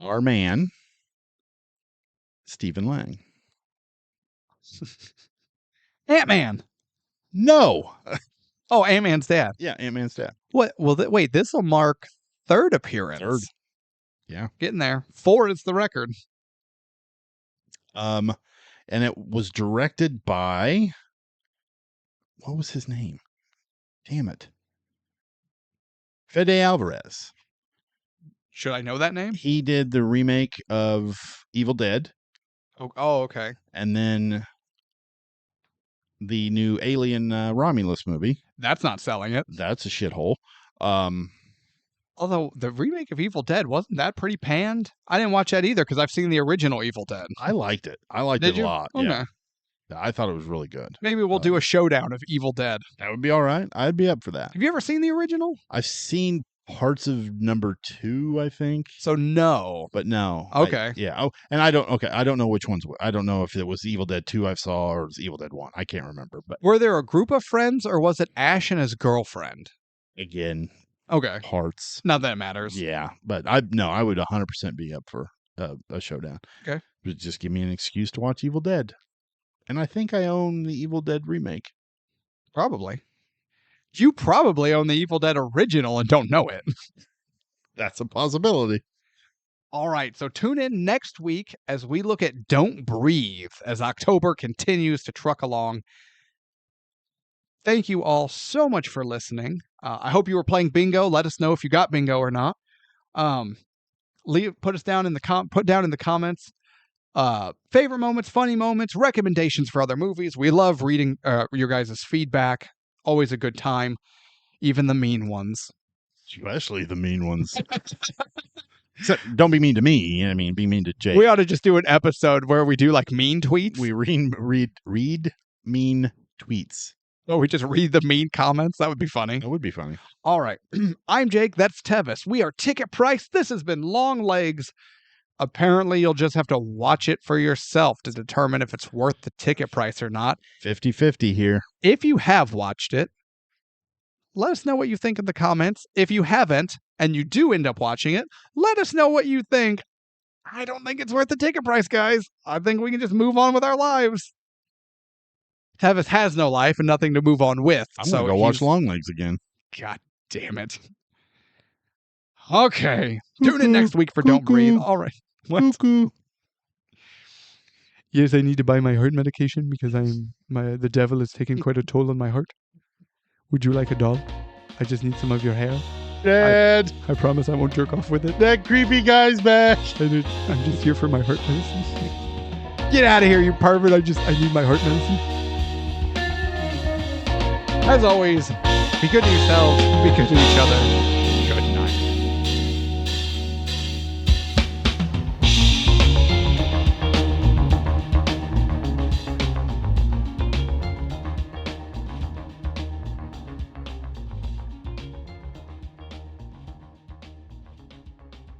Our man, Stephen Lang. Ant-Man. No. Oh, Ant-Man's dad. Yeah, Ant-Man's dad. What? Well, wait, this will mark third appearance. Third. Yeah. Getting there. 4 is the record. And it was directed by, what was his name? Damn it. Fede Alvarez. Should I know that name? He did the remake of Evil Dead, Oh, okay. and then the new Alien Romulus movie. That's not selling it. That's a shithole. Although the remake of Evil Dead, wasn't that pretty panned? I didn't watch that either because I've seen the original Evil Dead. I liked it. I liked Did it you? a lot. Okay. Yeah. I thought it was really good. Maybe we'll do a showdown of Evil Dead. That would be all right. I'd be up for that. Have you ever seen the original? I've seen parts of number 2, I think. So no. But no. Okay. Yeah. Oh, and I don't know which ones. I don't know if it was Evil Dead 2 I saw or it was Evil Dead 1. I can't remember. But Were there a group of friends or was it Ash and his girlfriend? again, Okay. parts. Not that it matters. Yeah. But I would 100% be up for a showdown. Okay. But just give me an excuse to watch Evil Dead. And I think I own the Evil Dead remake. Probably. You probably own the Evil Dead original and don't know it. That's a possibility. All right, so tune in next week as we look at Don't Breathe as October continues to truck along. Thank you all so much for listening. I hope you were playing bingo. Let us know if you got bingo or not. Put down in the comments favorite moments, funny moments, recommendations for other movies. We love reading your guys' feedback. Always a good time, even the mean ones. Especially the mean ones. Except, don't be mean to me. I mean, be mean to Jake. We ought to just do an episode where we do like mean tweets. We read mean tweets. Oh, we just read the mean comments. That would be funny. That would be funny. All right. I'm Jake. That's Tevis. We are Ticket Price. This has been LongLegs. Apparently, you'll just have to watch it for yourself to determine if it's worth the ticket price or not. 50-50 here. If you have watched it, let us know what you think in the comments. If you haven't, and you do end up watching it, let us know what you think. I don't think it's worth the ticket price, guys. I think we can just move on with our lives. Tevis has no life and nothing to move on with. I'm going to go watch LongLegs again. God damn it. Okay. Tune in next week for Don't Breathe. All right. What? Cuckoo. Yes, I need to buy my heart medication because the devil is taking quite a toll on my heart. Would you like a doll? I just need some of your hair. Dad. I promise I won't jerk off with it. That creepy guy's back. I'm just here for my heart medicine. Get out of here, you pervert. I need my heart medicine. As always, Be good to yourselves. Be good to each other.